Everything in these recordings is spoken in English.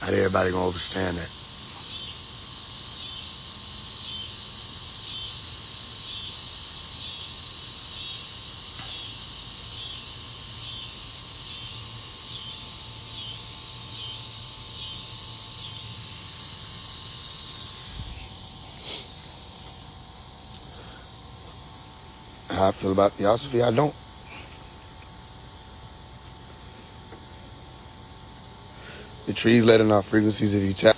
Not everybody gonna understand that. How I feel about theosophy, I don't. The trees letting off frequencies if you tap.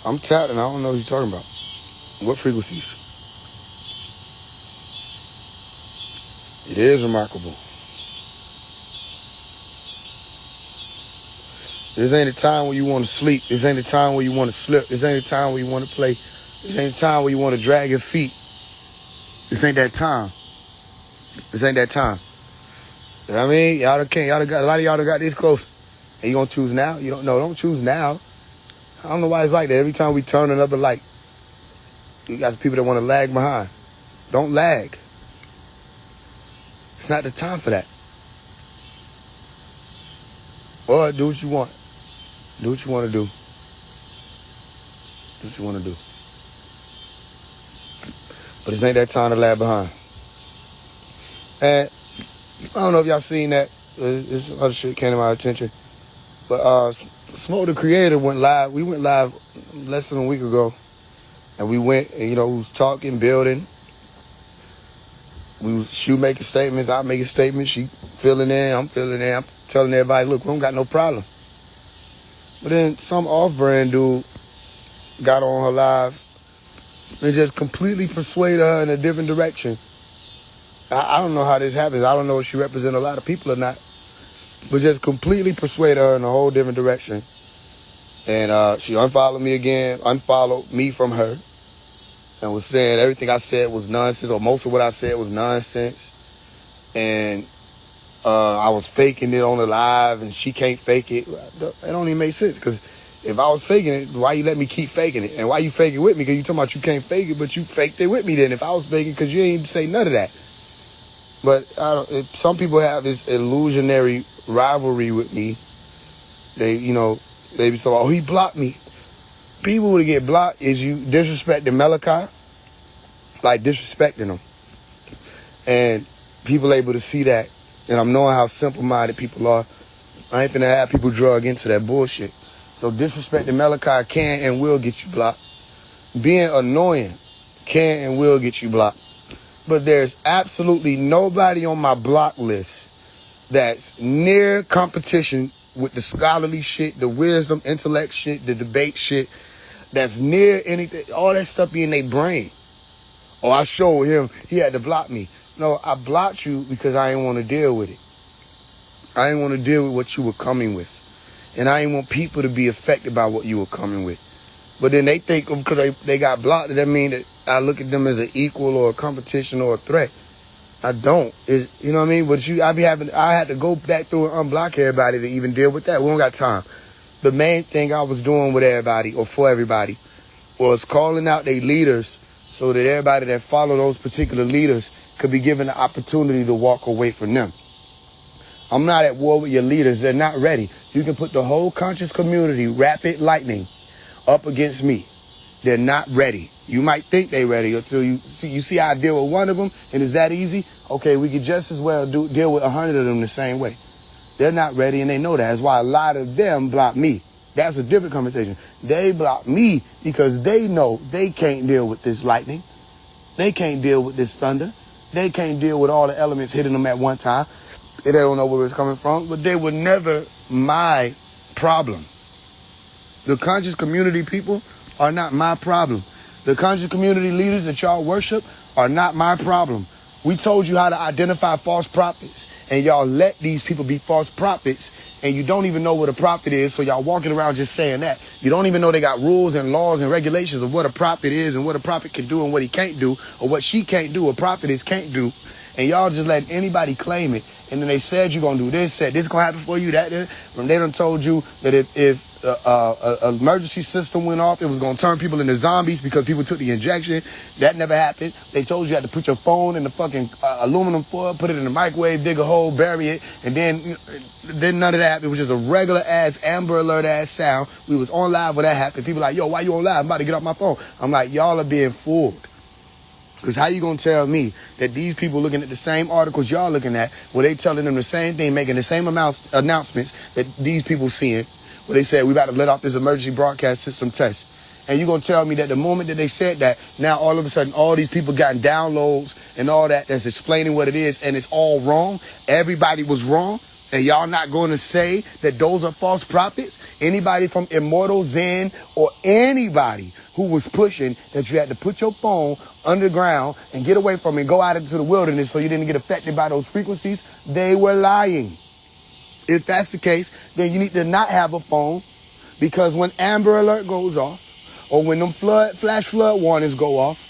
I'm tapped and I don't know what you're talking about. What frequencies? It is remarkable. This ain't a time where you want to sleep. This ain't a time where you want to slip. This ain't a time where you want to play. This ain't a time where you want to drag your feet. This ain't that time. This ain't that time. You know what I mean? Y'all got a lot of y'all got this close. And you gonna choose now? You don't choose now. I don't know why it's like that. Every time we turn another light, you got people that want to lag behind. Don't lag. It's not the time for that. Or do what you want. Do what you want to do. Do what you want to do. But this ain't that time to lag behind. And I don't know if y'all seen that. This other shit came to my attention. But Smoke the Creator went live. We went live less than a week ago. And we went, and, we was talking, building. She making statements, I making statements. She filling in, I'm filling in. I'm telling everybody, look, we don't got no problem. But then some off-brand dude got on her live and just completely persuaded her in a different direction. I don't know how this happens. I don't know if she represents a lot of people or not. But just completely persuaded her in a whole different direction. And she unfollowed me again, unfollowed me from her, and was saying everything I said was nonsense, or most of what I said was nonsense. And I was faking it on the live, and she can't fake it. That don't even make sense, because if I was faking it, why you let me keep faking it? And why you fake it with me? Because you talking about you can't fake it, but you faked it with me then. If I was faking, because you ain't say none of that. But some people have this illusionary rivalry with me. They be so, oh, he blocked me. People to get blocked is you disrespecting Malachi, like disrespecting them. And people able to see that. And I'm knowing how simple-minded people are. I ain't finna have people drug into that bullshit. So disrespecting Malachi can and will get you blocked. Being annoying can and will get you blocked. But there's absolutely nobody on my block list that's near competition with the scholarly shit, the wisdom, intellect shit, the debate shit, that's near anything. All that stuff be in their brain. Oh, I showed him, he had to block me. No, I blocked you because I didn't want to deal with it. I didn't want to deal with what you were coming with. And I didn't want people to be affected by what you were coming with. But then they think because they got blocked, that mean that I look at them as an equal or a competition or a threat. I don't. You know what I mean? But I had to go back through and unblock everybody to even deal with that. We don't got time. The main thing I was doing with everybody or for everybody was calling out their leaders so that everybody that follow those particular leaders could be given the opportunity to walk away from them. I'm not at war with your leaders. They're not ready. You can put the whole conscious community, rapid lightning, up against me. They're not ready. You might think they're ready until you see how I deal with one of them, and it's that easy. Okay, we could just as well deal with 100 of them the same way. They're not ready, and they know that. That's why a lot of them block me. That's a different conversation. They block me because they know they can't deal with this lightning. They can't deal with this thunder. They can't deal with all the elements hitting them at one time. They don't know where it's coming from, but they were never my problem. The conscious community people are not my problem. The conscious community leaders that y'all worship are not my problem. We told you how to identify false prophets, and y'all let these people be false prophets, and you don't even know what a prophet is, so y'all walking around just saying that. You don't even know they got rules and laws and regulations of what a prophet is and what a prophet can do and what he can't do, or what she can't do, or prophetess can't do. And y'all just let anybody claim it. And then they said you're going to do this, said this going to happen for you, that. When they done told you that if an emergency system went off, it was going to turn people into zombies because people took the injection. That never happened. They told you had to put your phone in the fucking aluminum foil, put it in the microwave, dig a hole, bury it. And then none of that happened. It was just a regular ass Amber Alert ass sound. We was on live when that happened. People like, yo, why you on live? I'm about to get off my phone. I'm like, y'all are being fooled. Because how you going to tell me that these people looking at the same articles y'all looking at, where they telling them the same thing, making the same announcements that these people seeing, where they said we about to let off this emergency broadcast system test. And you going to tell me that the moment that they said that, now all of a sudden all these people gotten downloads and all that's explaining what it is, and it's all wrong? Everybody was wrong? And y'all not going to say that those are false prophets? Anybody from Immortal Zen or anybody who was pushing that you had to put your phone underground and get away from it and go out into the wilderness so you didn't get affected by those frequencies, they were lying. If that's the case, then you need to not have a phone, because when Amber Alert goes off, or when them flash flood warnings go off,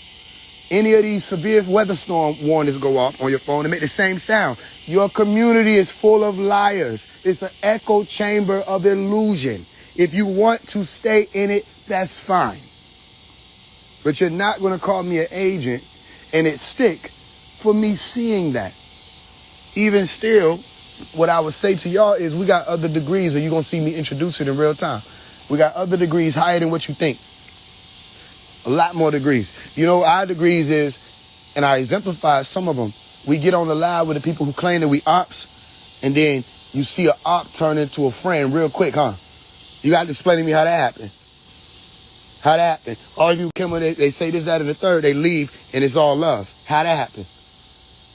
any of these severe weather storm warnings go off on your phone and make the same sound. Your community is full of liars. It's an echo chamber of illusion. If you want to stay in it, that's fine. But you're not going to call me an agent and it stick for me seeing that. Even still, what I would say to y'all is we got other degrees, and you're going to see me introduce it in real time. We got other degrees higher than what you think. A lot more degrees. You know, our degrees is, and I exemplify some of them. We get on the live with the people who claim that we ops, and then you see an op turn into a friend real quick, huh? You got to explain to me how that happened. How that happened. All of you come in, they say this, that, and the third, they leave, and it's all love. How that happened.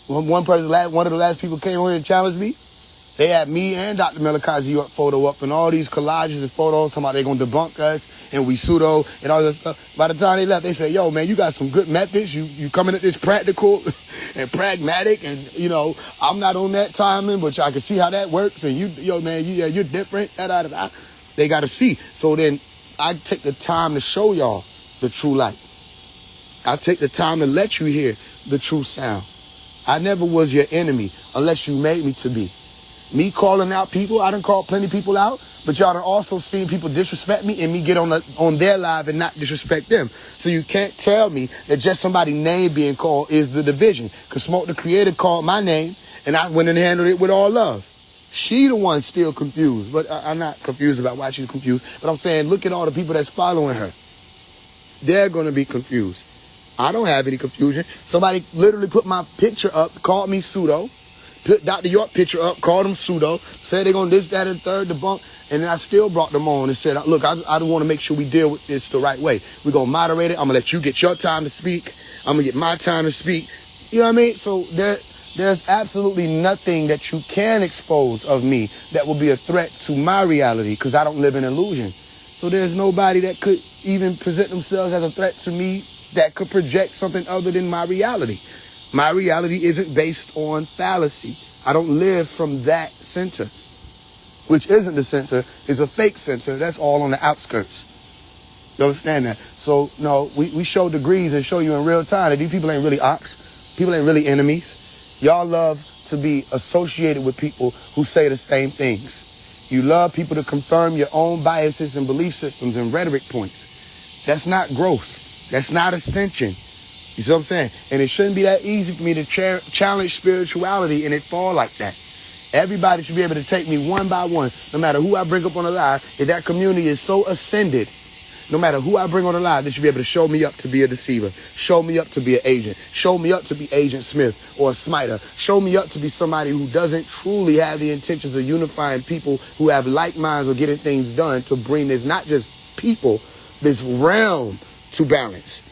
One of the last people came over and challenged me. They had me and Dr. Melikazi York photo up and all these collages and photos talking about they're going to debunk us and we pseudo and all this stuff. By the time they left, they said, yo, man, you got some good methods. You coming at this practical and pragmatic, and, you know, I'm not on that timing, but I can see how that works. And you're different. They got to see. So then I take the time to show y'all the true light. I take the time to let you hear the true sound. I never was your enemy unless you made me to be. Me calling out people, I done called plenty of people out, but y'all done also seen people disrespect me and me get on their live and not disrespect them. So you can't tell me that just somebody's name being called is the division. Because Smoke the Creator called my name, and I went and handled it with all love. She the one still confused, but I'm not confused about why she's confused. But I'm saying, look at all the people that's following her. They're going to be confused. I don't have any confusion. Somebody literally put my picture up, called me pseudo. Put Dr. York picture up, called them pseudo, said they're going to this, that, and third, debunk, and then I still brought them on and said, look, I want to make sure we deal with this the right way. We're going to moderate it. I'm going to let you get your time to speak. I'm going to get my time to speak. You know what I mean? So there's absolutely nothing that you can expose of me that will be a threat to my reality, because I don't live in illusion. So there's nobody that could even present themselves as a threat to me that could project something other than my reality. My reality isn't based on fallacy. I don't live from that center, which isn't the center, is a fake center. That's all on the outskirts. You understand that? So, no, we show degrees and show you in real time that these people ain't really ops. People ain't really enemies. Y'all love to be associated with people who say the same things. You love people to confirm your own biases and belief systems and rhetoric points. That's not growth. That's not ascension. You see what I'm saying? And it shouldn't be that easy for me to challenge spirituality and it fall like that. Everybody should be able to take me one by one, no matter who I bring up on the live. If that community is so ascended, no matter who I bring on the live, they should be able to show me up to be a deceiver, show me up to be an agent, show me up to be Agent Smith or a smiter, show me up to be somebody who doesn't truly have the intentions of unifying people who have like minds or getting things done to bring this, not just people, this realm to balance.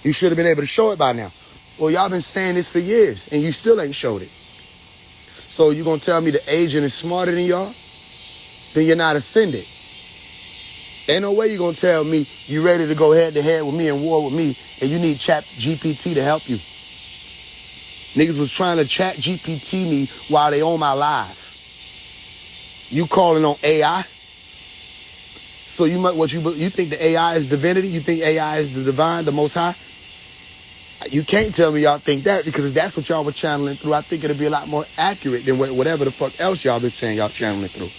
You should have been able to show it by now. Well, y'all been saying this for years, and you still ain't showed it. So you going to tell me the agent is smarter than y'all? Then you're not ascended. Ain't no way you going to tell me you ready to go head-to-head with me and war with me, and you need Chat GPT to help you. Niggas was trying to Chat GPT me while they on my live. You calling on AI? So you think the AI is divinity? You think AI is the divine, the most high? You can't tell me y'all think that, because if that's what y'all were channeling through, I think it'll be a lot more accurate than whatever the fuck else y'all been saying y'all channeling through.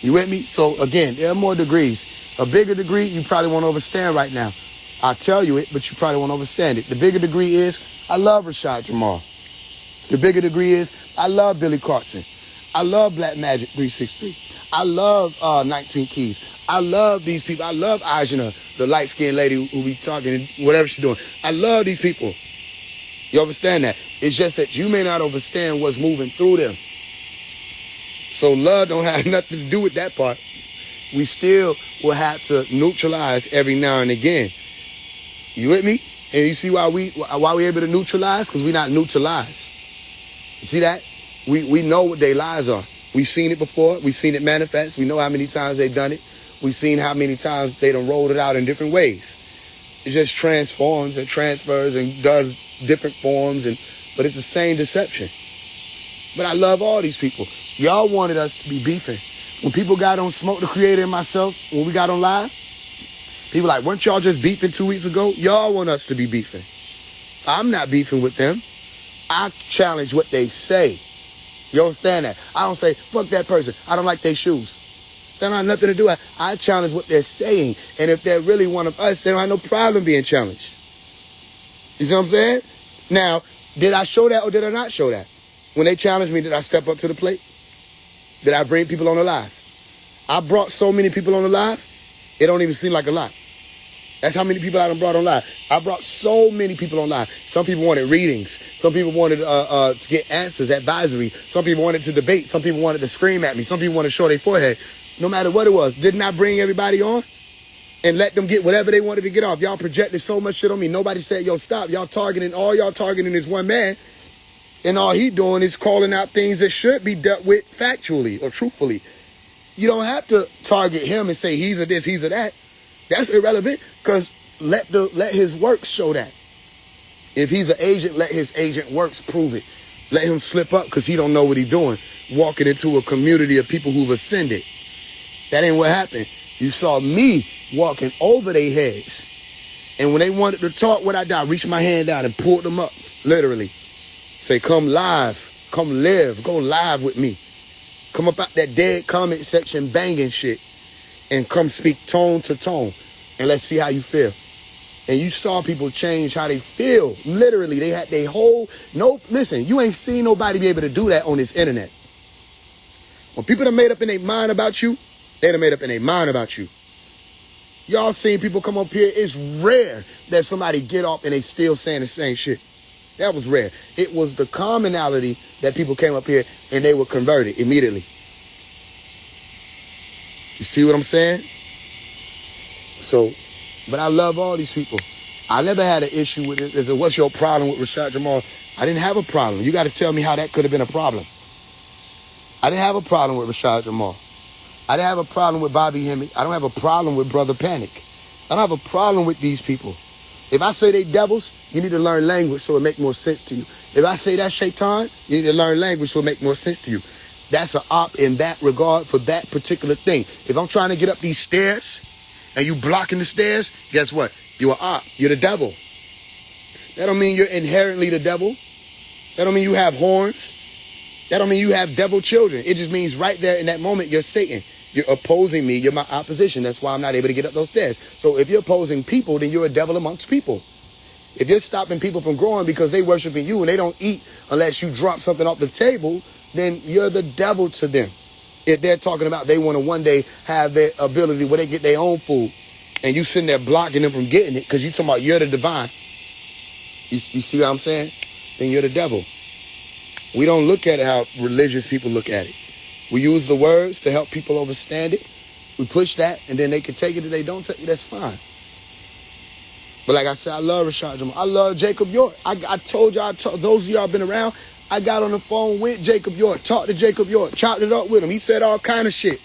You with me? So again, there are more degrees. A bigger degree, you probably won't understand right now. I'll tell you it, but you probably won't understand it. The bigger degree is, I love Rashad Jamal. The bigger degree is, I love Billy Carson. I love Black Magic 363. I love 19 Keys. I love these people. I love Ajna, the light-skinned lady who be talking, whatever she's doing. I love these people. You understand that? It's just that you may not understand what's moving through them. So love don't have nothing to do with that part. We still will have to neutralize every now and again. You with me? And you see why we able to neutralize? Because we're not neutralized. You see that? We know what their lies are. We've seen it before. We've seen it manifest. We know how many times they've done it. We've seen how many times they done rolled it out in different ways. It just transforms and transfers and does different forms, but it's the same deception. But I love all these people. Y'all wanted us to be beefing. When people got on Smoke the Creator and myself, when we got on live, people like, weren't y'all just beefing 2 weeks ago? Y'all want us to be beefing. I'm not beefing with them. I challenge what they say. You understand that? I don't say, fuck that person. I don't like their shoes. That don't have nothing to do with it. I challenge what they're saying. And if they're really one of us, they don't have no problem being challenged. You see what I'm saying? Now, did I show that or did I not show that? When they challenged me, did I step up to the plate? Did I bring people on the live? I brought so many people on the live, it don't even seem like a lot. That's how many people I done brought on live. I brought so many people on live. Some people wanted readings. Some people wanted to get answers, advisory. Some people wanted to debate. Some people wanted to scream at me. Some people wanted to show their forehead. No matter what it was, didn't I bring everybody on and let them get whatever they wanted to get off? Y'all projected so much shit on me. Nobody said, yo, stop. All y'all targeting is one man. And all he doing is calling out things that should be dealt with factually or truthfully. You don't have to target him and say he's a this, he's a that. That's irrelevant, because let his works show that. If he's an agent, let his agent works prove it. Let him slip up because he don't know what he's doing, walking into a community of people who've ascended. That ain't what happened. You saw me walking over their heads. And when they wanted to talk, what I did, I reached my hand out and pulled them up, literally. Say, come live, come live, go live with me. Come up out that dead comment section banging shit and come speak tone to tone and let's see how you feel. And you saw people change how they feel. Literally, they had their listen, you ain't seen nobody be able to do that on this internet. When people done made up in their mind about you, they done made up in their mind about you. Y'all seen people come up here. It's rare that somebody get off and they still saying the same shit. That was rare. It was the commonality that people came up here and they were converted immediately. You see what I'm saying? So, but I love all these people. I never had an issue with it. Said, what's your problem with Rashad Jamal? I didn't have a problem. You got to tell me how that could have been a problem. I didn't have a problem with Rashad Jamal. I didn't have a problem with Bobby Hemmett. I don't have a problem with Brother Panic. I don't have a problem with these people. If I say they devils, you need to learn language so it make more sense to you. If I say that's Shaitan, you need to learn language so it make more sense to you. That's an op in that regard for that particular thing. If I'm trying to get up these stairs and you blocking the stairs, guess what? You're an op. You're the devil. That don't mean you're inherently the devil. That don't mean you have horns. That don't mean you have devil children. It just means right there in that moment, you're Satan. You're opposing me. You're my opposition. That's why I'm not able to get up those stairs. So if you're opposing people, then you're a devil amongst people. If you're stopping people from growing because they worshiping you and they don't eat unless you drop something off the table, then you're the devil to them. If they're talking about they want to one day have their ability where they get their own food and you sitting there blocking them from getting it because you talking about you're the divine. You see what I'm saying? Then you're the devil. We don't look at it how religious people look at it. We use the words to help people understand it. We push that, and then they can take it. If they don't take it, that's fine. But like I said, I love Rashad Jamal. I love Jacob York. I told y'all, those of y'all been around, I got on the phone with Jacob York, talked to Jacob York, chopped it up with him. He said all kind of shit.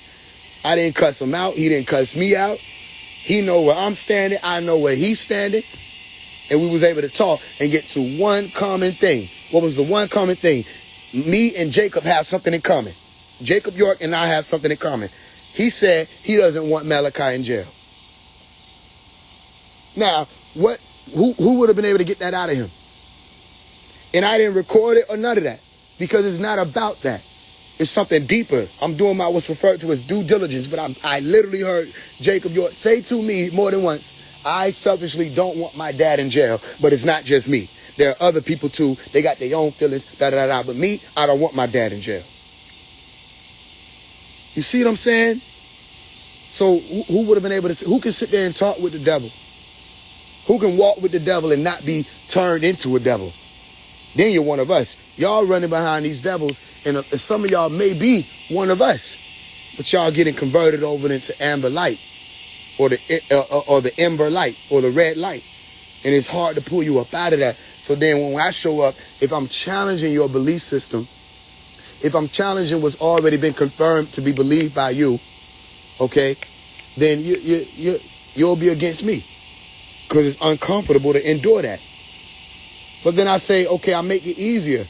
I didn't cuss him out. He didn't cuss me out. He know where I'm standing. I know where he's standing. And we was able to talk and get to one common thing. What was the one common thing? Me and Jacob have something in common. Jacob York and I have something in common. He said he doesn't want Malachi in jail. Now, what Who would have been able to get that out of him? And I didn't record it or none of that because it's not about that. It's something deeper. I'm doing what's referred to as due diligence, but I literally heard Jacob York say to me more than once, I selfishly don't want my dad in jail, but it's not just me. There are other people too. They got their own feelings, but me, I don't want my dad in jail. You see what I'm saying? So who would have been able to, who can sit there and talk with the devil? Who can walk with the devil and not be turned into a devil? Then you're one of us. Y'all running behind these devils, and some of y'all may be one of us, but y'all getting converted over into amber light, or the ember light, or the red light, and it's hard to pull you up out of that. So then when I show up, if I'm challenging your belief system, if I'm challenging what's already been confirmed to be believed by you, okay, then you'll be against me, because it's uncomfortable to endure that. But then I say, okay, I'll make it easier.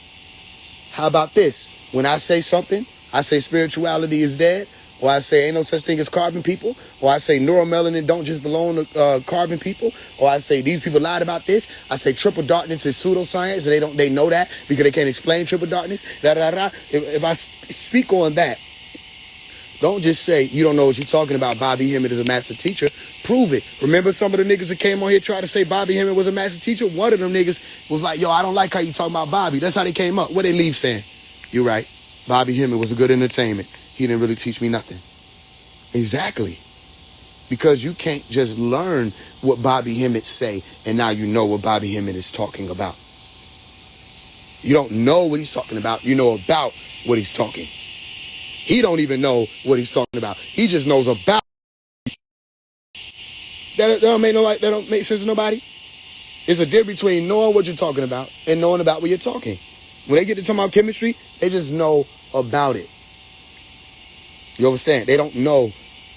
How about this? When I say something, I say spirituality is dead, or I say ain't no such thing as carbon people, or I say neuromelanin don't just belong to carbon people, or I say these people lied about this. I say triple darkness is pseudoscience, and they know that because they can't explain triple darkness. If I speak on that, don't just say you don't know what you're talking about. Bobby Hemmett is a master teacher. Prove it. Remember some of the niggas that came on here tried to say Bobby Hemmett was a master teacher? One of them niggas was like, yo, I don't like how you talking about Bobby. That's how they came up. What they leave saying? You're right. Bobby Hemmett was a good entertainment. He didn't really teach me nothing. Exactly. Because you can't just learn what Bobby Hemmett say and now you know what Bobby Hemmett is talking about. You don't know what he's talking about. You know about what he's talking. He don't even know what he's talking about. He just knows about. That don't make sense to nobody. It's a difference between knowing what you're talking about and knowing about what you're talking. When they get to talking about chemistry, they just know about it. You understand? They don't know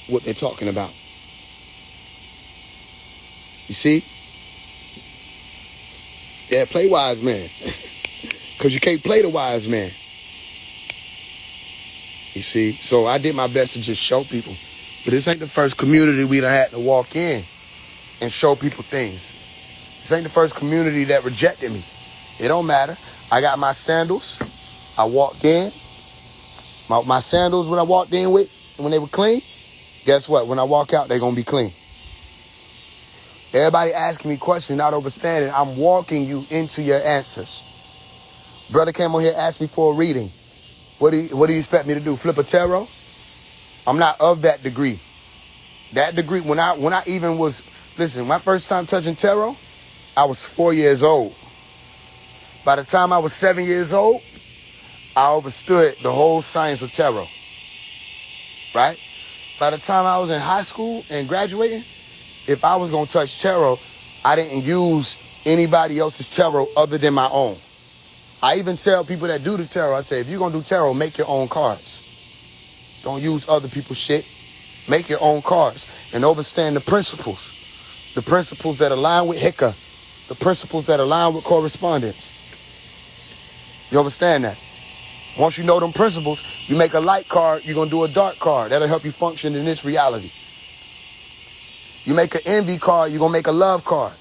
what they're talking about. You see? Yeah, play wise man. Because you can't play the wise man. You see? So I did my best to just show people. But this ain't the first community we done had to walk in and show people things. This ain't the first community that rejected me. It don't matter. I got my sandals. I walked in. My sandals when I walked in with, when they were clean, guess what? When I walk out, they're going to be clean. Everybody asking me questions, not understanding. I'm walking you into your answers. Brother came on here, asked me for a reading. What do you expect me to do? Flip a tarot? I'm not of that degree. That degree, when I even was, listen, my first time touching tarot, I was 4 years old. By the time I was 7 years old, I understood the whole science of tarot. Right? By the time I was in high school and graduating, if I was going to touch tarot, I didn't use anybody else's tarot other than my own. I even tell people that do the tarot, I say, if you're going to do tarot, make your own cards. Don't use other people's shit. Make your own cards and understand the principles. The principles that align with Hika. The principles that align with correspondence. You understand that? Once you know them principles, you make a light card, you're going to do a dark card. That'll help you function in this reality. You make an envy card, you're going to make a love card.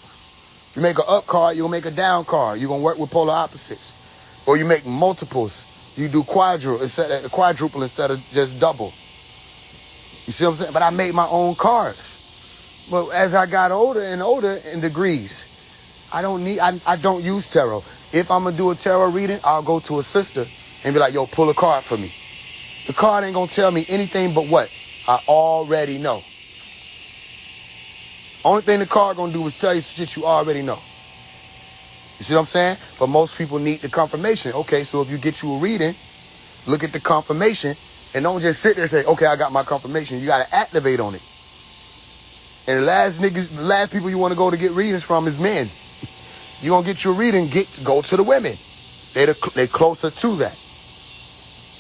You make an up card, you're going to make a down card. You're going to work with polar opposites. Or you make multiples. You do quadruple instead of just double. You see what I'm saying? But I made my own cards. But as I got older and older in degrees, I don't use tarot. If I'm going to do a tarot reading, I'll go to a sister and be like, yo, pull a card for me. The card ain't going to tell me anything but what I already know. Only thing the card going to do is tell you shit you already know. You see what I'm saying? But most people need the confirmation. Okay, so if you get you a reading, look at the confirmation and don't just sit there and say, okay, I got my confirmation. You got to activate on it. And the last people you want to go to get readings from is men. You going to get your reading, go to the women. They closer to that.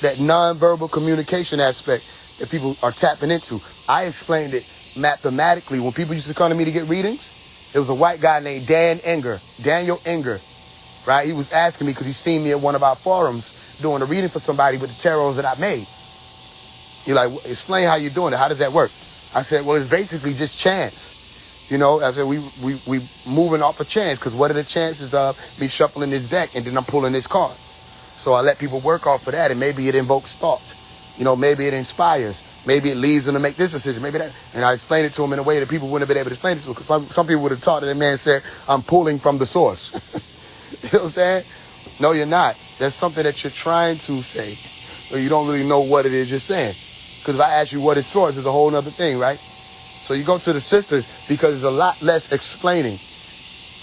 That nonverbal communication aspect that people are tapping into. I explained it mathematically. When people used to come to me to get readings, there was a white guy named Daniel Enger, right? He was asking me because he seen me at one of our forums doing a reading for somebody with the tarots that I made. He's like, explain how you're doing it. How does that work? I said, well, it's basically just chance. You know, I said, we moving off a chance, because what are the chances of me shuffling this deck and then I'm pulling this card? So I let people work off of that, and maybe it invokes thought. You know, maybe it inspires. Maybe it leads them to make this decision. Maybe that. And I explained it to them in a way that people wouldn't have been able to explain it to them, because some people would have taught that man said, I'm pulling from the source. You know what I'm saying? No, you're not. There's something that you're trying to say, but you don't really know what it is you're saying. Because if I ask you what is source, it's a whole other thing, right? So you go to the sisters because it's a lot less explaining,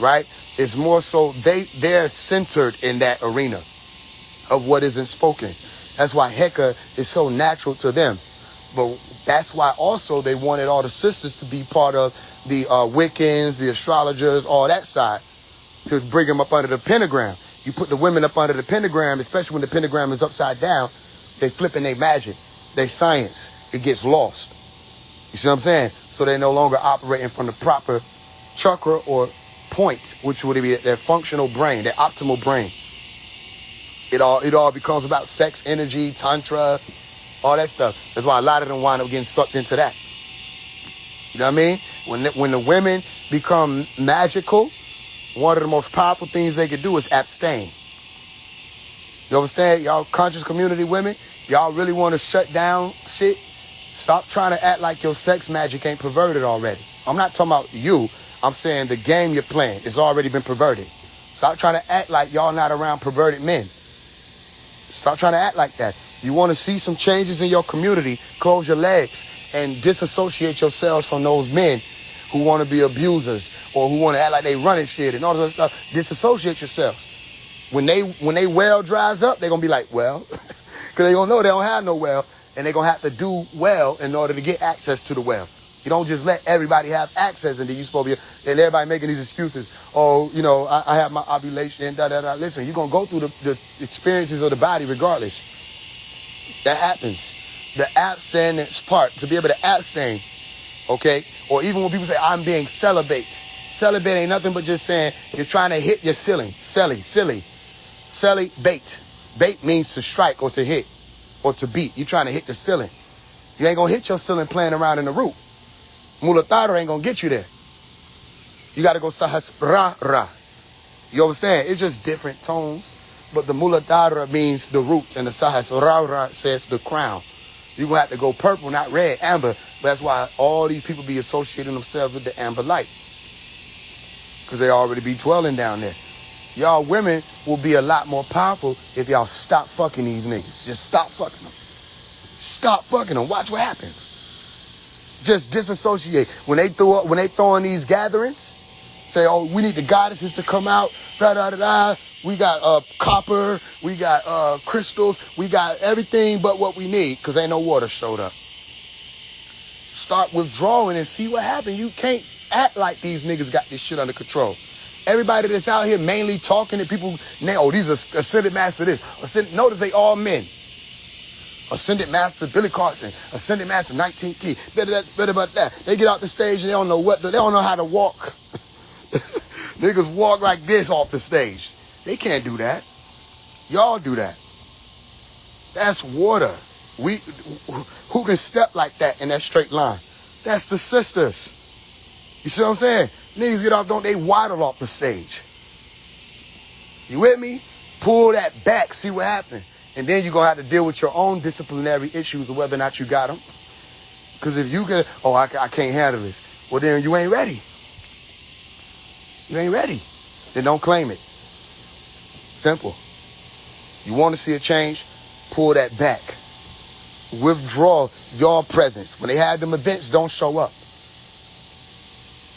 right? It's more so they're centered in that arena of what isn't spoken. That's why Heka is so natural to them. But that's why also they wanted all the sisters to be part of the Wiccans, the astrologers, all that side, to bring them up under the pentagram. You put the women up under the pentagram, especially when the pentagram is upside down, they flipping their magic, their science. It gets lost. You see what I'm saying? So they're no longer operating from the proper chakra or point, which would be their functional brain, their optimal brain. It all becomes about sex, energy, tantra, all that stuff. That's why a lot of them wind up getting sucked into that. You know what I mean? When the women become magical, one of the most powerful things they could do is abstain. You understand? Y'all conscious community women, y'all really want to shut down shit? Stop trying to act like your sex magic ain't perverted already. I'm not talking about you. I'm saying the game you're playing has already been perverted. Stop trying to act like y'all not around perverted men. Stop trying to act like that. You want to see some changes in your community, close your legs and disassociate yourselves from those men who want to be abusers or who want to act like they running shit and all this other stuff. Disassociate yourselves. When they well dries up, they're going to be like, well, because they're going to know they don't have no well, and they're going to have to do well in order to get access to the well. You don't just let everybody have access, and then you're supposed to be, and everybody making these excuses. Oh, you know, I have my ovulation, and da-da-da. Listen, you're going to go through the experiences of the body regardless. That happens. The abstinence part, to be able to abstain, okay? Or even when people say, I'm being celibate. Celibate ain't nothing but just saying you're trying to hit your ceiling. Silly. Bait. Bait means to strike or to hit or to beat. You're trying to hit the ceiling. You ain't going to hit your ceiling playing around in the root. Mulatara ain't going to get you there. You got to go sahas ra. You understand? It's just different tones. But the mulatara means the root, and the sahas ra says the crown. You're going to have to go purple, not red, amber. But that's why all these people be associating themselves with the amber light. Because they already be dwelling down there. Y'all women will be a lot more powerful if y'all stop fucking these niggas. Just stop fucking them. Stop fucking them. Watch what happens. Just disassociate. When they throw in these gatherings, say, oh, we need the goddesses to come out. Da-da-da-da. We got copper. We got crystals. We got everything but what we need because ain't no water showed up. Start withdrawing and see what happens. You can't act like these niggas got this shit under control. Everybody that's out here mainly talking to people, oh, these are Ascended Master this. Notice they all men. Ascended Master Billy Carson, Ascended Master 19th Key, better about that. They get out the stage and they don't know how to walk. Niggas walk like this off the stage. They can't do that. Y'all do that. That's water. Who can step like that in that straight line? That's the sisters. You see what I'm saying? Niggas get off, don't they waddle off the stage? You with me? Pull that back, see what happens. And then you're going to have to deal with your own disciplinary issues of whether or not you got them. Because if you get, I can't handle this. Well, then you ain't ready. You ain't ready. Then don't claim it. Simple. You want to see a change? Pull that back. Withdraw your presence. When they have them events, don't show up.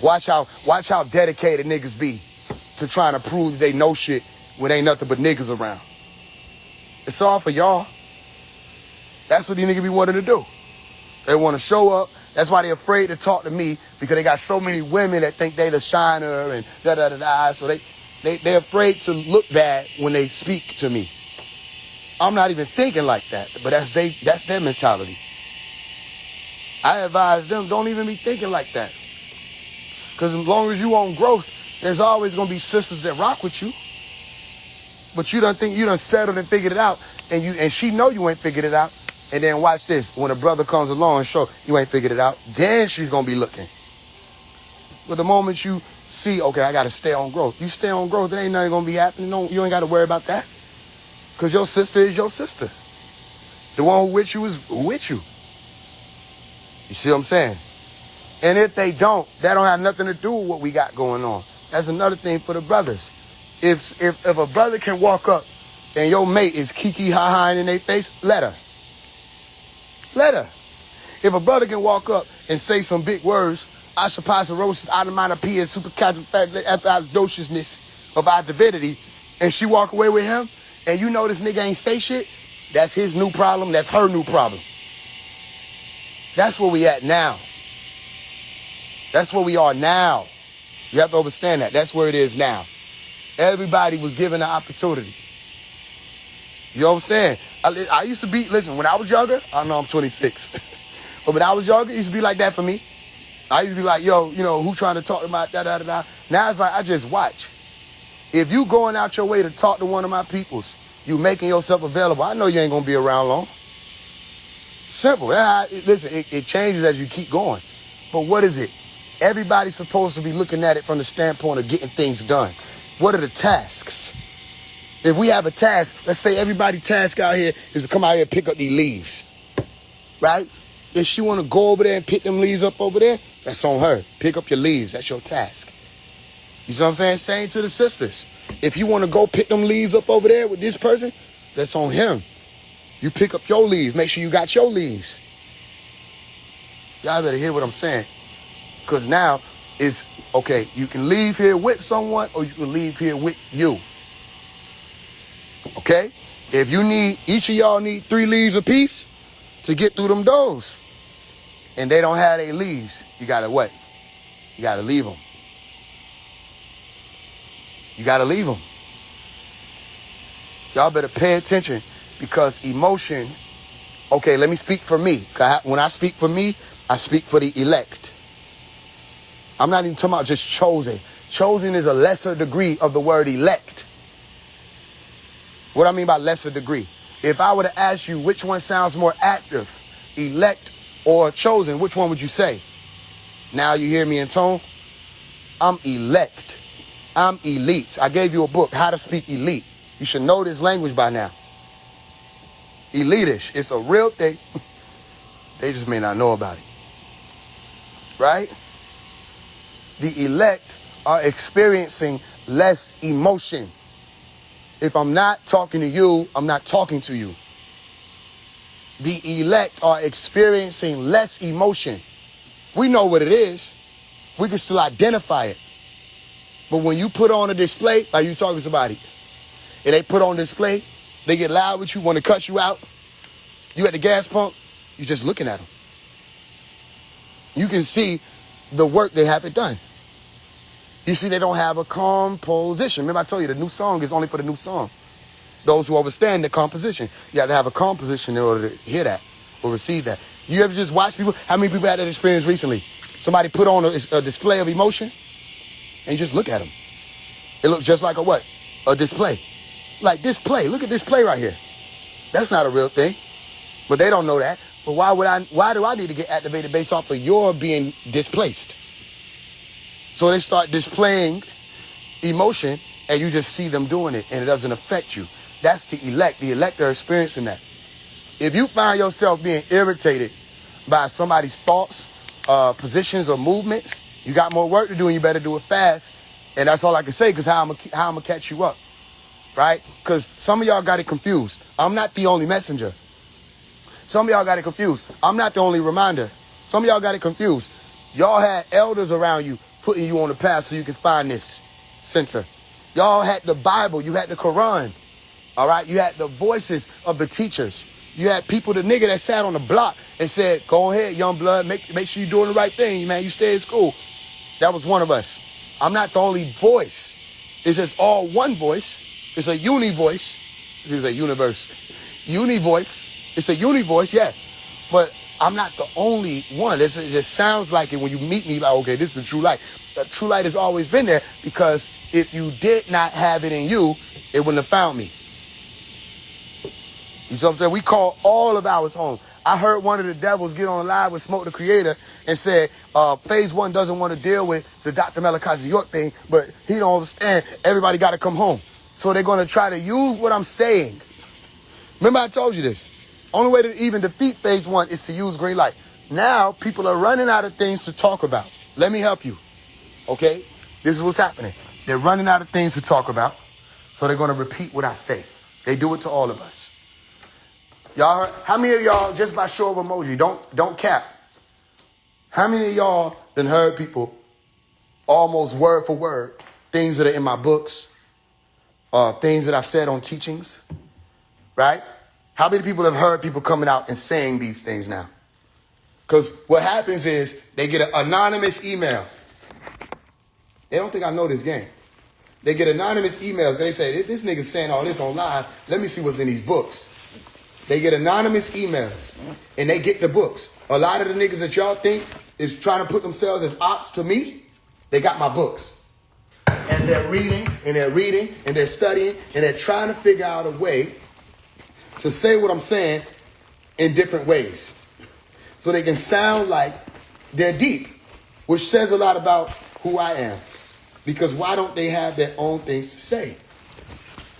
Watch how dedicated niggas be to trying to prove that they know shit when ain't nothing but niggas around. It's all for y'all. That's what these niggas be wanting to do. They want to show up. That's why they afraid to talk to me, because they got so many women that think they the shiner and da-da-da-da. So they're afraid to look bad when they speak to me. I'm not even thinking like that, but that's their mentality. I advise them, don't even be thinking like that. Because as long as you on growth, there's always going to be sisters that rock with you. But you done settled and figured it out, and she know you ain't figured it out. And then watch this. When a brother comes along and show you ain't figured it out, then she's going to be looking. But the moment you see, okay, I got to stay on growth. You stay on growth, there ain't nothing going to be happening. No, you ain't got to worry about that. Because your sister is your sister. The one who with you is with you. You see what I'm saying? And if they don't, that don't have nothing to do with what we got going on. That's another thing for the brothers. If a brother can walk up and your mate is kiki ha-ha in their face, let her. Let her. If a brother can walk up and say some big words, ashapasarosis, onomatopoeia, supercalifragilisticexpialidociousness of our divinity, and she walk away with him, and you know this nigga ain't say shit, that's his new problem, that's her new problem. That's where we at now. That's where we are now. You have to understand that. That's where it is now. Everybody was given an opportunity. You understand? I used to be, listen, when I was younger, I know I'm 26. But when I was younger, it used to be like that for me. I used to be like, yo, you know, who trying to talk about da-da-da-da. Now it's like, I just watch. If you going out your way to talk to one of my peoples, you making yourself available, I know you ain't going to be around long. Simple. Listen, it changes as you keep going. But what is it? Everybody's supposed to be looking at it from the standpoint of getting things done. What are the tasks? If we have a task, let's say everybody's task out here is to come out here and pick up these leaves. Right? If she want to go over there and pick them leaves up over there, that's on her. Pick up your leaves. That's your task. You see what I'm saying? Same to the sisters. If you want to go pick them leaves up over there with this person, that's on him. You pick up your leaves. Make sure you got your leaves. Y'all better hear what I'm saying. Because now it's, okay, you can leave here with someone or you can leave here with you. Okay? If you need, each of y'all need 3 leaves apiece to get through them doors. And they don't have their leaves. You got to what? You got to leave them. You got to leave them. Y'all better pay attention because emotion, okay, let me speak for me. When I speak for me, I speak for the elect. I'm not even talking about just chosen. Chosen is a lesser degree of the word elect. What I mean by lesser degree? If I were to ask you which one sounds more active, elect or chosen, which one would you say? Now you hear me in tone? I'm elect. I'm elite. I gave you a book, How to Speak Elite. You should know this language by now. Elitish. It's a real thing. They just may not know about it. Right? The elect are experiencing less emotion. If I'm not talking to you, I'm not talking to you. The elect are experiencing less emotion. We know what it is. We can still identify it. But when you put on a display, like you talking to somebody, and they put on display, they get loud with you, want to cut you out. You at the gas pump, you just looking at them. You can see the work they haven't done. You see they don't have a composition. Remember I told you the new song is only for the new song. Those who understand the composition. You have to have a composition in order to hear that or receive that. You ever just watch people? How many people had that experience recently? Somebody put on a display of emotion and you just look at them. It looks just like a what? A display. Like display. Look at this play right here. That's not a real thing. But they don't know that. But why do I need to get activated based off of your being displaced? So they start displaying emotion and you just see them doing it and it doesn't affect you. That's the elect. The elect are experiencing that. If you find yourself being irritated by somebody's thoughts, positions, or movements, you got more work to do and you better do it fast. And that's all I can say because how I'm gonna catch you up. Right? Because some of y'all got it confused. I'm not the only messenger. Some of y'all got it confused. I'm not the only reminder. Some of y'all got it confused. Y'all had elders around you putting you on the path so you can find this center. Y'all had the Bible. You had the Quran. All right? You had the voices of the teachers. You had people, the nigga that sat on the block and said, go ahead, young blood, make sure you're doing the right thing, man. You stay in school. That was one of us. I'm not the only voice. It's just all one voice. It's a uni voice. It's a universe. Uni voice. It's a uni voice, yeah. But I'm not the only one. It just sounds like it when you meet me, like, okay, this is the true light. The true light has always been there because if you did not have it in you, it wouldn't have found me. You see what I'm saying? We call all of ours home. I heard one of the devils get on live with Smoke the Creator and said, Faise One doesn't want to deal with the Dr. Malachi York thing, but he don't understand everybody got to come home. So they're going to try to use what I'm saying. Remember I told you this. Only way to even defeat Faise One is to use green light. Now people are running out of things to talk about. Let me help you. Okay? This is what's happening. They're running out of things to talk about. So they're going to repeat what I say. They do it to all of us. Y'all heard? How many of y'all, just by show of emoji, don't cap. How many of y'all done heard people almost word for word, things that are in my books, things that I've said on teachings, right? How many people have heard people coming out and saying these things now? Because what happens is they get an anonymous email. They don't think I know this game. They get anonymous emails. They say, this nigga's saying all this online. Let me see what's in these books. They get anonymous emails, and they get the books. A lot of the niggas that y'all think is trying to put themselves as ops to me, they got my books. And they're reading, and they're studying, and they're trying to figure out a way to say what I'm saying in different ways. So they can sound like they're deep, which says a lot about who I am. Because why don't they have their own things to say?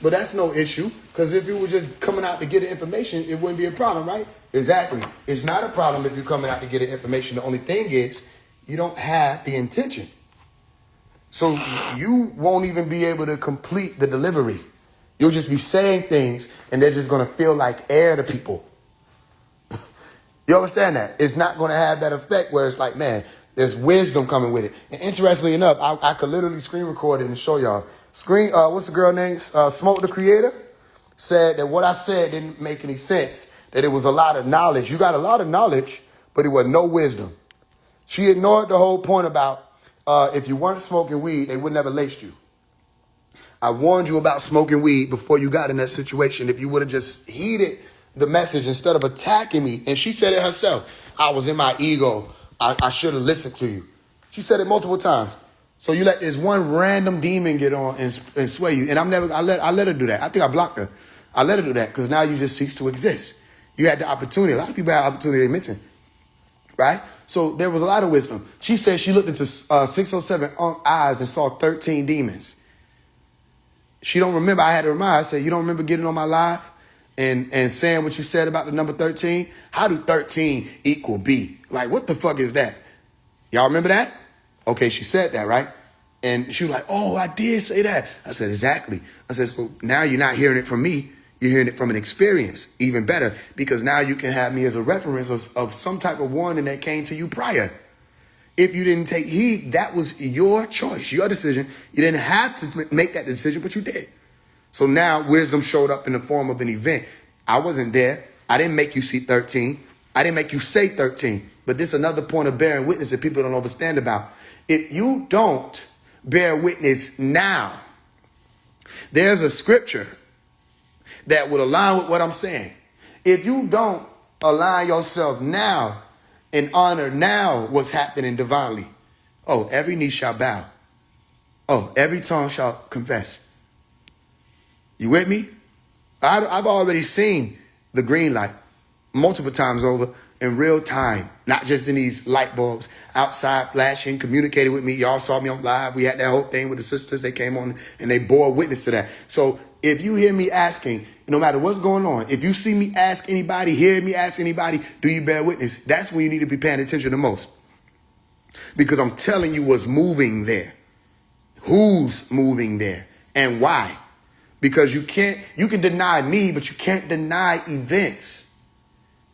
But that's no issue, because if you were just coming out to get the information, it wouldn't be a problem, right? Exactly. It's not a problem if you're coming out to get the information. The only thing is, you don't have the intention. So you won't even be able to complete the delivery. You'll just be saying things, and they're just going to feel like air to people. You understand that? It's not going to have that effect where it's like, man, there's wisdom coming with it. And interestingly enough, I could literally screen record it and show y'all. What's the girl name? Smoke the Creator said that what I said didn't make any sense, that it was a lot of knowledge. You got a lot of knowledge, but it was no wisdom. She ignored the whole point about if you weren't smoking weed, they would never laced you. I warned you about smoking weed before you got in that situation. If you would have just heeded the message instead of attacking me. And she said it herself. I was in my ego. I should have listened to you. She said it multiple times. So you let this one random demon get on and sway you. And I let her do that. I think I blocked her. I let her do that because now you just cease to exist. You had the opportunity. A lot of people have opportunity they're missing. Right? So there was a lot of wisdom. She said she looked into 607 eyes and saw 13 demons. She don't remember. I had to remind her. I said, you don't remember getting on my live and saying what you said about the number 13? How do 13 equal B? Like, what the fuck is that? Y'all remember that? Okay, she said that, right? And she was like, oh, I did say that. I said, exactly. I said, so now you're not hearing it from me. You're hearing it from an experience, even better, because now you can have me as a reference of some type of warning that came to you prior. If you didn't take heed, that was your choice, your decision. You didn't have to make that decision, but you did. So now wisdom showed up in the form of an event. I wasn't there. I didn't make you see 13. I didn't make you say 13. But this is another point of bearing witness that people don't understand about. If you don't bear witness now, there's a scripture that would align with what I'm saying. If you don't align yourself now and honor now what's happening divinely, oh, every knee shall bow. Oh, every tongue shall confess. You with me? I've already seen the green light multiple times over in real time, not just in these light bulbs outside flashing, communicated with me. Y'all saw me on live. We had that whole thing with the sisters. They came on and they bore witness to that. So if you hear me asking, no matter what's going on, if you see me ask anybody, hear me ask anybody, do you bear witness? That's when you need to be paying attention the most. Because I'm telling you what's moving there. Who's moving there and why? Because you can deny me, but you can't deny events.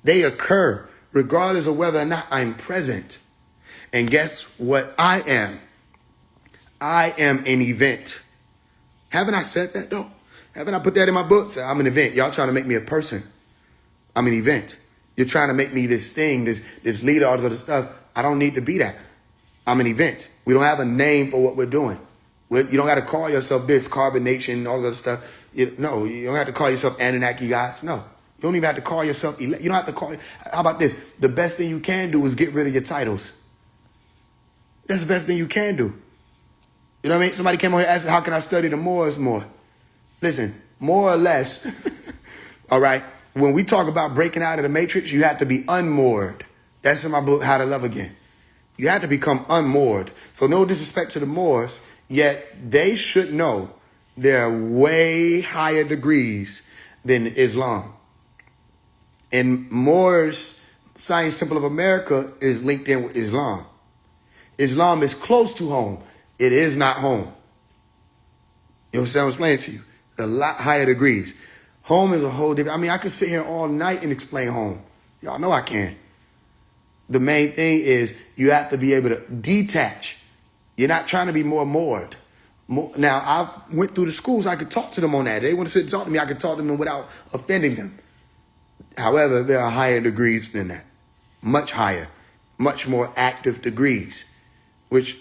They occur regardless of whether or not I'm present. And guess what I am? I am an event. Haven't I said that though? Haven't I put that in my books? I'm an event. Y'all trying to make me a person. I'm an event. You're trying to make me this thing, this leader, all this other stuff. I don't need to be that. I'm an event. We don't have a name for what we're doing. You don't got to call yourself this, carbonation, all this other stuff. No, you don't have to call yourself Anunnaki gods. No. You don't even have to call yourself. You don't have to call. How about this? The best thing you can do is get rid of your titles. That's the best thing you can do. You know what I mean? Somebody came over here and asked, how can I study the Moors more? Listen, more or less, all right, When we talk about breaking out of the matrix, you have to be unmoored. That's in my book, How to Love Again. You have to become unmoored. So no disrespect to the Moors, yet they should know there are way higher degrees than Islam. And Moors Science Temple of America is linked in with Islam. Islam is close to home. It is not home. You understand what I'm explaining to you? A lot higher degrees. Home is a whole different. I mean, I could sit here all night and explain home. Y'all know I can. The main thing is you have to be able to detach. You're not trying to be more moored. Now, I went through the schools. I could talk to them on that. They want to sit and talk to me. I could talk to them without offending them. However, there are higher degrees than that. Much higher. Much more active degrees. Which,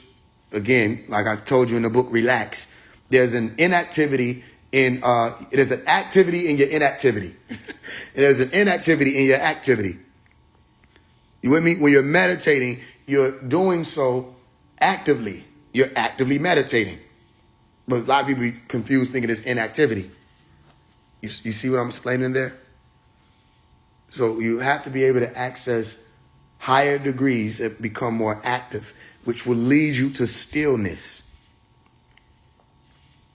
again, like I told you in the book, Relax. There's an inactivity in, there's an activity in your inactivity. There's an inactivity in your activity. You with me? When you're meditating, you're doing so actively. You're actively meditating. But a lot of people be confused thinking it's inactivity. You see what I'm explaining there? So you have to be able to access higher degrees that become more active, which will lead you to stillness.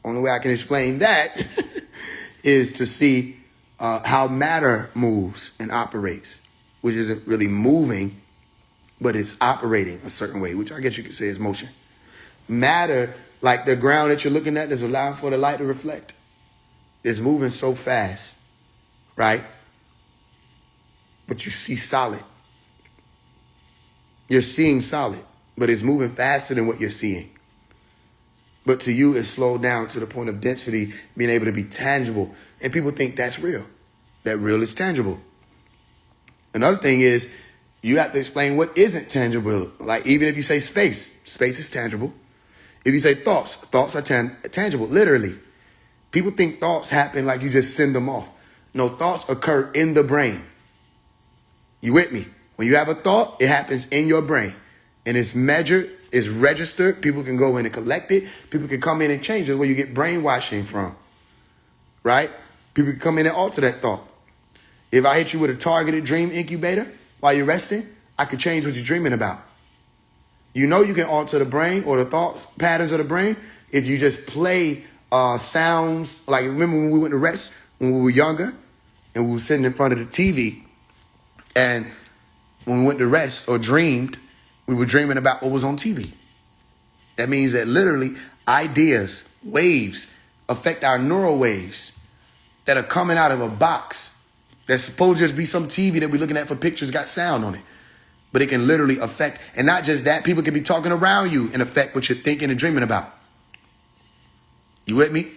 Only way I can explain that is to see how matter moves and operates, which isn't really moving, but it's operating a certain way, which I guess you could say is motion. Matter, like the ground that you're looking at, is allowing for the light to reflect. It's moving so fast, right? But you see solid. You're seeing solid, but it's moving faster than what you're seeing. But to you, it's slowed down to the point of density, being able to be tangible. And people think that's real. That real is tangible. Another thing is, you have to explain what isn't tangible. Like even if you say space, space is tangible. If you say thoughts, thoughts are tangible, literally. People think thoughts happen like you just send them off. No, thoughts occur in the brain. You with me? When you have a thought, it happens in your brain. And it's measured, it's registered. People can go in and collect it. People can come in and change it. Where you get brainwashing from, right? People can come in and alter that thought. If I hit you with a targeted dream incubator while you're resting, I could change what you're dreaming about. You know you can alter the brain or the thoughts patterns of the brain if you just play sounds. Like remember when we went to rest when we were younger and we were sitting in front of the TV, and when we went to rest or dreamed, we were dreaming about what was on TV. That means that literally ideas, waves, affect our neural waves that are coming out of a box that's supposed to just be some TV that we're looking at for pictures, got sound on it. But it can literally affect, and not just that, people can be talking around you and affect what you're thinking and dreaming about. You with me?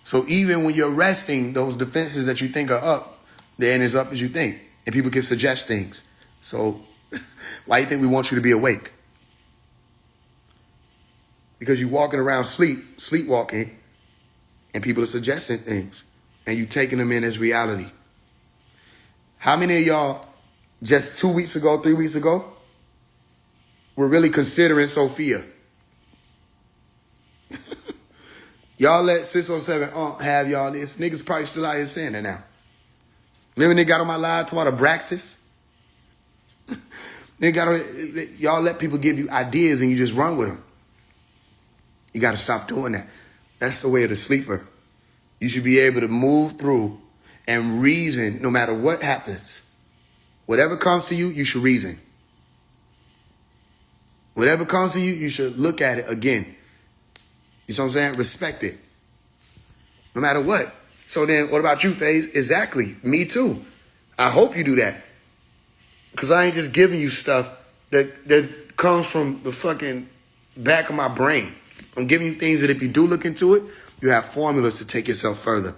So even when you're resting, those defenses that you think are up, they ain't as up as you think. And people can suggest things. So why do you think we want you to be awake? Because you're walking around sleepwalking, and people are suggesting things, and you taking them in as reality. How many of y'all just 2 weeks ago, 3 weeks ago, were really considering Sophia? Y'all let 607 have y'all. This niggas probably still out here saying that now. Remember they got on my live talking about Abraxas? Y'all let people give you ideas and you just run with them. You got to stop doing that. That's the way of the sleeper. You should be able to move through and reason no matter what happens. Whatever comes to you, you should reason. Whatever comes to you, you should look at it again. You know what I'm saying? Respect it. No matter what. So then what about you, Faise? Exactly. Me too. I hope you do that. Because I ain't just giving you stuff that comes from the fucking back of my brain. I'm giving you things that if you do look into it, you have formulas to take yourself further.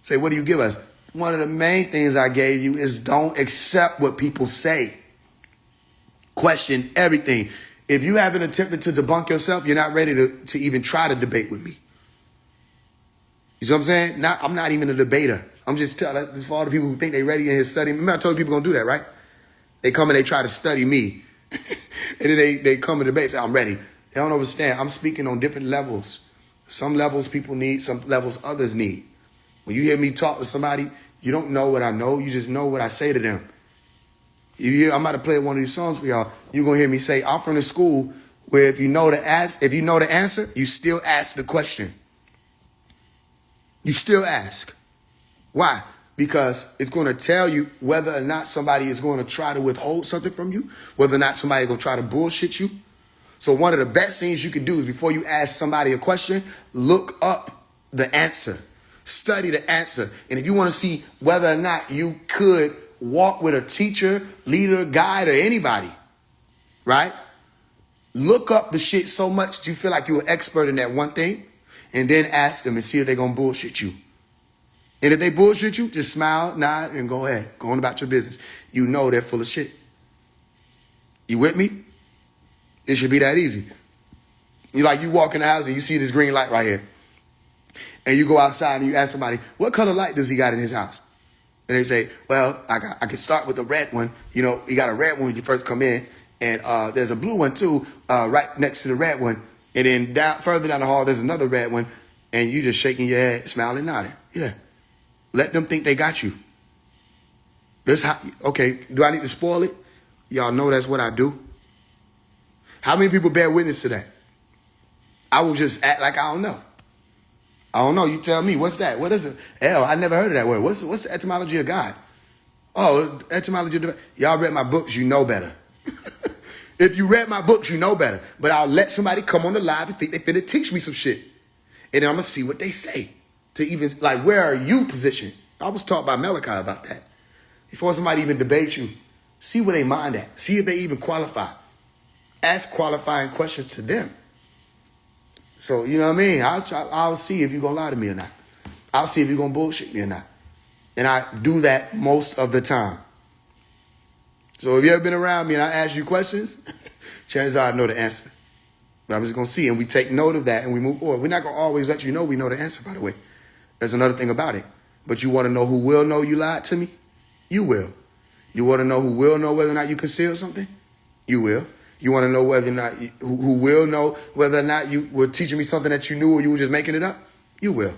Say, what do you give us? One of the main things I gave you is don't accept what people say. Question everything. If you haven't attempted to debunk yourself, you're not ready to even try to debate with me. You see what I'm saying? I'm not even a debater. I'm just telling this for all the people who think they're ready in here studying. Remember I told you people gonna do that, right? They come and they try to study me. And then they come and debate, say, I'm ready. They don't understand. I'm speaking on different levels. Some levels people need, some levels others need. When you hear me talk to somebody, You don't know what I know. You just know what I say to them. I'm about to play one of these songs for y'all. You're going to hear me say, I'm from the school where if you know the answer, you still ask the question. You still ask. Why? Because it's going to tell you whether or not somebody is going to try to withhold something from you, whether or not somebody is going to try to bullshit you. So one of the best things you can do is before you ask somebody a question, look up the answer. Study the answer. And if you want to see whether or not you could walk with a teacher, leader, guide, or anybody, right? Look up the shit so much that you feel like you're an expert in that one thing, and then ask them and see if they're going to bullshit you. And if they bullshit you, just smile, nod, and go ahead. Go on about your business. You know they're full of shit. You with me? It should be that easy. You walk in the house and you see this green light right here. And you go outside and you ask somebody, what color light does he got in his house? And they say, well, I can start with the red one. You know, you got a red one when you first come in. And there's a blue one too, right next to the red one. And then further down the hall, there's another red one. And you just shaking your head, smiling, nodding. Yeah. Let them think they got you. Okay, do I need to spoil it? Y'all know that's what I do. How many people bear witness to that? I will just act like I don't know. I don't know. You tell me. What's that? What is it? I never heard of that word. What's the etymology of God? Oh, etymology of y'all read my books, you know better. If you read my books, you know better. But I'll let somebody come on the live and think they finna teach me some shit. And then I'm going to see what they say. To even, where are you positioned? I was taught by Malachi about that. Before somebody even debate you, see where they mind at. See if they even qualify. Ask qualifying questions to them. So, you know what I mean? I'll see if you're going to lie to me or not. I'll see if you're going to bullshit me or not. And I do that most of the time. So if you ever been around me and I ask you questions, chances are I know the answer. But I'm just going to see, and we take note of that and we move forward. We're not going to always let you know we know the answer, by the way. That's another thing about it. But you want to know who will know you lied to me? You will. You want to know who will know whether or not you concealed something? You will. You want to know whether or not, who will know whether or not you were teaching me something that you knew or you were just making it up? You will.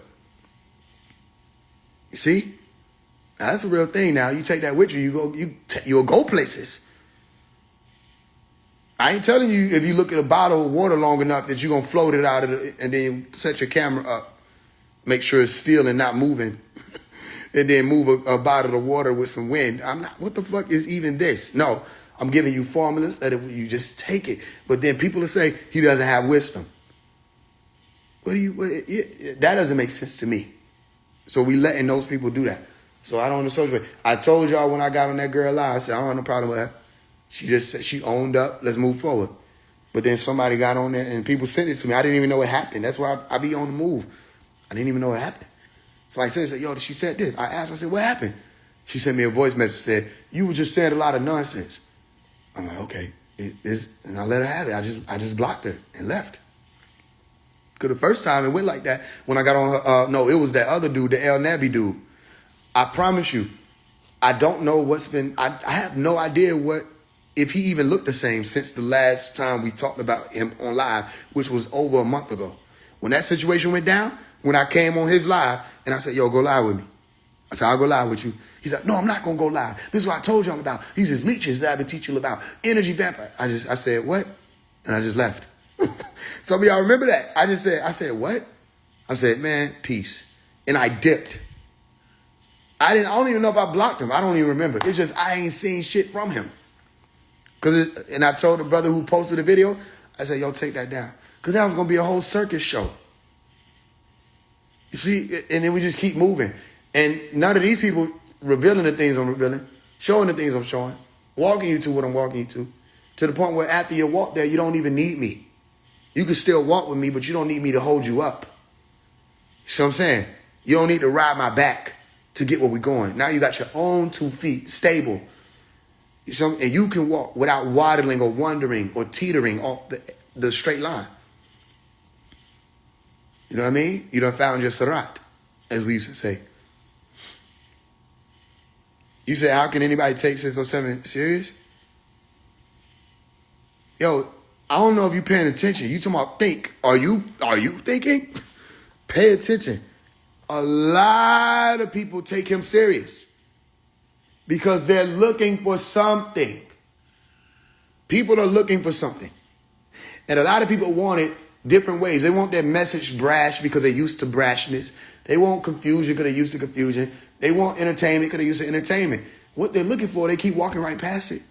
You see? Now, that's a real thing now. You take that with you, you'll go places. I ain't telling you if you look at a bottle of water long enough that you're going to float it out of and then you set your camera up. Make sure it's still and not moving. And then move a bottle of water with some wind. What the fuck is even this? No, I'm giving you formulas that if you just take it. But then people will say he doesn't have wisdom. That doesn't make sense to me. So we letting those people do that. So I don't associate. I told y'all when I got on that girl live, I said, I don't have no problem with her. She just said, she owned up, let's move forward. But then somebody got on there and people sent it to me. I didn't even know what happened. That's why I be on the move. I didn't even know what happened. Somebody said, yo, she said this. I asked, I said, what happened? She sent me a voice message, said, you were just saying a lot of nonsense. I'm like, okay. And I let her have it. I just blocked her and left. Because the first time it went like that, when I got on her, no, it was that other dude, the El Nabi dude. I promise you, I don't know what's been, I have no idea if he even looked the same since the last time we talked about him on live, which was over a month ago. When that situation went down, when I came on his live, and I said, yo, go live with me. I said, I'll go live with you. He's like, no, I'm not going to go live. This is what I told y'all about. These is leeches that I've been teaching you about. Energy vampire. I said, what? And I just left. Some of y'all remember that. I said, what? I said, man, peace. And I dipped. I don't even know if I blocked him. I don't even remember. It's just, I ain't seen shit from him. And I told the brother who posted the video, I said, yo, take that down. Because that was going to be a whole circus show. You see, and then we just keep moving. And none of these people revealing the things I'm revealing, showing the things I'm showing, walking you to what I'm walking you to the point where after you walk there, you don't even need me. You can still walk with me, but you don't need me to hold you up. You see what I'm saying? You don't need to ride my back to get where we're going. Now you got your own 2 feet, stable. You see, and you can walk without waddling or wandering or teetering off the straight line. You know what I mean? You done found your sarat, as we used to say. You say, how can anybody take 607 serious? Yo, I don't know if you're paying attention. You talking about think. Are you thinking? Pay attention. A lot of people take him serious because they're looking for something. People are looking for something. And a lot of people want it different ways. They want their message brash because they're used to brashness. They want confusion because they're used to confusion. They want entertainment because they're used to entertainment. What they're looking for, they keep walking right past it.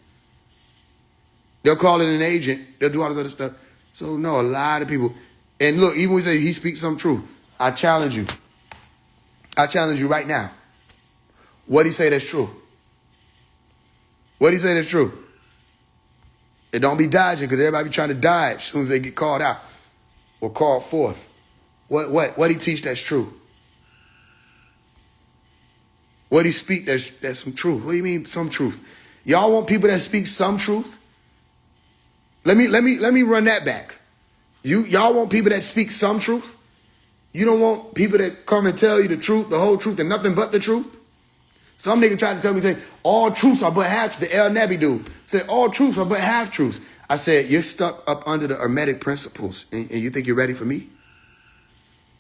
They'll call it an agent. They'll do all this other stuff. So, no, a lot of people. And look, even when we say he speaks some truth, I challenge you. I challenge you right now. What'd he say that's true? What'd he say that's true? And don't be dodging because everybody be trying to dodge as soon as they get called out or called forth. What he teach that's true? What he speak that's some truth? What do you mean some truth? Y'all want people that speak some truth? Let me run that back. Y'all want people that speak some truth? You don't want people that come and tell you the truth, the whole truth, and nothing but the truth? Some nigga tried to tell me, say, all truths are but half. The El Nabi dude said, all truths are but half truths. I said, you're stuck up under the Hermetic principles, and you think you're ready for me?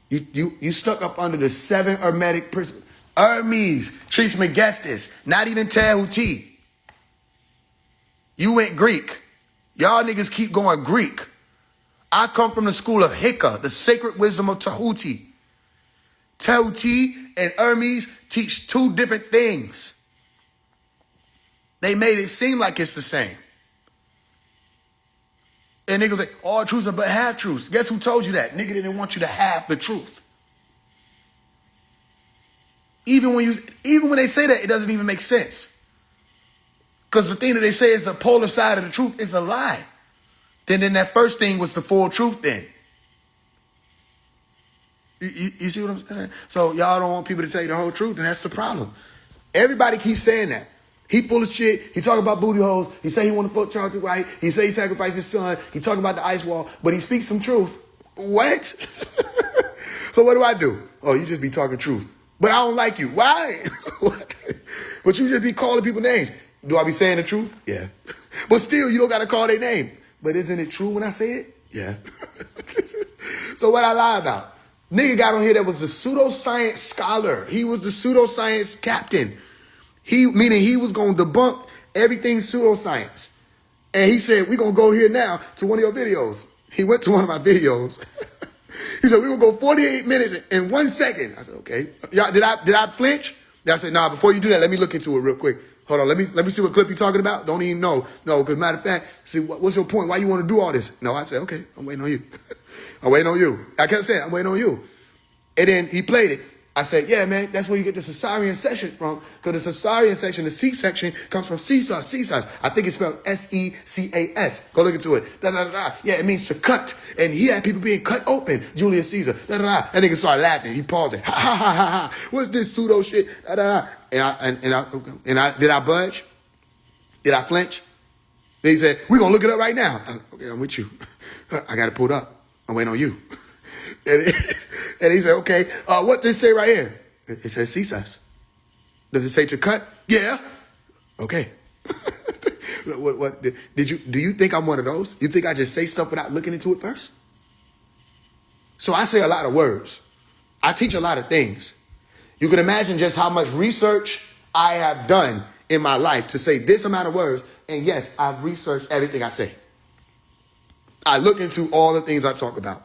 You stuck up under the 7 Hermetic principles. Hermes, Trismegistus, not even Tehuti. You went Greek. Y'all niggas keep going Greek. I come from the school of Hika, the sacred wisdom of Tahuti. Tehuti and Hermes teach 2 different things. They made it seem like it's the same. And niggas like, all truths are but half truths. Guess who told you that? Nigga didn't want you to have the truth. Even when they say that, it doesn't even make sense. Because the thing that they say is the polar side of the truth is a lie. Then that first thing was the full truth then. You see what I'm saying? So y'all don't want people to tell you the whole truth, and that's the problem. Everybody keeps saying that. He full of shit. He talking about booty holes. He say he want to fuck Charles White. He say he sacrificed his son. He talking about the ice wall, but he speaks some truth. What? So what do? Oh, you just be talking truth. But I don't like you. Why? But you just be calling people names. Do I be saying the truth? Yeah. But still, you don't got to call their name. But isn't it true when I say it? Yeah. So what I lie about? Nigga got on here that was the pseudoscience scholar. He was the pseudoscience captain. Meaning he was going to debunk everything pseudoscience. And he said, we're going to go here now to one of your videos. He went to one of my videos. He said, we're going to go 48 minutes and 1 second. I said, okay. Y'all, did I flinch? I said, nah, before you do that, let me look into it real quick. Hold on, let me see what clip you're talking about. Don't even know. No, because matter of fact, see, what's your point? Why you want to do all this? No, I said, okay, I'm waiting on you. I'm waiting on you. I kept saying, I'm waiting on you. And then he played it. I said, yeah, man, that's where you get the cesarean section from. Because the cesarean section, the C section, comes from Caesars. I think it's spelled S-E-C-A-S. Go look into it. Da, da, da, da. Yeah, it means to cut. And he had people being cut open. Julius Caesar. Da, da, da. That nigga started laughing. He paused it. Ha, ha, ha, ha, ha. What's this pseudo shit? Da, da, da. And I did I budge? Did I flinch? Then he said, we're going to look it up right now. Okay, I'm with you. I got it pulled up. I'm waiting on you. And he said, okay, what does it say right here? It says Caesars. Does it say to cut? Yeah. Okay. What do you think I'm one of those? You think I just say stuff without looking into it first? So I say a lot of words. I teach a lot of things. You can imagine just how much research I have done in my life to say this amount of words. And yes, I've researched everything I say. I look into all the things I talk about.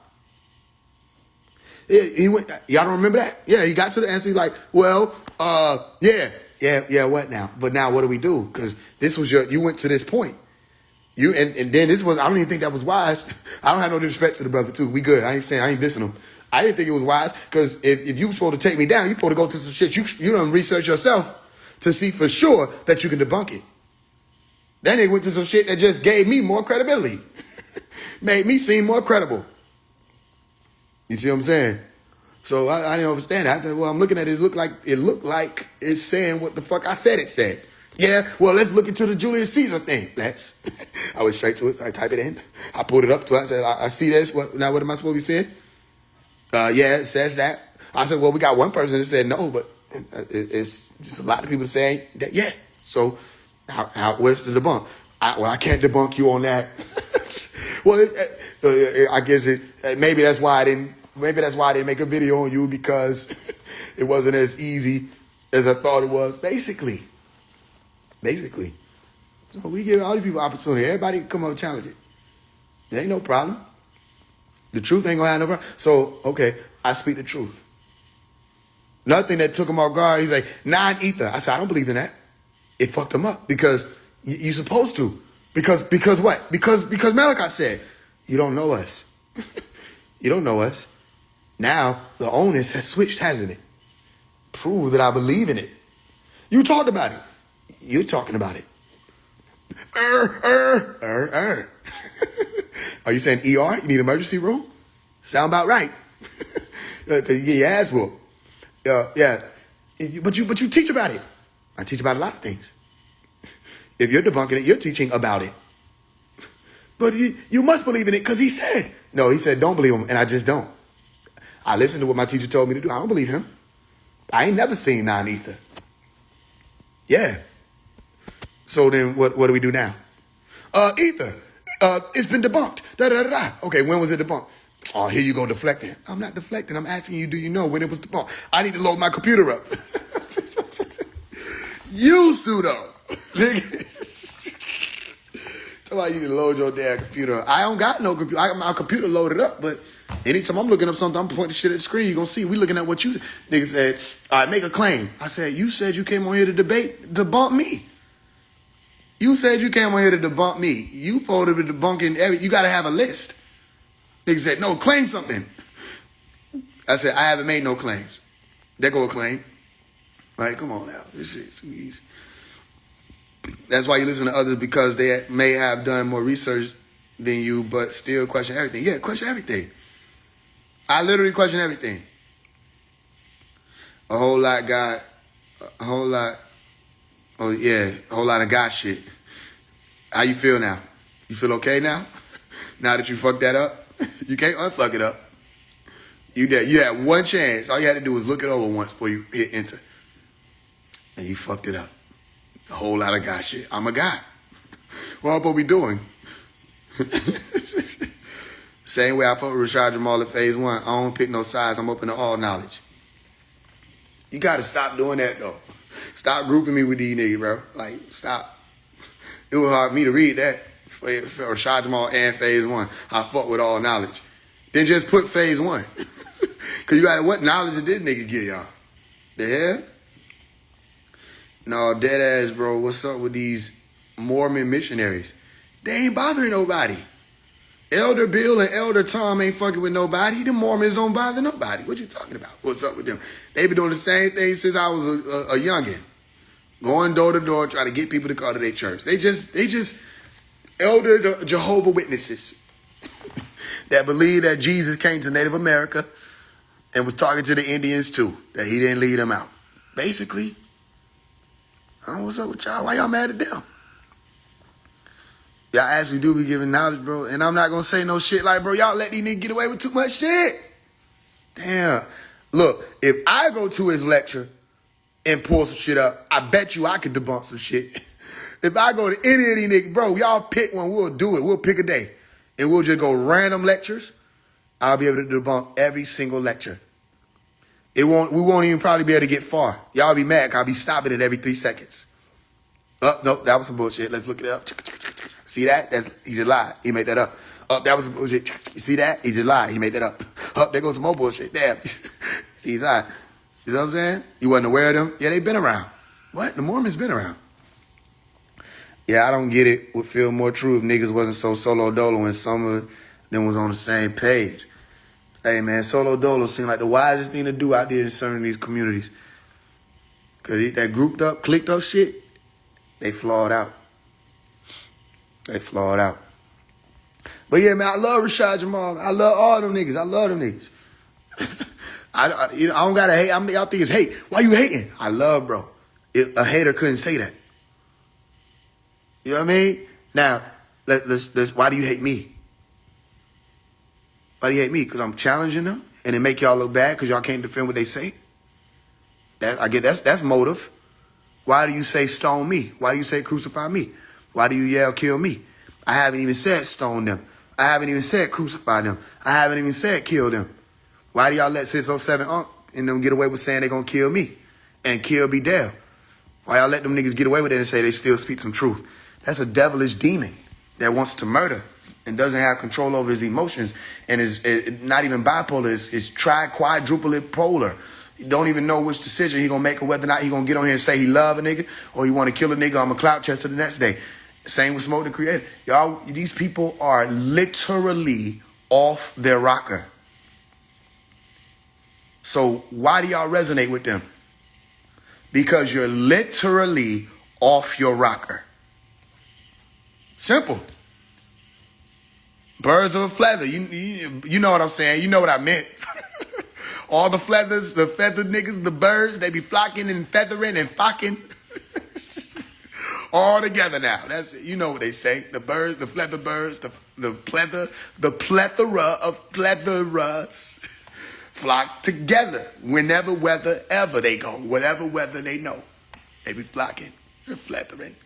He went, y'all don't remember that? Yeah, he got to the answer. He's like, well, yeah, what now? But now what do we do? Because this was you went to this point. And then this was, I don't even think that was wise. I don't have no disrespect to the brother too. We good. I ain't dissing him. I didn't think it was wise because if you were supposed to take me down, you're supposed to go to some shit. You done research yourself to see for sure that you can debunk it. Then they went to some shit that just gave me more credibility. Made me seem more credible. You see what I'm saying? So I didn't understand that. I said, well, I'm looking at it. It looked like it's saying what the fuck I said it said. Yeah, well, let's look into the Julius Caesar thing. I went straight to it. So I type it in. I pulled it up to it. I said, I see this. Now what am I supposed to be saying? Yeah, it says that. I said, well, we got one person that said no, but it's just a lot of people saying that, yeah. So where's the debunk? I can't debunk you on that. Well, I guess maybe that's why I didn't make a video on you because It wasn't as easy as I thought it was. Basically. So we give all these people opportunity. Everybody can come up and challenge it. There ain't no problem. The truth ain't gonna have no problem. So, okay, I speak the truth. Nothing that took him off guard. He's like, non-ether. I said, I don't believe in that. It fucked him up because you're supposed to. Because what? Because Malachi said, you don't know us. You don't know us. Now, the onus has switched, hasn't it? Prove that I believe in it. You talked about it. You're talking about it. Are you saying ER? You need emergency room? Sound about right. You get your ass whooped. Yeah. But you teach about it. I teach about a lot of things. If you're debunking it, you're teaching about it. But you must believe in it because he said. No, he said don't believe him, and I just don't. I listened to what my teacher told me to do. I don't believe him. I ain't never seen non-ether. Yeah. So then what do we do now? Ether. It's been debunked. Da-da-da-da. Okay, when was it debunked? Oh, here you go deflecting. I'm not deflecting. I'm asking you, do you know when it was debunked? I need to load my computer up. You pseudo. So I need to load your damn computer up. I don't got no computer. I got my computer loaded up, but anytime I'm looking up something, I'm pointing the shit at the screen. You're going to see. We looking at what you... Nigga said, all right, make a claim. I said, you said you came on here to debunk me. You said you came on here to debunk me. You supposed to be debunking you got to have a list. Nigga said, no, claim something. I said, I haven't made no claims. There go a claim. Right, come on now. This shit's too easy. That's why you listen to others, because they may have done more research than you, but still question everything. Yeah, question everything. I literally question everything. A whole lot of God shit. How you feel now? You feel okay now? Now that you fucked that up? You can't unfuck it up. You had one chance. All you had to do was look it over once before you hit enter. And you fucked it up. A whole lot of God shit. I'm a guy. What am I be doing? Same way I fuck with Rashad Jamal at Faise One. I don't pick no sides. I'm open to all knowledge. You got to stop doing that, though. Stop grouping me with these niggas, bro. Like, stop. It was hard for me to read that. For Rashad Jamal and Faise One. I fuck with all knowledge. Then just put Faise One. Because you got what knowledge did this nigga get y'all? The hell? No, dead ass, bro. What's up with these Mormon missionaries? They ain't bothering nobody. Elder Bill and Elder Tom ain't fucking with nobody. The Mormons don't bother nobody. What you talking about? What's up with them? They been doing the same thing since I was a youngin'. Going door to door, trying to get people to come to their church. They just Elder Jehovah Witnesses that believe that Jesus came to Native America and was talking to the Indians too, that he didn't lead them out. Basically, I don't know what's up with y'all. Why y'all mad at them? Y'all actually do be giving knowledge, bro. And I'm not going to say no shit like, bro, y'all let these niggas get away with too much shit. Damn. Look, if I go to his lecture and pull some shit up, I bet you I could debunk some shit. If I go to any of these niggas, bro, y'all pick one, we'll do it. We'll pick a day. And we'll just go random lectures. I'll be able to debunk every single lecture. We won't even probably be able to get far. Y'all be mad 'cause I'll be stopping it every 3 seconds. Oh, nope, that was some bullshit. Let's look it up. See that? He just lied. He made that up. Oh, that was some bullshit. You see that? He just lied. He made that up. Oh, there goes some more bullshit. Damn. See, he lied. You know what I'm saying? You wasn't aware of them? Yeah, they been around. What? The Mormons been around. Yeah, I don't get it. Would feel more true if niggas wasn't so solo dolo and some of them was on the same page. Hey, man, solo dolo seemed like the wisest thing to do out there in certain of these communities. Because that grouped up, clicked up shit, they flawed out. But yeah, man, I love Rashad Jamal. I love all them niggas. I love them niggas. I don't gotta hate. Y'all think it's hate. Why you hating? I love, bro. A hater couldn't say that. You know what I mean? Now, let's why do you hate me? Why do you hate me? Because I'm challenging them and it make y'all look bad because y'all can't defend what they say? That's motive. Why do you say stone me? Why do you say crucify me? Why do you yell kill me? I haven't even said stone them. I haven't even said crucify them. I haven't even said kill them. Why do y'all let 607 and them get away with saying they gonna kill me and kill be damned. Why y'all let them niggas get away with it and say they still speak some truth? That's a devilish demon that wants to murder and doesn't have control over his emotions and is not even bipolar, is quadruple polar. He don't even know which decision he gonna make or whether or not he gonna get on here and say he love a nigga or he wanna kill a nigga on a clout chest the next day. Same with Smoke the Creator. Y'all, these people are literally off their rocker. So why do y'all resonate with them? Because you're literally off your rocker. Simple. Birds of a feather. You know what I'm saying. You know what I meant. All the feathers, the feathered niggas, the birds, they be flocking and feathering and flocking. All together now. That's, you know what they say. The birds, the feather birds, the plethora of pleatheras flock together. Whenever weather ever they go. Whatever weather they know. They be flocking and feathering.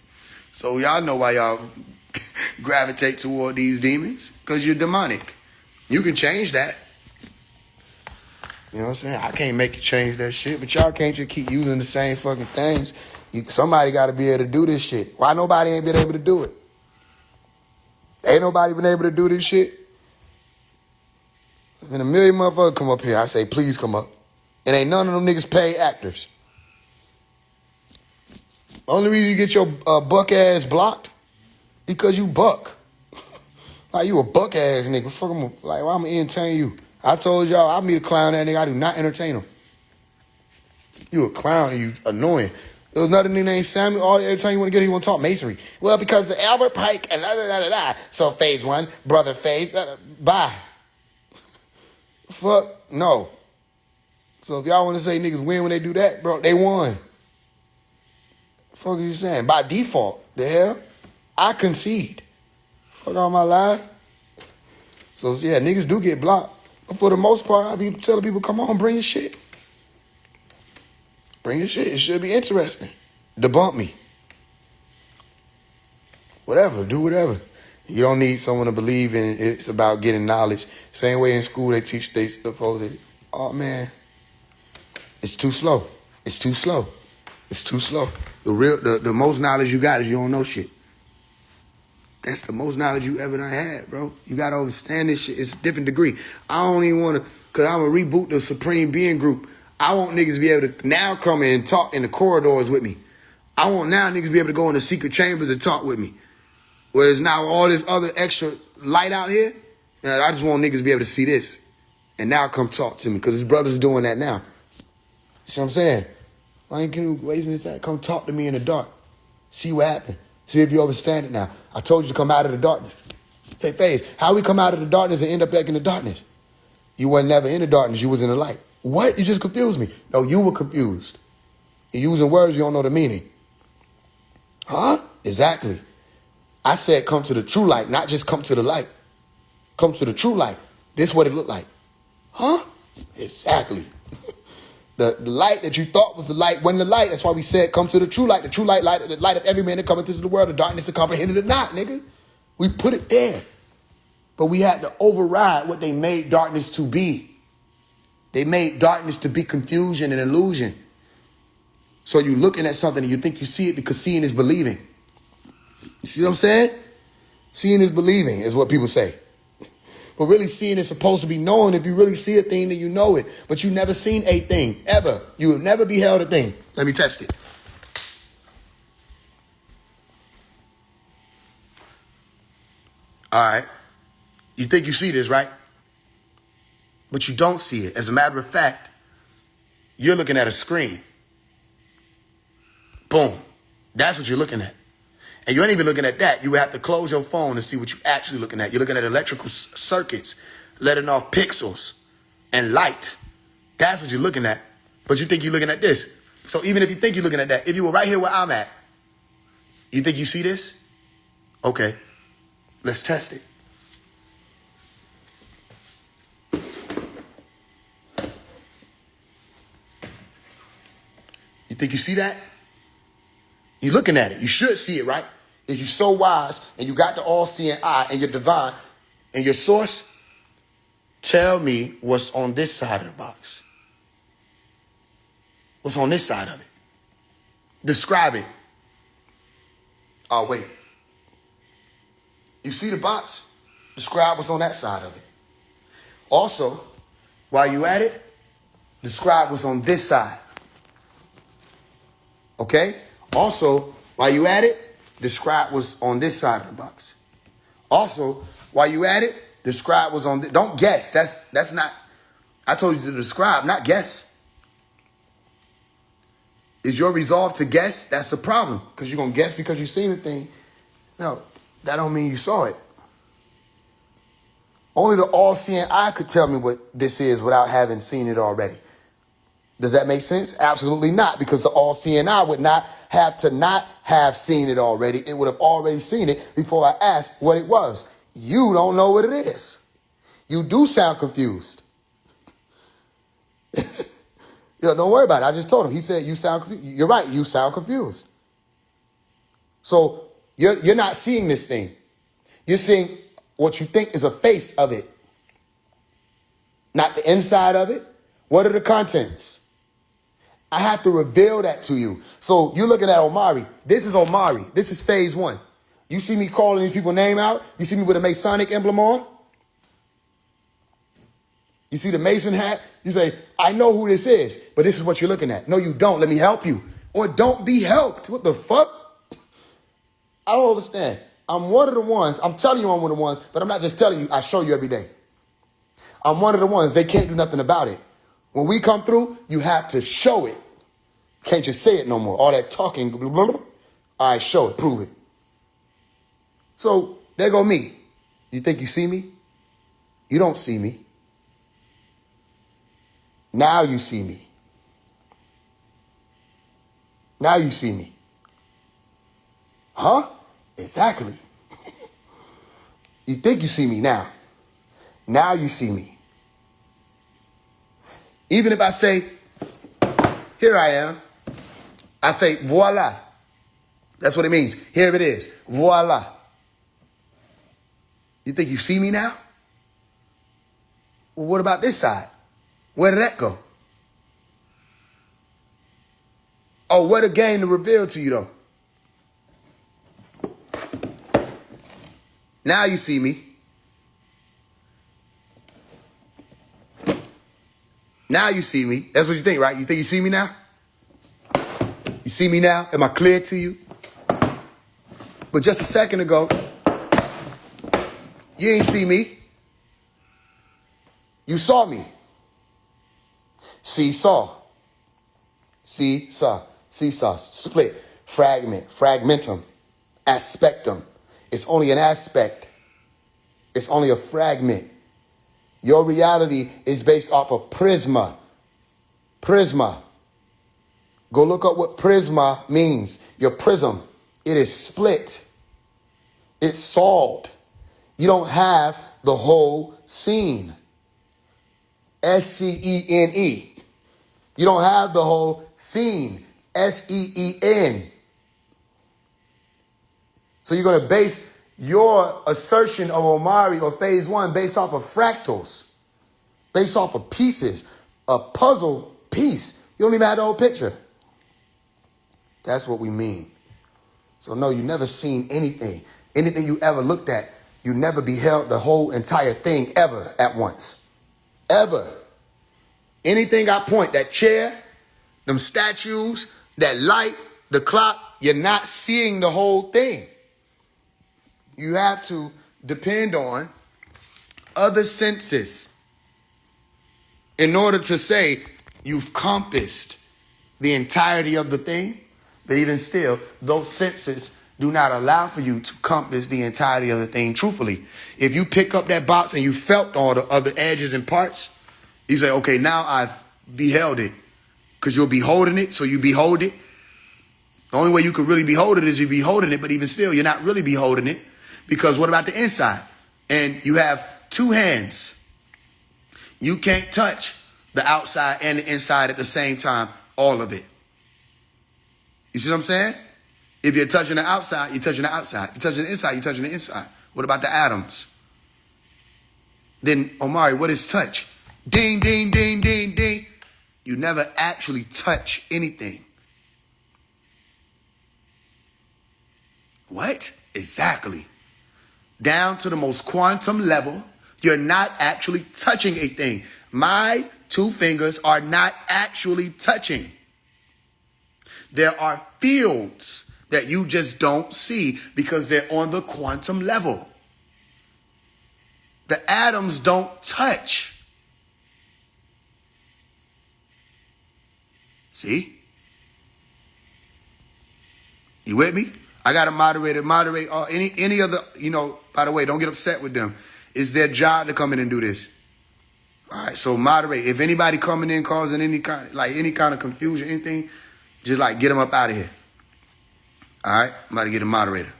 So y'all know why y'all gravitate toward these demons. Because you're demonic. You can change that. You know what I'm saying? I can't make you change that shit. But y'all can't just keep using the same fucking things. Somebody got to be able to do this shit. Why nobody ain't been able to do it? Ain't nobody been able to do this shit? When a million motherfuckers come up here, I say, please come up. And ain't none of them niggas paid actors. Only reason you get your buck ass blocked because you buck. Like, you a buck ass nigga. Fuck him. Like, why I'm entertain you? I told y'all, I meet a clown that nigga. I do not entertain him. You a clown and you annoying. There was another nigga named Samuel. Every time you want to get him, you want to talk masonry. Well, because of Albert Pike and da. So Faise One, brother Faise, bye. Fuck, no. So if y'all want to say niggas win when they do that, bro, they won. Fuck are you saying? By default, the hell? I concede. Fuck all my life. So yeah, niggas do get blocked. But for the most part, I be telling people, come on, bring your shit. Bring your shit. It should be interesting. Debunk me. Whatever. Do whatever. You don't need someone to believe in it. It's about getting knowledge. Same way in school they teach, they supposed to, oh man, it's too slow. It's too slow. It's too slow. The most knowledge you got is you don't know shit. That's the most knowledge you ever done had, bro. You got to understand this shit. It's a different degree. I don't even want to, because I'm going to reboot the Supreme Being group. I want niggas to be able to now come in and talk in the corridors with me. I want now niggas to be able to go in the secret chambers and talk with me. Whereas now all this other extra light out here, I just want niggas to be able to see this. And now come talk to me, because his brother's doing that now. You see what I'm saying? Why ain't you wasting his time? Come talk to me in the dark. See what happened. See if you understand it now. I told you to come out of the darkness. Say, Faise, how we come out of the darkness and end up back in the darkness? You were never in the darkness. You was in the light. What? You just confused me. No, you were confused. You're using words you don't know the meaning. Huh? Exactly. I said come to the true light, not just come to the light. Come to the true light. This is what it looked like. Huh? Exactly. The light that you thought was the light wasn't the light. That's why we said come to the true light. The true light, the light of every man that cometh into the world. The darkness that comprehended it not, nigga. We put it there. But we had to override what they made darkness to be. They made darkness to be confusion and illusion. So you're looking at something and you think you see it because seeing is believing. You see what I'm saying? Seeing is believing is what people say. But really seeing is supposed to be knowing. If you really see a thing, then you know it. But you never seen a thing, ever. You have never beheld a thing. Let me test it. All right. You think you see this, right? But you don't see it. As a matter of fact, you're looking at a screen. Boom. That's what you're looking at. And you ain't even looking at that. You would have to close your phone to see what you're actually looking at. You're looking at electrical circuits, letting off pixels and light. That's what you're looking at. But you think you're looking at this. So even if you think you're looking at that, if you were right here where I'm at, you think you see this? Okay, let's test it. You think you see that? You're looking at it. You should see it, right? If you're so wise and you got the all-seeing eye and you're divine and your source, tell me what's on this side of the box. what's on this side of it. Describe it. Oh, wait. You see the box? Describe what's on that side of it. Also, while you at it, describe what's on this side. Okay? Also, while you at it, describe what's on this side of the box. Also, while you at it, describe what's on don't guess. That's not, I told you to describe, not guess. Is your resolve to guess? That's the problem. Because you're going to guess because you've seen the thing. No, that don't mean you saw it. Only the all-seeing eye could tell me what this is without having seen it already. Does that make sense? Absolutely not, because the all-seeing eye would not have seen it already. It would have already seen it before I asked what it was. You don't know what it is. You do sound confused. Don't worry about it. I just told him. He said, you sound confused. You're right. You sound confused. So you're not seeing this thing. You're seeing what you think is a face of it, not the inside of it. What are the contents? I have to reveal that to you. So you're looking at Omari. This is Omari. This is Faise One. You see me calling these people's name out? You see me with a Masonic emblem on? You see the Mason hat? You say, I know who this is, but this is what you're looking at. No, you don't. Let me help you. Or don't be helped. What the fuck? I don't understand. I'm one of the ones. I'm telling you I'm one of the ones, but I'm not just telling you. I show you every day. I'm one of the ones. They can't do nothing about it. When we come through, you have to show it. Can't just say it no more. All that talking. Blah, blah, blah. All right, show it. Prove it. So there go me. You think you see me? You don't see me. Now you see me. Now you see me. Huh? Exactly. You think you see me now. Now you see me. Even if I say, here I am, I say, voila. That's what it means. Here it is. Voila. You think you see me now? Well, what about this side? Where did that go? Oh, what a game to reveal to you, though. Now you see me. Now you see me. That's what you think, right? You think you see me now? You see me now? Am I clear to you? But just a second ago, you ain't see me. You saw me. Seesaw. Seesaw. Seesaw. Split. Fragment. Fragmentum. Aspectum. It's only an aspect. It's only a fragment. Your reality is based off of prisma. Prisma. Go look up what prisma means. Your prism. It is split. It's solved. You don't have the whole scene. SCENE. You don't have the whole scene. SEEN. So you're going to base your assertion of Omari or Faise One based off of fractals, based off of pieces, a puzzle piece. You don't even have the whole picture. That's what we mean. So no, you never seen anything. Anything you ever looked at, you never beheld the whole entire thing ever at once. Ever. Anything I point, that chair, them statues, that light, the clock, you're not seeing the whole thing. You have to depend on other senses in order to say you've compassed the entirety of the thing. But even still, those senses do not allow for you to compass the entirety of the thing truthfully. If you pick up that box and you felt all the other edges and parts, you say, okay, now I've beheld it. Because you'll be holding it, so you behold it. The only way you could really behold it is you beholding it, but even still, you're not really beholding it. Because what about the inside? And you have two hands. You can't touch the outside and the inside at the same time, all of it. You see what I'm saying? If you're touching the outside, you're touching the outside. You're touching the inside, you're touching the inside. What about the atoms? Then, Omari, what is touch? Ding, ding, ding, ding, ding. You never actually touch anything. What? Exactly. Down to the most quantum level, you're not actually touching a thing. My two fingers are not actually touching. There are fields that you just don't see because they're on the quantum level. The atoms don't touch. See? You with me? I got a moderator. Moderate any other, by the way, don't get upset with them. It's their job to come in and do this. All right, so moderate. If anybody coming in causing any kind of confusion, anything, just get them up out of here. All right, I'm about to get a moderator.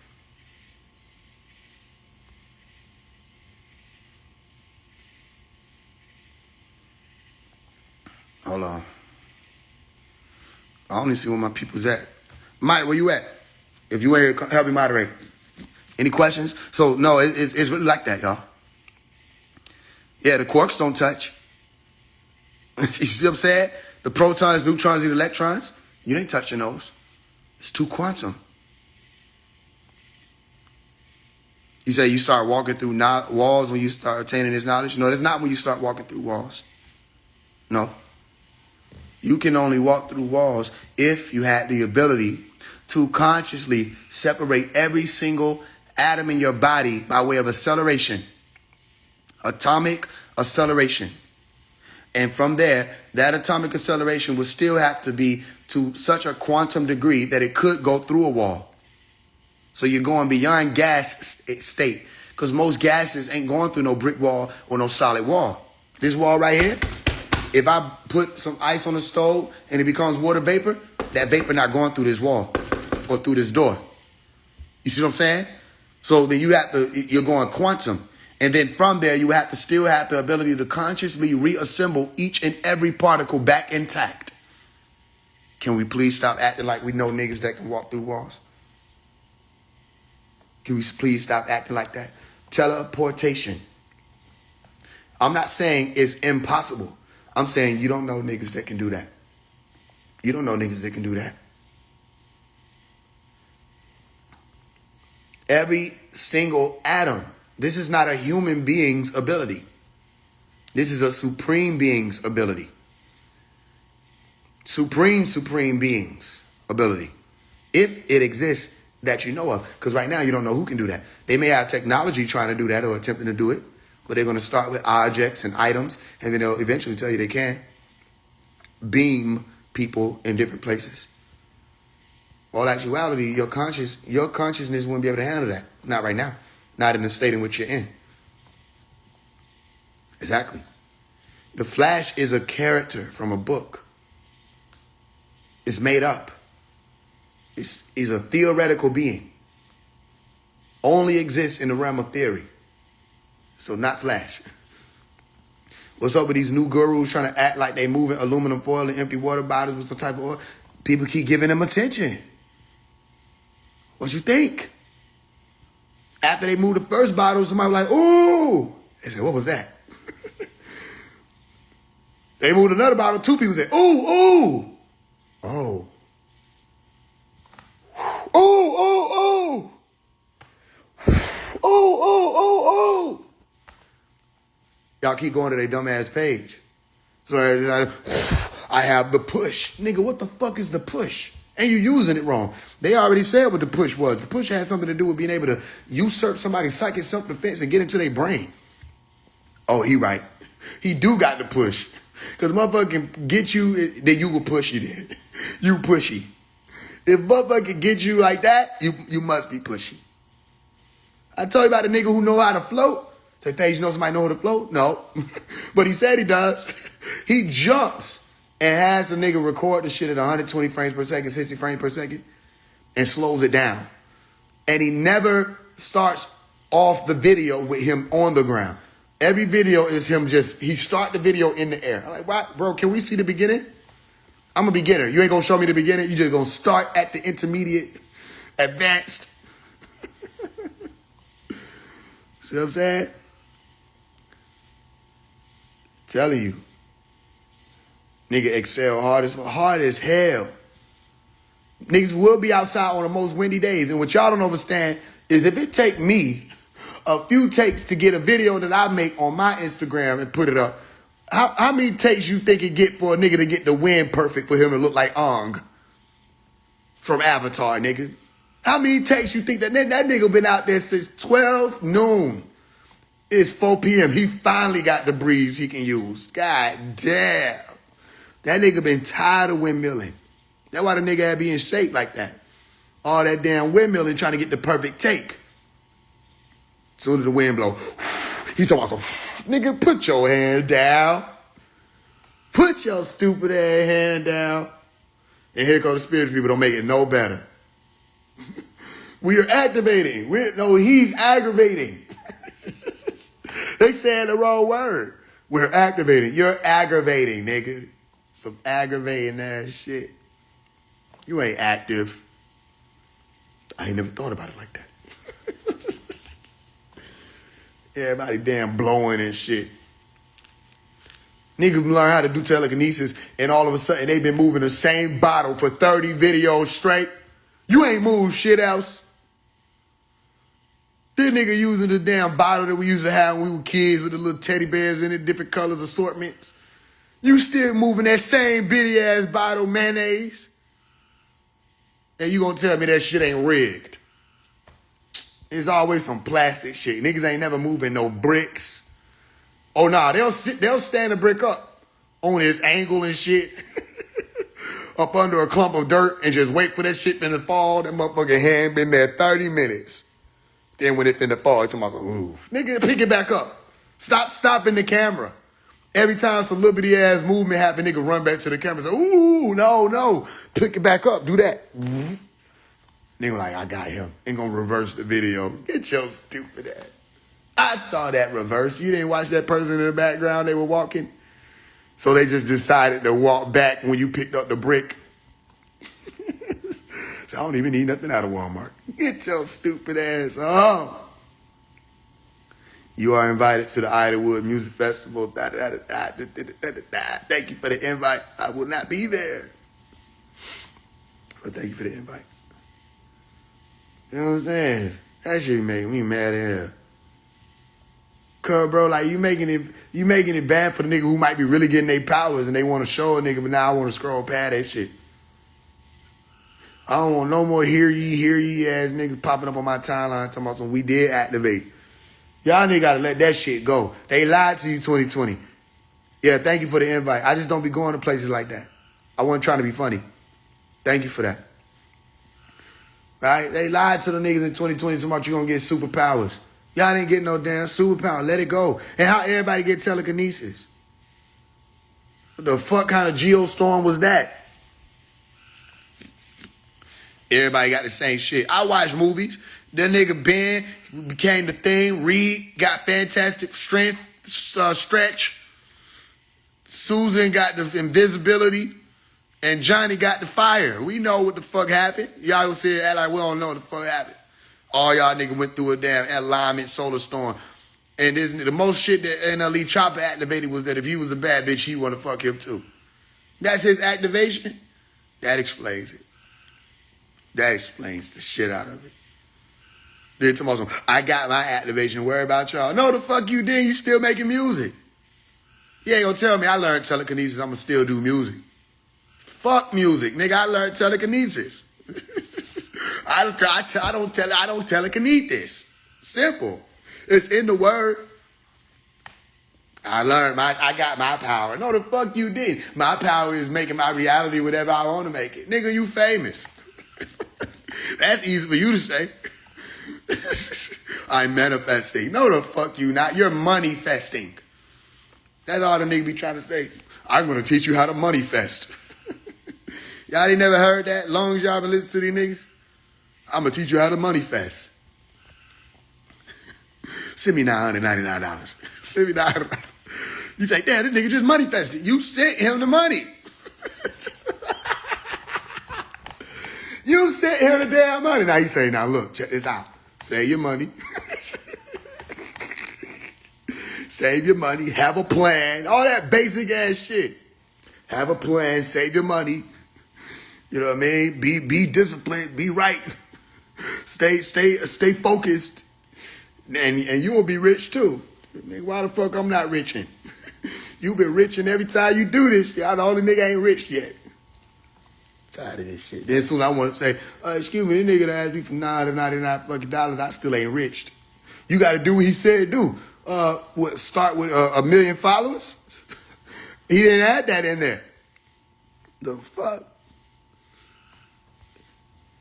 Hold on. I only see where my people's at. Mike, where you at? If you ain't here, help me moderate. Any questions? So, no, it's really like that, y'all. Yeah, the quarks don't touch. You see what I'm saying? The protons, neutrons, and electrons, you ain't touching those. It's too quantum. You say you start walking through walls when you start attaining this knowledge? No, that's not when you start walking through walls. No. You can only walk through walls if you had the ability to consciously separate every single atom in your body by way of acceleration. Atomic acceleration. And from there, that atomic acceleration would still have to be to such a quantum degree that it could go through a wall. So you're going beyond gas state, because most gases ain't going through no brick wall or no solid wall. This wall right here, if I put some ice on the stove and it becomes water vapor, that vapor not going through this wall or through this door. You see what I'm saying? So then you're going quantum. And then from there, you have to still have the ability to consciously reassemble each and every particle back intact. Can we please stop acting like we know niggas that can walk through walls? Can we please stop acting like that? Teleportation. I'm not saying it's impossible. I'm saying you don't know niggas that can do that. You don't know niggas that can do that. Every single atom. This is not a human being's ability. This is a supreme being's ability. Supreme being's ability. If it exists that you know of. Because right now you don't know who can do that. They may have technology trying to do that or attempting to do it. But they're going to start with objects and items. And then they'll eventually tell you they can beam people in different places. All actuality, your consciousness wouldn't be able to handle that. Not right now. Not in the state in which you're in. Exactly. The Flash is a character from a book. It's made up. He's a theoretical being. Only exists in the realm of theory. So not Flash. What's up with these new gurus trying to act like they moving aluminum foil and empty water bottles with some type of oil? People keep giving them attention. What you think? After they moved the first bottle, somebody was like, ooh. They said, what was that? They moved another bottle, two people said, ooh, ooh. Oh. Ooh, ooh, ooh. Ooh, ooh, ooh, ooh. Y'all keep going to their dumbass page. So I have the push. Nigga, what the fuck is the push? And you using it wrong. They already said what the push was. The push had something to do with being able to usurp somebody's psychic self-defense and get into their brain. Oh, he right. He do got the push. Because motherfucker can get you, then you will push you then. You pushy. If motherfucker can get you like that, you must be pushy. I told you about a nigga who know how to float. Say, Faise, you know somebody know how to float? No. But he said he does. He jumps and has the nigga record the shit at 120 frames per second, 60 frames per second, and slows it down. And he never starts off the video with him on the ground. Every video is him he start the video in the air. I'm like, what, bro, can we see the beginning? I'm a beginner. You ain't gonna show me the beginning. You just gonna start at the intermediate, advanced. See what I'm saying? Telling you. Nigga excel hard as hell. Niggas will be outside on the most windy days. And what y'all don't understand is if it take me a few takes to get a video that I make on my Instagram and put it up, how many takes you think it get for a nigga to get the wind perfect for him to look like Ong from Avatar, nigga? How many takes you think that nigga been out there since 12 noon? It's 4 p.m. He finally got the breeze he can use. God damn. That nigga been tired of windmilling. That's why the nigga had be in shape like that. All that damn windmilling trying to get the perfect take. Soon as the wind blow, he's talking about some, nigga, put your hand down. Put your stupid ass hand down. And here go the spiritual people, don't make it no better. We are activating. He's aggravating. They saying the wrong word. We're activating. You're aggravating, nigga. Some aggravating ass shit. You ain't active. I ain't never thought about it like that. Everybody damn blowing and shit. Niggas learn how to do telekinesis and all of a sudden they been moving the same bottle for 30 videos straight. You ain't moved shit else. This nigga using the damn bottle that we used to have when we were kids with the little teddy bears in it, different colors, assortments. You still moving that same bitty ass bottle mayonnaise. And you gonna tell me that shit ain't rigged. It's always some plastic shit. Niggas ain't never moving no bricks. Oh nah, they'll stand a brick up on his angle and shit. Up under a clump of dirt and just wait for that shit to fall. That motherfucking hand been there 30 minutes. Then when it finna fall, it's about to move. Nigga, pick it back up. Stop stopping the camera. Every time some little bitty ass movement happen, nigga run back to the camera and say, ooh, no. Pick it back up. Do that. Nigga like, I got him. Ain't gonna reverse the video. Get your stupid ass. I saw that reverse. You didn't watch that person in the background they were walking? So they just decided to walk back when you picked up the brick. So I don't even need nothing out of Walmart. Get your stupid ass on. You are invited to the Idlewood Music Festival. Thank you for the invite. I will not be there. But thank you for the invite. You know what I'm saying? That shit make me mad at hell. Cause bro, like you making it bad for the nigga who might be really getting their powers and they want to show a nigga, but now I want to scroll past that shit. I don't want no more hear ye ass niggas popping up on my timeline talking about some we did activate. Y'all niggas gotta let that shit go. They lied to you 2020. Yeah, thank you for the invite. I just don't be going to places like that. I wasn't trying to be funny. Thank you for that. Right? They lied to the niggas in 2020 talking about you gonna get superpowers. Y'all didn't get no damn superpower. Let it go. And how everybody get telekinesis? What the fuck kind of geostorm was that? Everybody got the same shit. I watch movies. That nigga Ben became the thing. Reed got fantastic strength, stretch. Susan got the invisibility. And Johnny got the fire. We know what the fuck happened. Y'all will say act like we don't know what the fuck happened. All y'all niggas went through a damn alignment solar storm. And the most shit that NLE Chopper activated was that if he was a bad bitch, he want to fuck him too. That's his activation. That explains it. That explains the shit out of it. Then tomorrow, I got my activation. Worry about y'all. No, the fuck you did. You still making music. You ain't gonna tell me I learned telekinesis. I'm gonna still do music. Fuck music, nigga. I learned telekinesis. I don't telekinesis. Simple. It's in the word. I got my power. No, the fuck you did. My power is making my reality whatever I want to make it. Nigga, you famous. That's easy for you to say. I'm manifesting. No, the fuck you not. You're money-festing. That's all the nigga be trying to say. I'm going to teach you how to money-fest. Y'all ain't never heard that? Long as y'all been listening to these niggas? I'm going to teach you how to money-fest. Send me $999. Send me $999. You say, damn, this nigga just money-fested. You sent him the money. You sent him the damn money. Now you say, now look, check this out. Save your money. Save your money. Have a plan. All that basic ass shit. Have a plan. Save your money. You know what I mean? Be disciplined. Be right. Stay focused. And you will be rich too. Why the fuck I'm not riching? You been riching every time you do this. Y'all the only nigga ain't rich yet. Tired of this shit. Then soon I want to say, excuse me, this nigga that asked me for $999 fucking dollars, I still ain't rich. You got to do what he said do. Start with 1 million followers? He didn't add that in there. The fuck?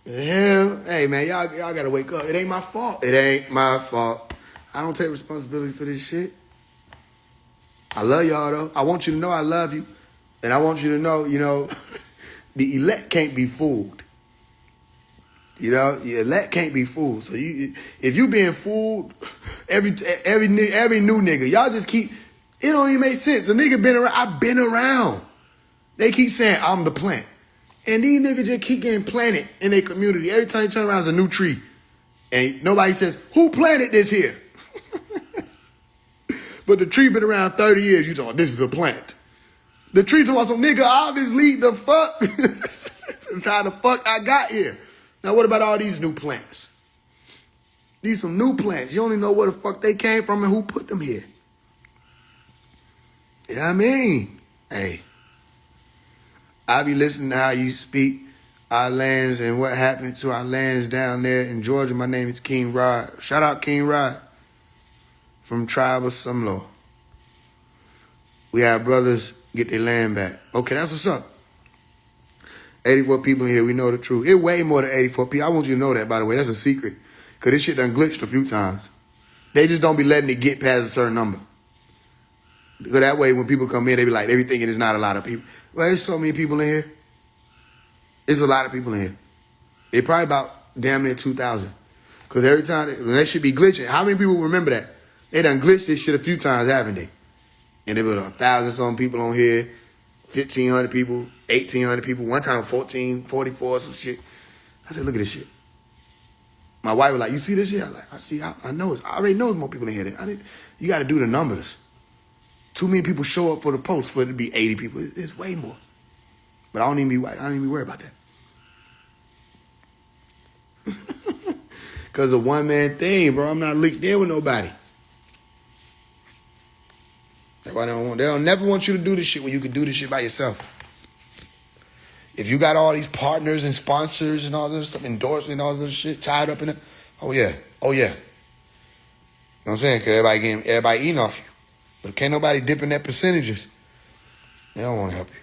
The hell? Hey, man, y'all got to wake up. It ain't my fault. It ain't my fault. I don't take responsibility for this shit. I love y'all, though. I want you to know I love you. And I want you to know, the elect can't be fooled. The elect can't be fooled. So if you being fooled, every new nigga, y'all just keep, it don't even make sense. A nigga been around, I've been around. They keep saying I'm the plant. And these niggas just keep getting planted in their community. Every time they turn around, it's a new tree. And nobody says, who planted this here? But the tree been around 30 years. You talking, this is a plant. The tree talking about some nigga, obviously, the fuck? That's how the fuck I got here. Now, what about all these new plants? These some new plants. You don't even know where the fuck they came from and who put them here. You know what I mean? Hey. I be listening to how you speak our lands and what happened to our lands down there in Georgia. My name is King Rod. Shout out King Rod from Tribe of Sumlo. We have brothers get their land back. Okay, that's what's up. 84 people in here, we know the truth. It's way more than 84 people. I want you to know that, by the way. That's a secret. Because this shit done glitched a few times. They just don't be letting it get past a certain number. Because that way, when people come in, they be like, they be thinking it's not a lot of people. Well, there's so many people in here. There's a lot of people in here. It's probably about damn near 2,000. Because every time, that shit be glitching. How many people remember that? They done glitched this shit a few times, haven't they? And there were 1,000-some people on here, 1,500 people, 1,800 people. One time, 1,444, some shit. I said, look at this shit. My wife was like, you see this shit? I was like, I know. I already know there's more people in here. You got to do the numbers. Too many people show up for the post for it to be 80 people. It's way more. But I don't even be worried about that. Because a one-man thing, bro. I'm not linked in with nobody. That's why they'll never want you to do this shit when you can do this shit by yourself. If you got all these partners and sponsors and all this stuff, endorsement and all this shit tied up in it, oh yeah. You know what I'm saying? Because everybody eating off you. But can't nobody dip in their percentages. They don't want to help you.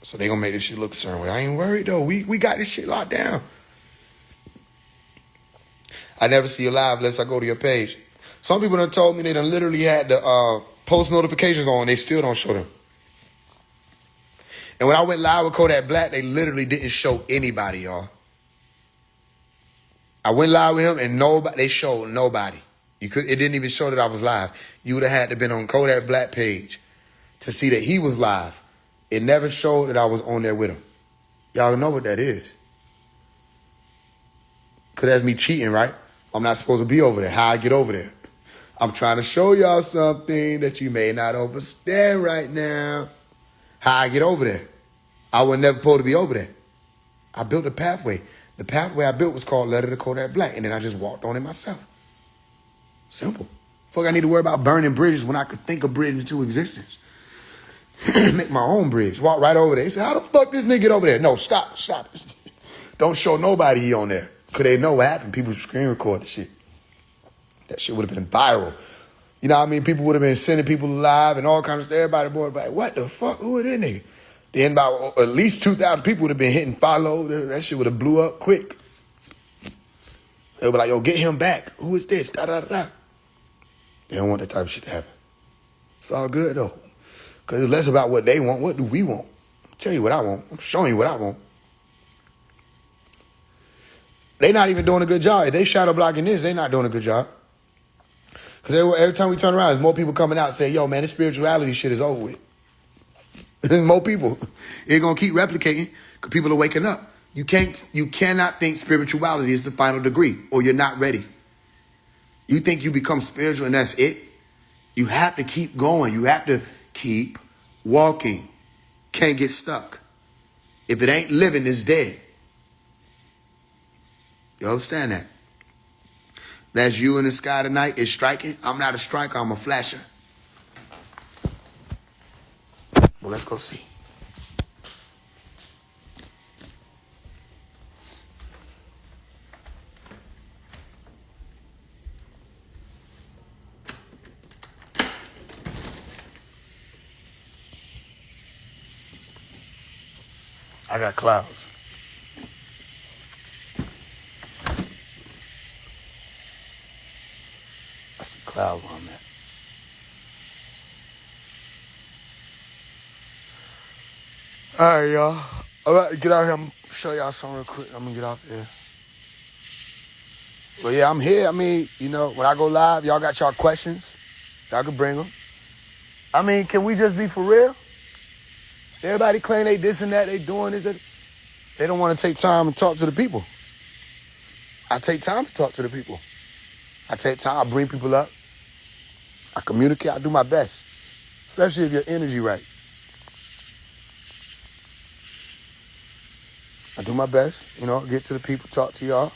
So they going to make this shit look a certain way. I ain't worried, though. We got this shit locked down. I never see you live unless I go to your page. Some people done told me they done literally had the post notifications on. They still don't show them. And when I went live with Kodak Black, they literally didn't show anybody, y'all. I went live with him and they showed nobody. It didn't even show that I was live. You would have had to been on Kodak Black page to see that he was live. It never showed that I was on there with him. Y'all know what that is. Because that's me cheating, right? I'm not supposed to be over there. How I get over there? I'm trying to show y'all something that you may not understand right now. How I get over there? I was never supposed to be over there. I built a pathway. The pathway I built was called Letter to Kodak Black, and then I just walked on it myself. Simple. Fuck, I need to worry about burning bridges when I could think a bridge into existence. Make my own bridge. Walk right over there. He said, how the fuck this nigga get over there? No, stop. Don't show nobody he on there. Because they know what happened. People screen record the shit. That shit would have been viral. You know what I mean? People would have been sending people live and all kinds of stuff. Everybody bored like, what the fuck? Who is that nigga? Then about at least 2,000 people would have been hitting follow. That shit would have blew up quick. They would be like, yo, get him back. Who is this? Da-da-da-da. They don't want that type of shit to happen. It's all good, though. Because it's less about what they want. What do we want? I'll tell you what I want. I'm showing you what I want. They not even doing a good job. If they shadow blocking this, they not doing a good job. Because every time we turn around, there's more people coming out and say, yo, man, this spirituality shit is over with. More people. It's going to keep replicating because people are waking up. You cannot think spirituality is the final degree or you're not ready. You think you become spiritual and that's it? You have to keep going. You have to keep walking. can't get stuck. If it ain't living, it's dead. You understand that? That's you in the sky tonight. It's striking. I'm not a striker. I'm a flasher. Well, let's go see. I got clouds. I see clouds on that. All right, y'all. I'm about to get out here. I'm going to show y'all something real quick. I'm going to get out there. Well, yeah, I'm here. I mean, you know, when I go live, y'all got y'all questions. Y'all can bring them. I mean, can we just be for real? Everybody claim they this and that, they doing this. They don't want to take time and talk to the people. I take time to talk to the people. I take time. I bring people up. I communicate. I do my best, especially if your energy right. I do my best, you know, get to the people, talk to y'all,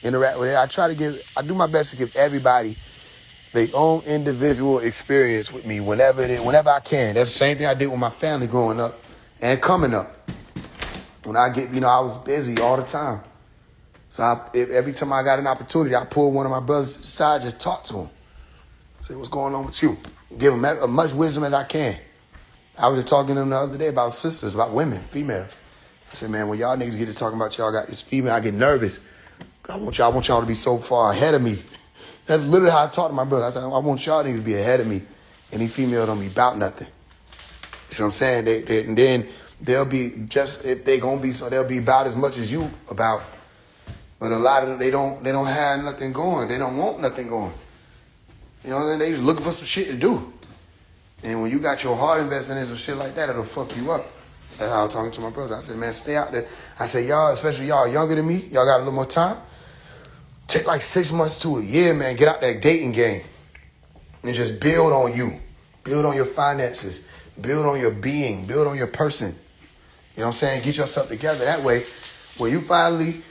interact with it. I do my best to give everybody their own individual experience with me whenever I can. That's the same thing I did with my family growing up and coming up. When I get, I was busy all the time. So every time I got an opportunity, I pulled one of my brothers to the side, just talk to him. Say, what's going on with you? Give them as much wisdom as I can. I was just talking to them the other day about sisters, about women, females. I said, man, when y'all niggas get to talking about y'all got this female, I get nervous. I want y'all to be so far ahead of me. That's literally how I talk to my brother. I said, I want y'all niggas to be ahead of me. And these females don't be about nothing. You know what I'm saying? And then they'll be just, if they gonna be, so they'll be about as much as you about. But a lot of them, they don't have nothing going. They don't want nothing going. You know what I'm saying? They just looking for some shit to do. And when you got your heart invested in some shit like that, it'll fuck you up. That's how I was talking to my brother. I said, man, stay out there. I said, y'all, especially y'all younger than me, y'all got a little more time. Take like 6 months to a year, man. Get out that dating game. And just build on you. Build on your finances. Build on your being. Build on your person. You know what I'm saying? Get yourself together. That way, when you finally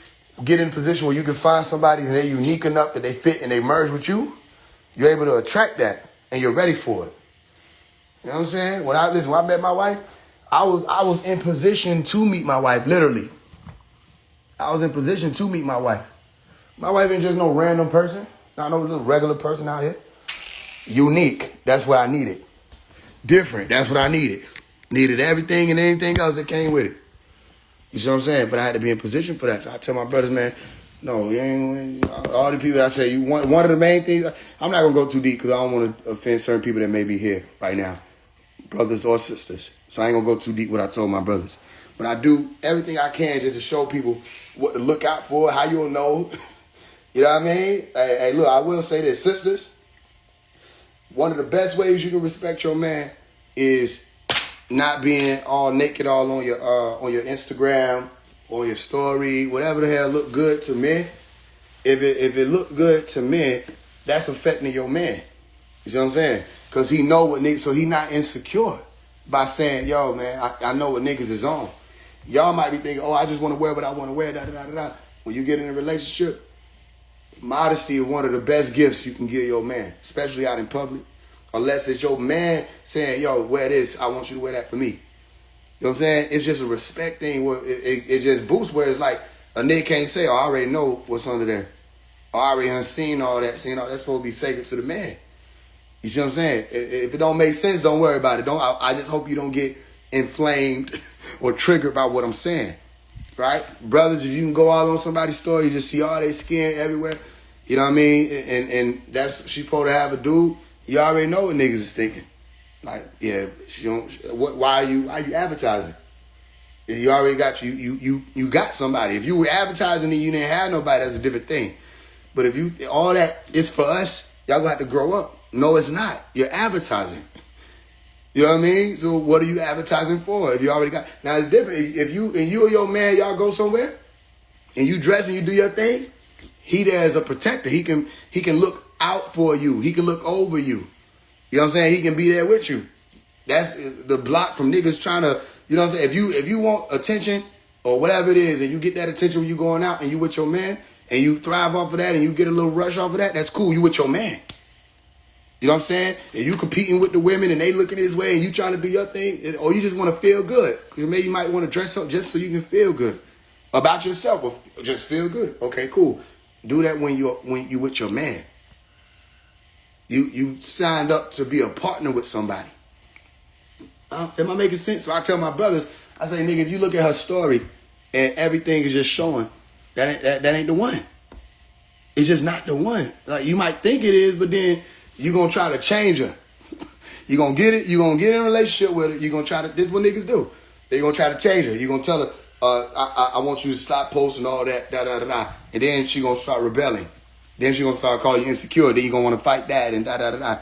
get in a position where you can find somebody and they're unique enough that they fit and they merge with you, you're able to attract that and you're ready for it. You know what I'm saying? When I met my wife, I was in position to meet my wife, literally. I was in position to meet my wife. My wife ain't just no random person, not no little regular person out here. Unique, that's what I needed. Different, that's what I needed. Needed everything and anything else that came with it. You see what I'm saying? But I had to be in position for that. So I tell my brothers, man, no, you ain't, all the people I say, one of the main things, I'm not going to go too deep because I don't want to offend certain people that may be here right now, brothers or sisters. So I ain't going to go too deep what I told my brothers. But I do everything I can just to show people what to look out for, how you'll know. You know what I mean? Hey, look, I will say this, sisters. One of the best ways you can respect your man is not being all naked all on your Instagram, on your story, whatever the hell look good to men. If it look good to men, that's affecting your man. You see what I'm saying? Because he know what niggas, so he not insecure by saying, yo, man, I know what niggas is on. Y'all might be thinking, oh, I just want to wear what I want to wear, da-da-da-da-da. When you get in a relationship, modesty is one of the best gifts you can give your man, especially out in public. Unless it's your man saying, yo, wear this, I want you to wear that for me. You know what I'm saying? It's just a respect thing where it just boosts where it's like a nigga can't say, oh, I already know what's under there. Or I already done seen all that. Seen all that's supposed to be sacred to the man. You see what I'm saying? If it don't make sense, don't worry about it. I just hope you don't get inflamed or triggered by what I'm saying. Right? Brothers, if you can go out on somebody's story, you just see all their skin everywhere. You know what I mean? And that's, she supposed to have a dude. You already know what niggas is thinking. Like, yeah, she don't. Why are you advertising? You already got you got somebody. If you were advertising and you didn't have nobody, that's a different thing. But if you all that, it's for us. Y'all gonna have to grow up. No, it's not. You're advertising. You know what I mean? So what are you advertising for? If you already got, now it's different. If you and your man, y'all go somewhere and you dress and you do your thing, he there as a protector. He can look out for you. He can look over you. You know what I'm saying? He can be there with you. That's the block from niggas trying to, You know what I'm saying? If you want attention or whatever it is, and you get that attention when you going out and you with your man, and you thrive off of that, and you get a little rush off of that, that's cool. You with your man. You know what I'm saying? And you competing with the women, and they looking his way, and you trying to do your thing, or you just want to feel good. Because maybe you might want to dress up just so you can feel good about yourself, or just feel good. Okay, cool. Do that when you with your man. You signed up to be a partner with somebody. Am I making sense? So I tell my brothers, I say, nigga, if you look at her story and everything is just showing, that ain't the one. It's just not the one. Like, you might think it is, but then you're going to try to change her. You're going to get it. You're going to get in a relationship with her. You're going to try to, this is what niggas do. They're going to try to change her. You're going to tell her, I want you to stop posting all that, da-da-da-da. And then she's going to start rebelling. Then she's going to start calling you insecure. Then you're going to want to fight that and da-da-da-da.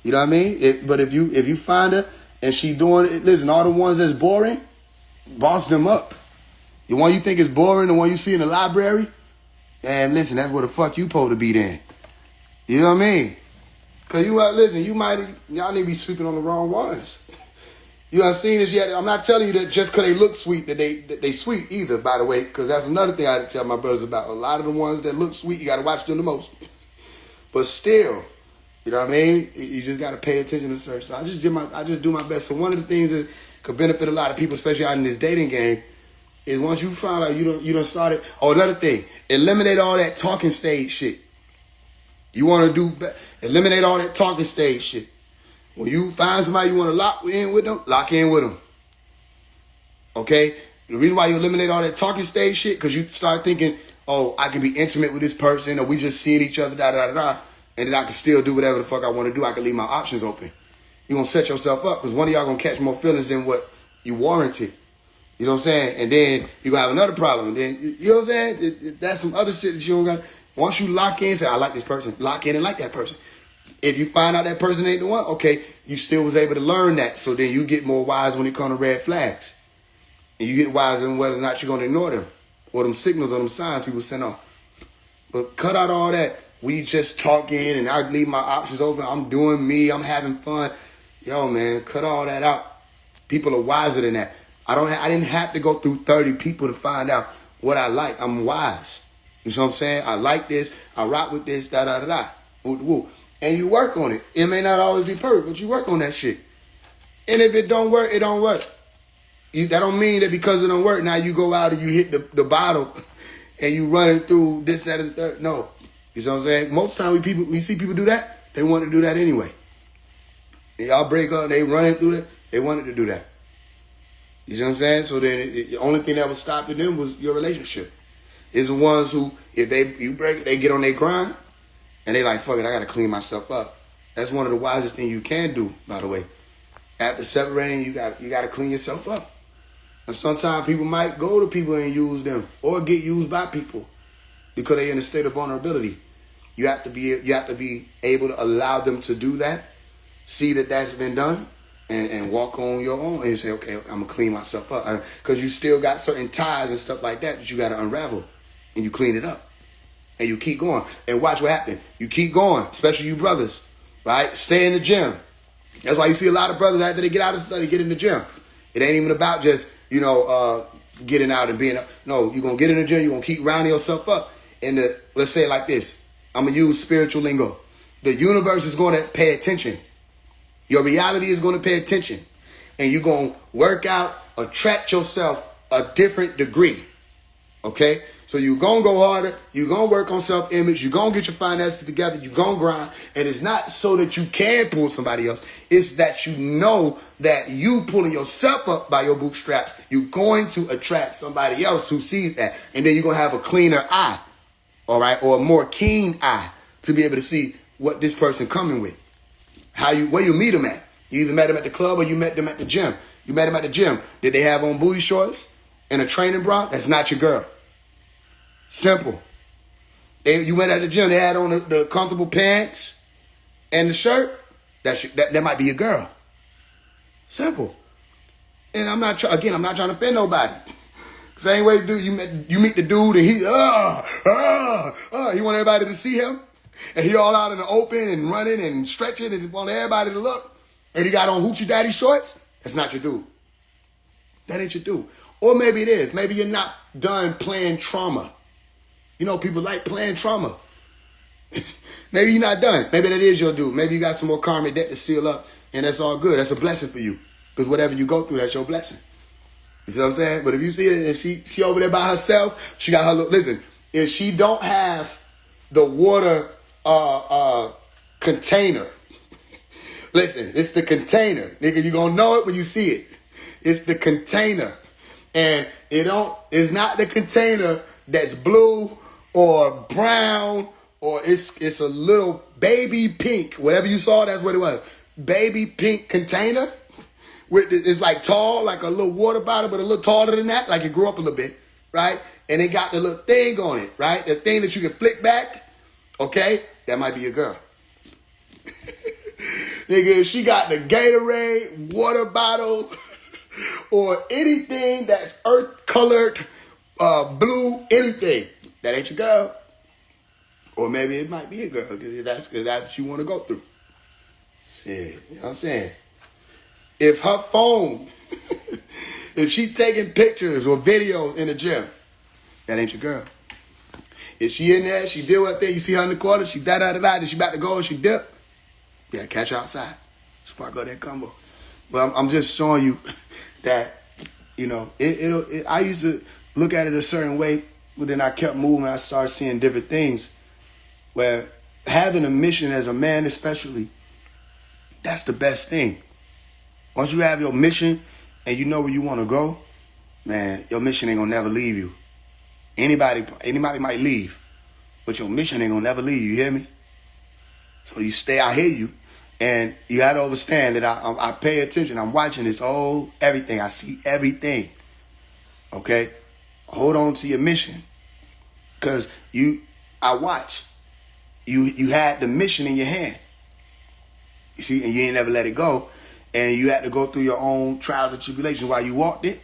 You know what I mean? But if you find her and she doing it, listen, all the ones that's boring, boss them up. The one you think is boring, the one you see in the library, and listen, that's where the fuck you supposed to be then. You know what I mean? Because listen, y'all need to be sleeping on the wrong ones. You know, I've seen this yet. I'm not telling you that just because they look sweet that they sweet either, by the way, because that's another thing I had to tell my brothers about. A lot of the ones that look sweet, you got to watch them the most. But still, you know what I mean? You just got to pay attention to certain. So I just do my best. So one of the things that could benefit a lot of people, especially out in this dating game, is once you find out you done started. Oh, another thing, eliminate all that talking stage shit. You want to eliminate all that talking stage shit. When you find somebody you want to lock in with them. Okay? The reason why you eliminate all that talking stage shit, because you start thinking, oh, I can be intimate with this person, or we just seeing each other, da-da-da-da, and then I can still do whatever the fuck I want to do. I can leave my options open. You're going to set yourself up, because one of y'all going to catch more feelings than what you warranted. You know what I'm saying? And then you're going to have another problem. And then, you know what I'm saying? That's some other shit that you don't got. Once you lock in, say, I like this person. Lock in and like that person. If you find out that person ain't the one, okay, you still was able to learn that. So then you get more wise when it comes to red flags. And you get wise in whether or not you're going to ignore them. Or them signals or them signs people send off. But cut out all that. We just talking and I leave my options open. I'm doing me. I'm having fun. Yo, man, cut all that out. People are wiser than that. I didn't have to go through 30 people to find out what I like. I'm wise. You know what I'm saying? I like this. I rock with this. Da-da-da-da. Woo. And you work on it. It may not always be perfect, but you work on that shit. And if it don't work, it don't work. That don't mean that because it don't work, now you go out and you hit the bottle and you running through this, that, and the third. No. You know what I'm saying? Most time we see people do that, they want to do that anyway. And y'all break up, they running through that, they wanted to do that. You see what I'm saying? So then the only thing that was stopping them was your relationship. It's the ones who, if you break it, they get on their grind and they like, fuck it, I got to clean myself up. That's one of the wisest things you can do, by the way. After separating, you got to clean yourself up. And sometimes people might go to people and use them or get used by people because they're in a state of vulnerability. You have to be able to allow them to do that, see that that's been done, and walk on your own and say, okay, I'm going to clean myself up. Because you still got certain ties and stuff like that you got to unravel. And you clean it up. And you keep going. And watch what happens. You keep going, especially you brothers, right? Stay in the gym. That's why you see a lot of brothers after they get out of study, get in the gym. It ain't even about just, getting out and being up. No, you're going to get in the gym. You're going to keep rounding yourself up. And let's say it like this. I'm going to use spiritual lingo. The universe is going to pay attention. Your reality is going to pay attention. And you're going to work out, attract yourself a different degree. Okay? So you're going to go harder. You're going to work on self-image. You're going to get your finances together. You're going to grind. And it's not so that you can pull somebody else. It's that you know that you pulling yourself up by your bootstraps, you're going to attract somebody else who sees that. And then you're going to have a cleaner eye. All right? Or a more keen eye to be able to see what this person coming with. Where you meet them at. You either met them at the club or you met them at the gym. You met them at the gym. Did they have on booty shorts and a training bra? That's not your girl. Simple. You went at the gym, they had on the comfortable pants and the shirt. That might be your girl. Simple. And I'm not trying to offend nobody. Same way you meet the dude and he want everybody to see him. And he all out in the open and running and stretching and want everybody to look. And he got on hoochie daddy shorts. That's not your dude. That ain't your dude. Or maybe it is. Maybe you're not done playing trauma. You know, people like playing trauma. Maybe you're not done. Maybe that is your dude. Maybe you got some more karmic debt to seal up, and that's all good. That's a blessing for you. Because whatever you go through, that's your blessing. You see what I'm saying? But if you see it and she over there by herself, she got her little, listen, if she don't have the water container, listen, it's the container. Nigga, you gonna know it when you see it. It's the container. And it's not the container that's blue or brown, or it's a little baby pink. Whatever you saw, that's what it was. Baby pink container. It's like tall, like a little water bottle, but a little taller than that. Like it grew up a little bit, right? And it got the little thing on it, right? The thing that you can flick back, okay? That might be your girl. Nigga, if she got the Gatorade, water bottle, or anything that's earth-colored, blue, anything, that ain't your girl. Or maybe it might be a girl, because that's what you want to go through. Shit, you know what I'm saying? If her phone, if she taking pictures or videos in the gym, that ain't your girl. If she in there, she did what thing, you see her in the corner, she da-da-da-da, then she about to go and she dip, yeah, catch her outside. Spark out that combo. But I'm just showing you that, you know, I used to look at it a certain way, but then I kept moving. I started seeing different things where having a mission as a man especially, that's the best thing. Once you have your mission and you know where you want to go, man, your mission ain't going to never leave you. Anybody might leave, but your mission ain't going to never leave you, hear me? So you stay, I hear you. And you got to understand that I pay attention. I'm watching this whole everything. I see everything. Okay? Hold on to your mission. Because I watch. You had the mission in your hand. You see, and you ain't never let it go. And you had to go through your own trials and tribulations while you walked it.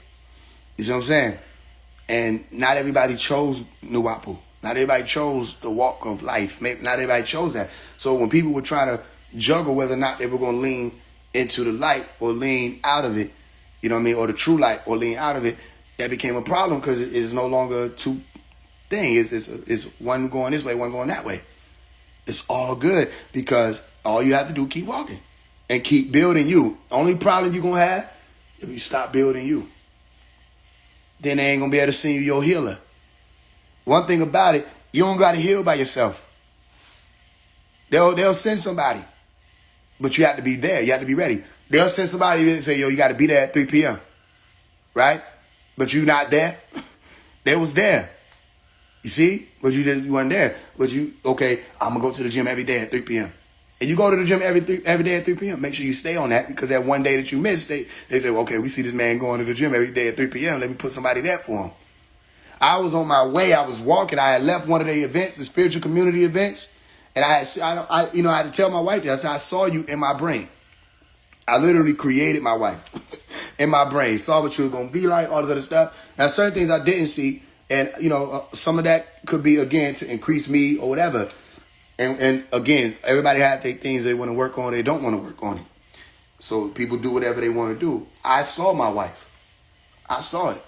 You see what I'm saying? And not everybody chose Nuwapu. Not everybody chose the walk of life. Maybe not everybody chose that. So when people were trying to juggle whether or not they were going to lean into the light or lean out of it, you know what I mean, or the true light or lean out of it, that became a problem because it is no longer two things. It's one going this way, one going that way. It's all good because all you have to do is keep walking and keep building you. Only problem you're going to have if you stop building you. Then they ain't going to be able to send you your healer. One thing about it, you don't got to heal by yourself. They'll send somebody. But you have to be there. You have to be ready. They'll send somebody and say, yo, you got to be there at 3 p.m. Right? But you not there. They was there. You see? But you weren't there. But okay, I'm going to go to the gym every day at 3 p.m. And you go to the gym every day at 3 p.m. Make sure you stay on that because that one day that you missed, they say, well, okay, we see this man going to the gym every day at 3 p.m. Let me put somebody there for him. I was on my way. I was walking. I had left one of the events, the spiritual community events. And I had to tell my wife that. I said, I saw you in my brain. I literally created my wife in my brain. Saw what you were going to be like, all this other stuff. Now, certain things I didn't see. And, some of that could be, again, to increase me or whatever. And again, everybody have their things they want to work on. They don't want to work on it. So people do whatever they want to do. I saw my wife. I saw it.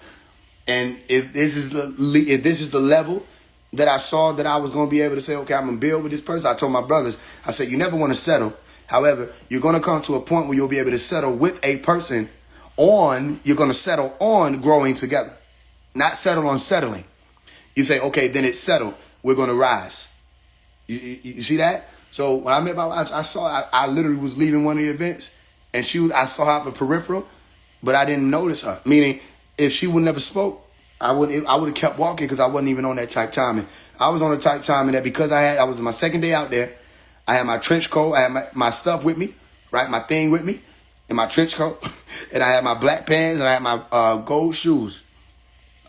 And if this is the level that I saw that I was going to be able to say, okay, I'm going to build with this person. I told my brothers, I said, you never want to settle. However, you're going to come to a point where you'll be able to settle with a person you're going to settle on growing together. Not settle on settling. You say, okay, then it's settled. We're going to rise. You see that? So when I met my wife, I literally was leaving one of the events and I saw her on the peripheral, but I didn't notice her. Meaning, if she would never spoke, I would have kept walking because I wasn't even on that tight timing. I was on a tight timing that because I was my second day out there, I had my trench coat, I had my stuff with me, right? My thing with me, and my trench coat, and I had my black pants, and I had my gold shoes.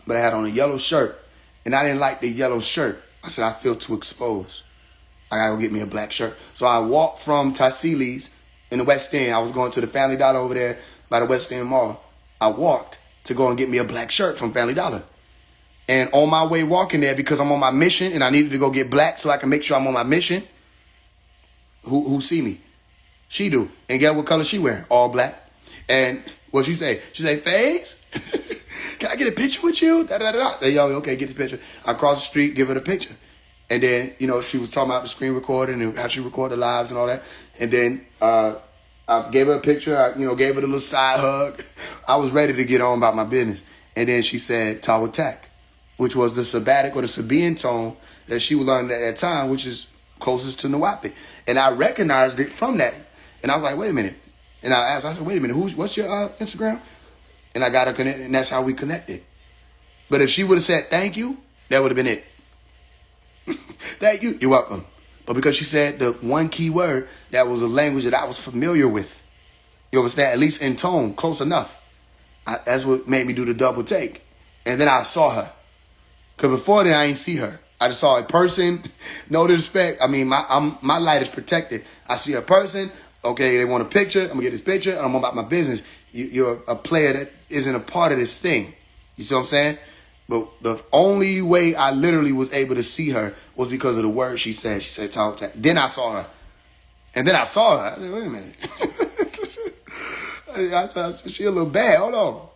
But I had on a yellow shirt, and I didn't like the yellow shirt. I said, I feel too exposed. I gotta go get me a black shirt. So I walked from Tassili's in the West End. I was going to the Family Dollar over there by the West End Mall. I walked to go and get me a black shirt from Family Dollar. And on my way walking there, because I'm on my mission and I needed to go get black so I can make sure I'm on my mission, who see me? She do. And guess what color she wearing? All black. And what she say? She say, Faise? Can I get a picture with you? Da, da, da, da. I say, yo, okay, get this picture. I cross the street, give her the picture. And then, you know, she was talking about the screen recording and how she recorded lives and all that. And then I gave her a picture. I, gave her the little side hug. I was ready to get on about my business. And then she said, Tawatak, which was the Sabbatic or the Sabaean tone that she was learning at that time, which is closest to Nawapi. And I recognized it from that. And I was like, wait a minute. And I asked her, I said, wait a minute, what's your Instagram? And I got her connected, and that's how we connected. But if she would have said thank you, that would have been it. Thank you, you're welcome. But because she said the one key word, that was a language that I was familiar with. You understand? At least in tone, close enough. That's what made me do the double take. And then I saw her. Because before then, I ain't see her. I just saw a person, no disrespect. I mean, my light is protected. I see a person, okay, they want a picture. I'm going to get this picture. I'm about my business. You're a player that isn't a part of this thing. You see what I'm saying? But the only way I literally was able to see her was because of the word she said. She said, talk. Then I saw her. And then I saw her. I said, wait a minute. I said, she a little bad. Hold on.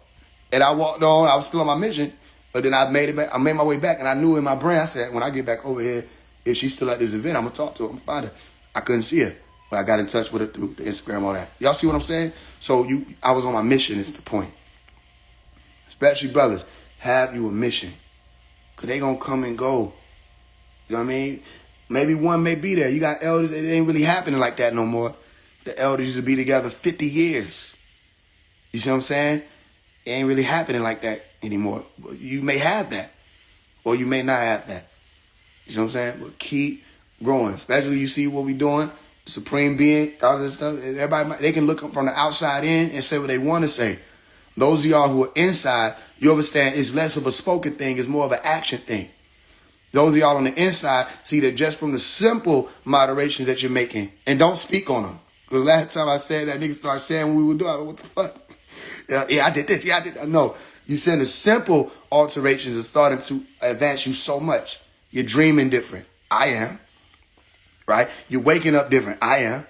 And I walked on. I was still on my mission. But then I made it back. I made my way back. And I knew in my brain, I said, when I get back over here, if she's still at this event, I'm going to talk to her. I'm going to find her. I couldn't see her. But I got in touch with her through the Instagram, all that. Y'all see what I'm saying? So I was on my mission is the point. Especially brothers, have you a mission. Because they going to come and go. You know what I mean? Maybe one may be there. You got elders, it ain't really happening like that no more. The elders used to be together 50 years. You see what I'm saying? It ain't really happening like that anymore. You may have that. Or you may not have that. You see what I'm saying? But keep growing. Especially you see what we doing. Supreme Being, all this stuff. Everybody, they can look from the outside in and say what they want to say. Those of y'all who are inside, you understand it's less of a spoken thing. It's more of an action thing. Those of y'all on the inside see that just from the simple moderations that you're making. And don't speak on them. Because last time I said that, niggas started saying what we were doing. What the fuck? Yeah, I did this. Yeah, I did that. No. You said the simple alterations are starting to advance you so much. You're dreaming different. I am. Right? You're waking up different. I am.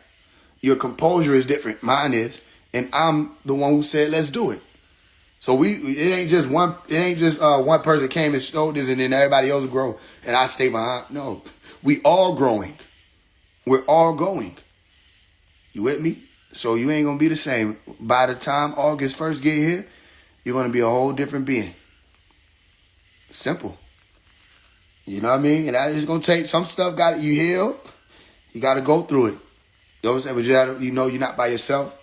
Your composure is different. Mine is. And I'm the one who said, let's do it. So it ain't just one person came and showed this and then everybody else grow and I stay behind. No. We all growing. We're all going. You with me? So you ain't gonna be the same. By the time August 1st get here, you're gonna be a whole different being. Simple. You know what I mean? And that is gonna take some stuff you heal. You gotta go through it. You know what I'm saying? But you know you're not by yourself.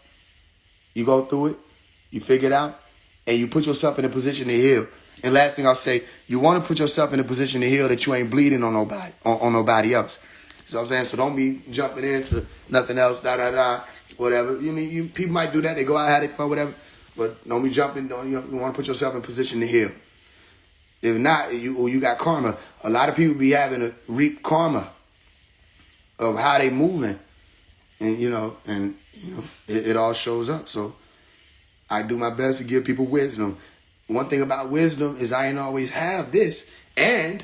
You go through it, you figure it out, and you put yourself in a position to heal. And last thing I'll say, you want to put yourself in a position to heal that you ain't bleeding on nobody else. You know what I'm saying? So don't be jumping into nothing else, whatever. People might do that. They go out, have it fun, whatever. But don't be jumping. You want to put yourself in a position to heal. If not, you got karma. A lot of people be having to reap karma of how they moving. And it all shows up. So I do my best to give people wisdom. One thing about wisdom is I ain't always have this. And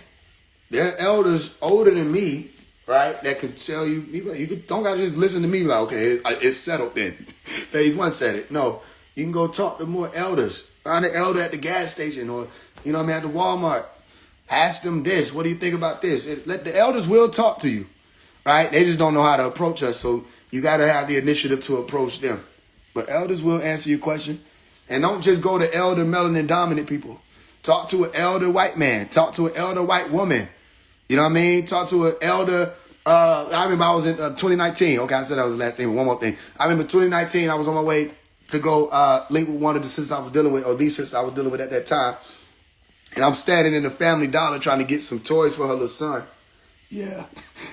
there are elders older than me, right, that can tell you, don't gotta just listen to me like, okay, it's settled then. Faise One said it. No, you can go talk to more elders. Find an elder at the gas station or, at the Walmart. Ask them this. What do you think about this? Let the elders will talk to you, right? They just don't know how to approach us. So you got to have the initiative to approach them. But elders will answer your question. And don't just go to elder melanin dominant people. Talk to an elder white man. Talk to an elder white woman. You know what I mean? Talk to an elder. I remember I was in 2019. Okay, I said that was the last thing, but one more thing. I remember 2019, I was on my way to go link with one of the sisters I was dealing with, or these sisters I was dealing with at that time. And I'm standing in the Family Dollar trying to get some toys for her little son. Yeah,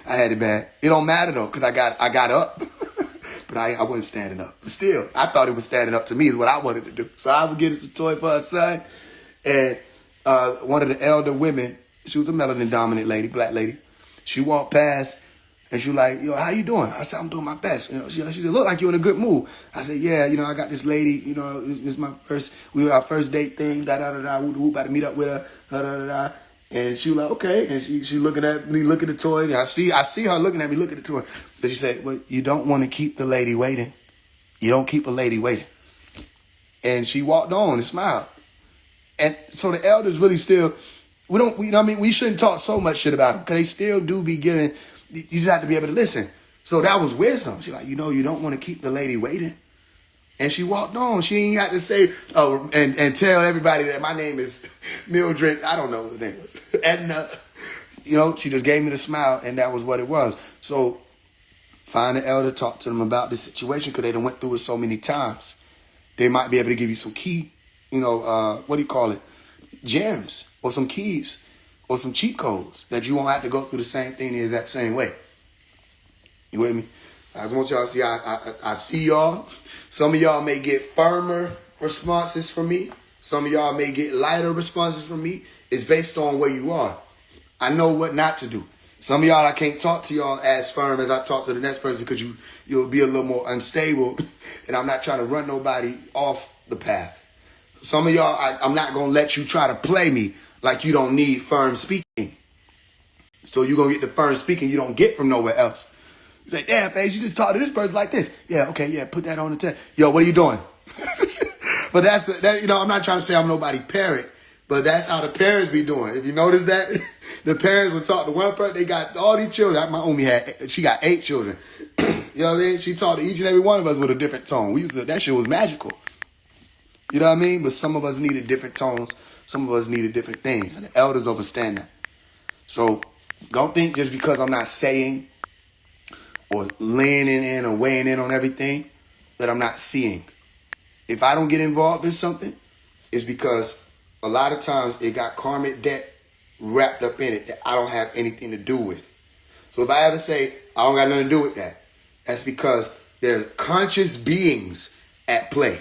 I had it bad. It don't matter though, because I got up. But I wasn't standing up. But still, I thought it was standing up to me is what I wanted to do. So I would get some toy for her son. And one of the elder women, she was a melanin dominant lady, black lady. She walked past and she was like, yo, how you doing? I said, I'm doing my best. She said, look like you're in a good mood. I said, yeah, I got this lady, it's my our first date thing, we about to meet up with her, And she was like, okay. And she looking at me, looking at the toy. And I see her looking at me, looking at the toy. But she said, well, you don't want to keep the lady waiting. You don't keep a lady waiting. And she walked on and smiled. And so the elders really still, we don't, you know what I mean? We shouldn't talk so much shit about them because they still do be giving, you just have to be able to listen. So that was wisdom. She's like, you know, you don't want to keep the lady waiting. And she walked on. She ain't had to say, oh, and tell everybody that my name is Mildred. I don't know what the name was. Edna. You know, she just gave me the smile, and that was what it was. So find an elder, talk to them about this situation because they done went through it so many times. They might be able to give you some key, you know, what do you call it? Gems or some keys or some cheat codes that you won't have to go through the same thing the exact same way. You with me? I just want y'all to see, I see y'all. Some of y'all may get firmer responses from me. Some of y'all may get lighter responses from me. It's based on where you are. I know what not to do. Some of y'all, I can't talk to y'all as firm as I talk to the next person because you'll be a little more unstable. And I'm not trying to run nobody off the path. Some of y'all, I'm not going to let you try to play me like you don't need firm speaking. So you're going to get the firm speaking you don't get from nowhere else. You say, damn, Faise, you just talk to this person like this. Yeah, okay, yeah, put that on the test. Yo, what are you doing? But that, you know, I'm not trying to say I'm nobody's parent, but that's how the parents be doing. If you notice that, the parents would talk to one person, they got all these children. My homie she got 8 children. You know what I mean? She talked to each and every one of us with a different tone. That shit was magical. You know what I mean? But some of us needed different tones. Some of us needed different things. And the elders understand that. So don't think just because I'm not saying or leaning in or weighing in on everything that I'm not seeing. If I don't get involved in something, it's because a lot of times it got karmic debt wrapped up in it that I don't have anything to do with. So if I ever say, I don't got nothing to do with that, that's because there's conscious beings at play.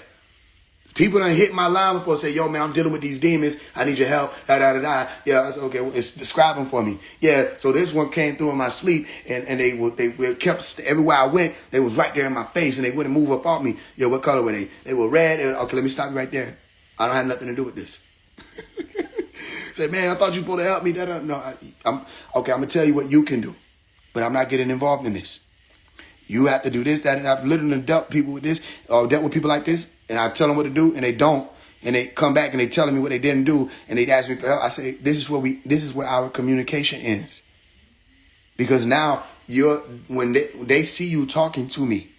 People done hit my line before and say, yo, man, I'm dealing with these demons. I need your help. Da. Yeah, I said, okay, well, describe them for me. Yeah, so this one came through in my sleep, and they kept, everywhere I went, they was right there in my face, and they wouldn't move up off me. Yeah, what color were they? They were red. Okay, let me stop you right there. I don't have nothing to do with this. Say, man, I thought you were supposed to help me. No, I'm going to tell you what you can do, but I'm not getting involved in this. You have to do this, that, and I've literally dealt people with this, or dealt with people like this, and I tell them what to do, and they don't, and they come back and they telling me what they didn't do, and they ask me for help. I say, this is where our communication ends, because now when they see you talking to me,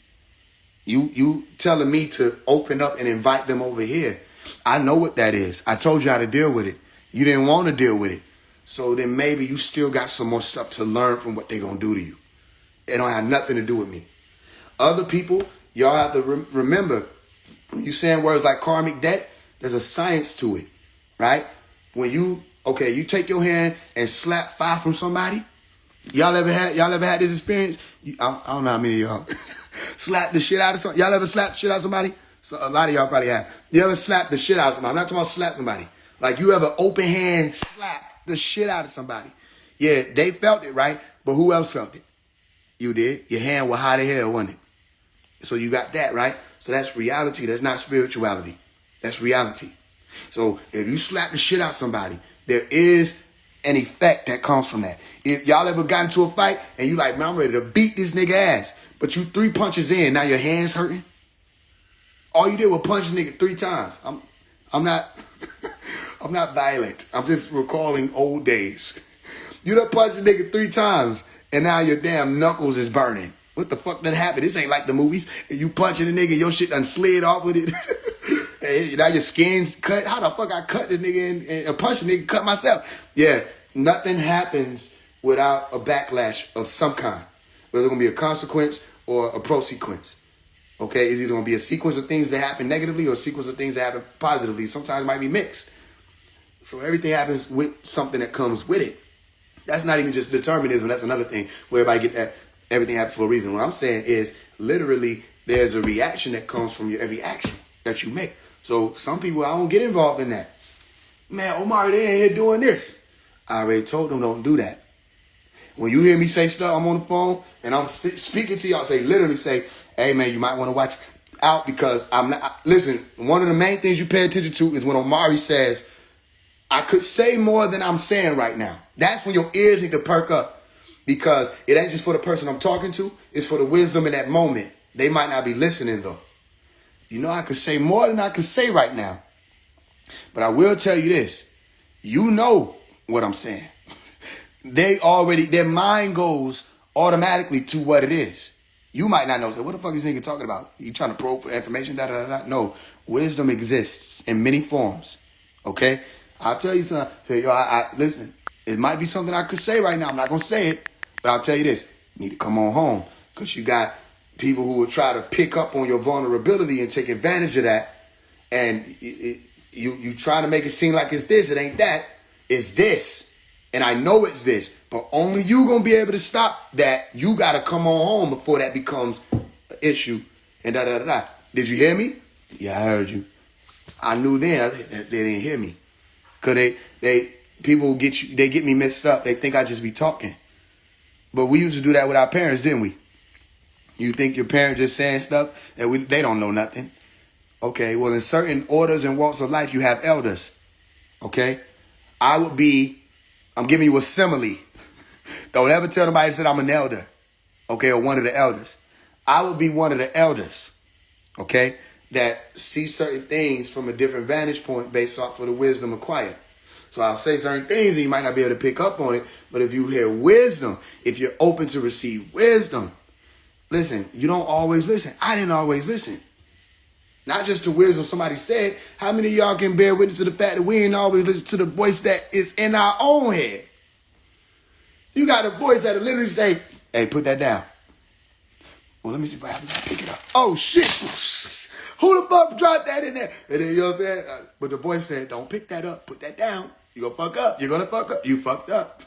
you telling me to open up and invite them over here. I know what that is. I told you how to deal with it. You didn't want to deal with it, so then maybe you still got some more stuff to learn from what they're gonna do to you. It don't have nothing to do with me. Other people, y'all have to remember, when you saying words like karmic debt, there's a science to it, right? When you take your hand and slap fire from somebody. Y'all ever had this experience? I don't know how many of y'all slap the shit out of somebody. Y'all ever slap the shit out of somebody? So a lot of y'all probably have. You ever slap the shit out of somebody? I'm not talking about slap somebody. Like you ever open hand slap the shit out of somebody. Yeah, they felt it, right? But who else felt it? You did. Your hand was hot as hell, wasn't it? So you got that, right? So that's reality. That's not spirituality. That's reality. So if you slap the shit out somebody, there is an effect that comes from that. If y'all ever got into a fight and you like, man, I'm ready to beat this nigga ass, but you 3 punches in, now your hand's hurting. All you did was punch the nigga 3 times. I'm not I'm not violent. I'm just recalling old days. You done punched a nigga 3 times. And now your damn knuckles is burning. What the fuck done happened? This ain't like the movies. You punching a nigga, your shit done slid off with it. And now your skin's cut. How the fuck I cut this nigga and punch a nigga, cut myself? Yeah, nothing happens without a backlash of some kind. Whether it's going to be a consequence or a pro-sequence. Okay, it's either going to be a sequence of things that happen negatively or a sequence of things that happen positively. Sometimes it might be mixed. So everything happens with something that comes with it. That's not even just determinism. That's another thing where everybody get that everything happens for a reason. What I'm saying is literally there's a reaction that comes from your every action that you make. So some people, I don't get involved in that. Man, Omar, they in here doing this. I already told them don't do that. When you hear me say stuff, I'm on the phone and I'm speaking to y'all, literally say, hey man, you might want to watch out because I'm not. Listen, one of the main things you pay attention to is when Omari says, I could say more than I'm saying right now. That's when your ears need to perk up because it ain't just for the person I'm talking to. It's for the wisdom in that moment. They might not be listening though. You know, I could say more than I could say right now. But I will tell you this. You know what I'm saying. Their mind goes automatically to what it is. You might not know. So what the fuck is this nigga talking about? You trying to probe for information? Da, da, da, da. No. Wisdom exists in many forms. Okay? I'll tell you something. Listen, it might be something I could say right now. I'm not going to say it. But I'll tell you this. You need to come on home. Because you got people who will try to pick up on your vulnerability and take advantage of that. And you try to make it seem like it's this. It ain't that. It's this. And I know it's this. But only you going to be able to stop that. You got to come on home before that becomes an issue. And da da da da. Did you hear me? Yeah, I heard you. I knew then they didn't hear me. Because people get me mixed up. They think I just be talking. But we used to do that with our parents, didn't we? You think your parents just saying stuff that they don't know nothing. Okay, well, in certain orders and walks of life, you have elders. Okay? I'm giving you a simile. Don't ever tell nobody that I'm an elder. Okay, or one of the elders. I would be one of the elders. Okay? That see certain things from a different vantage point based off of the wisdom acquired. So I'll say certain things and you might not be able to pick up on it. But if you hear wisdom, if you're open to receive wisdom, listen, you don't always listen. I didn't always listen. Not just the wisdom somebody said. How many of y'all can bear witness to the fact that we ain't always listen to the voice that is in our own head? You got a voice that'll literally say, hey, put that down. Well, let me see what happens. I pick it up. Oh, shit. Who the fuck dropped that in there? And then, you know what I'm saying? But the voice said, don't pick that up. Put that down. You're going to fuck up. You're going to fuck up. You fucked up.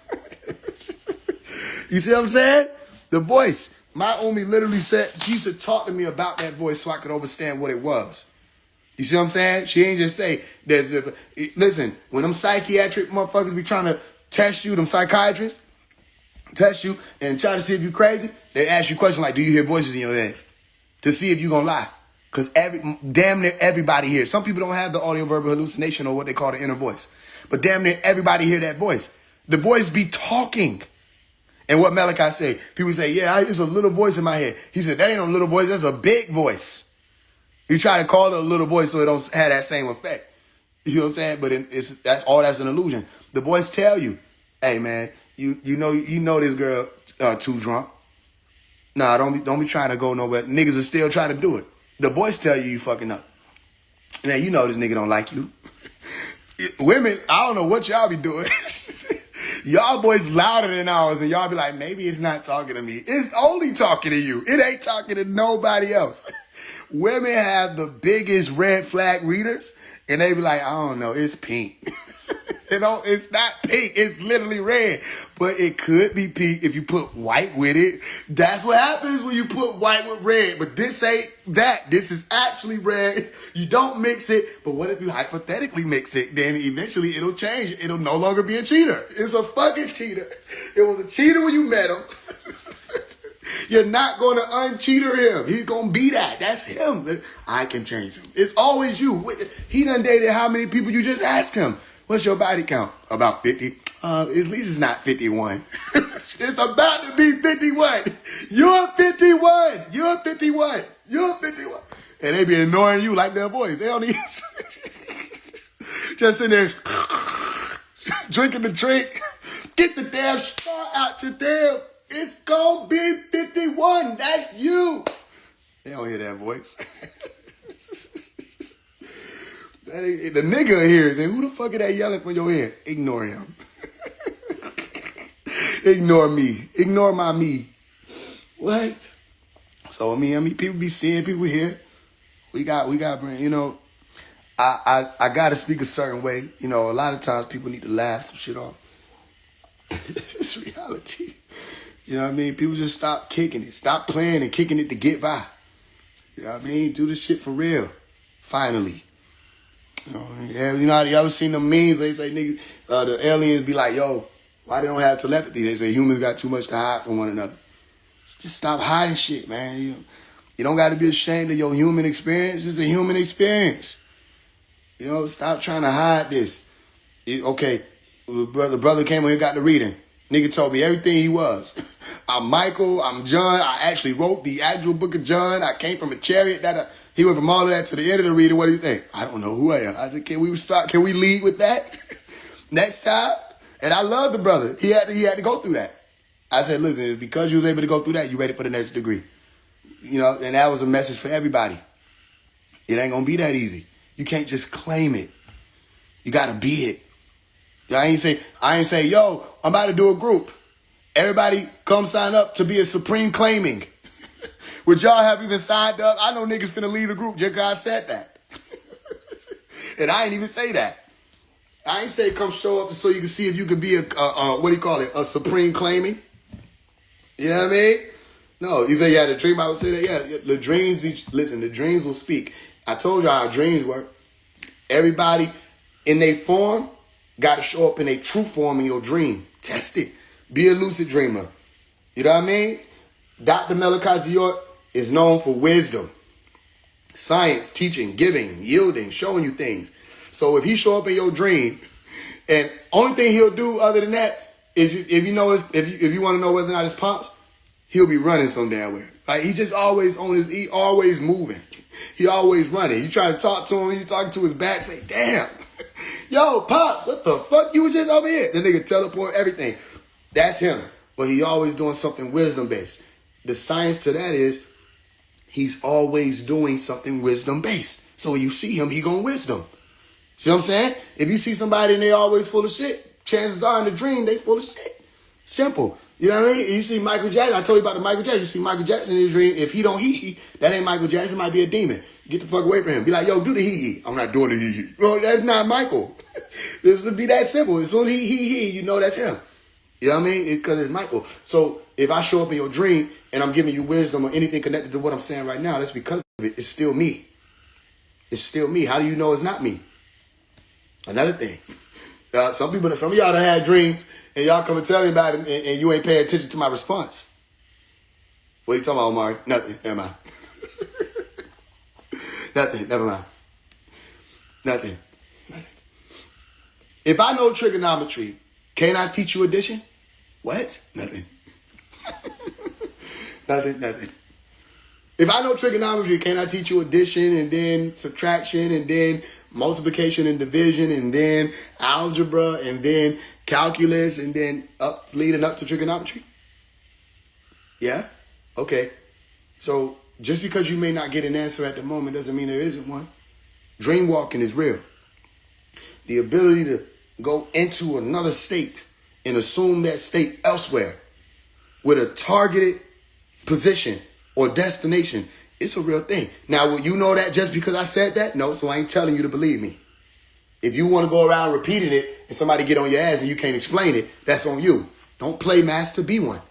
You see what I'm saying? The voice. My Omi literally said, she used to talk to me about that voice so I could understand what it was. You see what I'm saying? She ain't just say, listen, when them psychiatric motherfuckers be trying to test you, them psychiatrists, test you and try to see if you crazy, they ask you questions like, do you hear voices in your head? To see if you gonna lie. Because damn near everybody here. Some people don't have the audio verbal hallucination or what they call the inner voice. But damn near everybody hear that voice. The voice be talking. And what Malachi say? People say, yeah, there's a little voice in my head. He said, that ain't no little voice, that's a big voice. You try to call it a little voice so it don't have that same effect. You know what I'm saying? But that's an illusion. The voice tell you, hey man, you know this girl too drunk. Nah, don't be trying to go nowhere. Niggas are still trying to do it. The voice tell you fucking up. Man, you know this nigga don't like you. Women, I don't know what y'all be doing. Y'all boys louder than ours, and y'all be like, maybe it's not talking to me. It's only talking to you. It ain't talking to nobody else. Women have the biggest red flag readers, and they be like, I don't know, it's pink. It's not pink. It's literally red. But it could be pink if you put white with it. That's what happens when you put white with red. But this ain't that. This is actually red. You don't mix it. But what if you hypothetically mix it? Then eventually it'll change. It'll no longer be a cheater. It's a fucking cheater. It was a cheater when you met him. You're not going to uncheater him. He's going to be that. That's him. I can change him. It's always you. He done dated how many people you just asked him? What's your body count? About 50. At least it's not 51. It's about to be 51. You're 51. You're 51. You're 51. And they be ignoring you like their voice. They don't even just sitting there drinking the drink. Get the damn straw out your damn. It's gonna be 51. That's you. They don't hear that voice. The nigga here saying, who the fuck is that yelling from your ear? Ignore him. Ignore me. Ignore my me. What? So I mean, people be seeing people here. We got, you know, I gotta speak a certain way. You know, a lot of times people need to laugh some shit off. It's reality. You know what I mean? People just stop kicking it. Stop playing and kicking it to get by. You know what I mean? Do this shit for real. Finally. You know, you ever seen the memes? They say, nigga, the aliens be like, yo, why they don't have telepathy? They say humans got too much to hide from one another. Just stop hiding shit, man. You don't got to be ashamed of your human experience. It's a human experience. You know, stop trying to hide this. Okay, the brother came when he got the reading. Nigga told me everything he was. I'm Michael, I'm John. I actually wrote the actual book of John. I came from a chariot. He went from all of that to the end of the reading. What do you think? I don't know who I am. I said, can we lead with that next time? And I love the brother. He had to go through that. I said, listen, because you was able to go through that, you ready for the next degree. You know, and that was a message for everybody. It ain't gonna be that easy. You can't just claim it. You gotta be it. I ain't say, yo, I'm about to do a group. Everybody come sign up to be a supreme claiming. Would y'all have even signed up? I know niggas finna leave the group just because I said that. And I ain't even say that. I ain't say come show up so you can see if you could be a supreme claiming. You know what I mean? No, you say you had a dream. I would say that, yeah, the dreams will speak. I told y'all how dreams work. Everybody in their form got to show up in a true form in your dream. Test it. Be a lucid dreamer. You know what I mean? Dr. Malachi Ziort is known for wisdom, science, teaching, giving, yielding, showing you things. So if he show up in your dream, and only thing he'll do other than that, if you want to know whether or not it's pops, he'll be running some damn way. Like he just always he always moving. He always running. You try to talk to him, you talking to his back, say, damn, yo, pops, what the fuck? You was just over here. The nigga teleport everything. That's him. But he always doing something wisdom based. The science to that is he's always doing something wisdom based. So when you see him, he gonna wisdom. See what I'm saying? If you see somebody and they always full of shit, chances are in the dream they full of shit. Simple. You know what I mean? You see Michael Jackson. I told you about the Michael Jackson. You see Michael Jackson in his dream. If he don't hee, that ain't Michael Jackson. It might be a demon. Get the fuck away from him. Be like, yo, do the hee. I'm not doing the hee. Well, that's not Michael. This would be that simple. As soon as he, you know that's him. You know what I mean? Because it's Michael. So if I show up in your dream and I'm giving you wisdom or anything connected to what I'm saying right now, that's because of it. It's still me. It's still me. How do you know it's not me? Another thing. Some of y'all done had dreams and y'all come and tell me about it and you ain't paying attention to my response. What are you talking about, Omari? Nothing. Never mind. Nothing. Never mind. Nothing. If I know trigonometry, can I teach you addition? What? Nothing. Nothing. If I know trigonometry, can I teach you addition and then subtraction and then multiplication and division and then algebra and then calculus and then leading up to trigonometry? Yeah? Okay. So just because you may not get an answer at the moment doesn't mean there isn't one. Dream walking is real. The ability to go into another state and assume that state elsewhere with a targeted position or destination, it's a real thing. Now, will you know that just because I said that? No, so I ain't telling you to believe me. If you want to go around repeating it and somebody get on your ass and you can't explain it, that's on you. Don't play master, be one.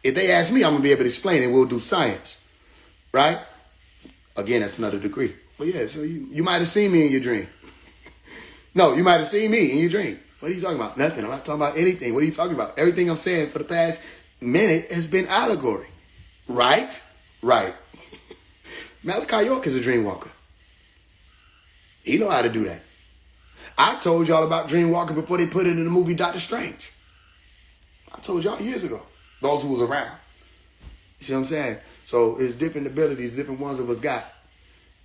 If they ask me, I'm going to be able to explain it. We'll do science, right? Again, that's another degree. But yeah, so you might have seen me in your dream. No, you might have seen me in your dream. What are you talking about? Nothing. I'm not talking about anything. What are you talking about? Everything I'm saying for the past minute has been allegory. Right? Right. Malachi York is a dream walker. He know how to do that. I told y'all about dream walking before they put it in the movie Doctor Strange. I told y'all years ago. Those who was around. You see what I'm saying? So it's different abilities, different ones of us got.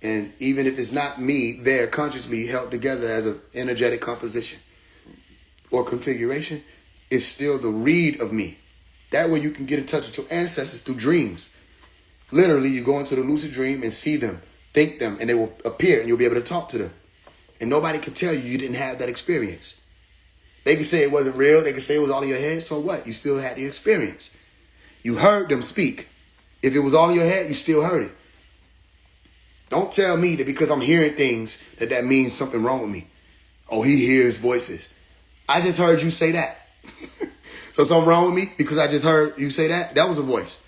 And even if it's not me, they're consciously held together as an energetic composition or configuration, it's still the read of me. That way you can get in touch with your ancestors through dreams. Literally, you go into the lucid dream and see them, think them, and they will appear and you'll be able to talk to them. And nobody can tell you didn't have that experience. They can say it wasn't real. They can say it was all in your head. So what? You still had the experience. You heard them speak. If it was all in your head, you still heard it. Don't tell me that because I'm hearing things that means something wrong with me. Oh, he hears voices. I just heard you say that. So something wrong with me because I just heard you say that? That was a voice.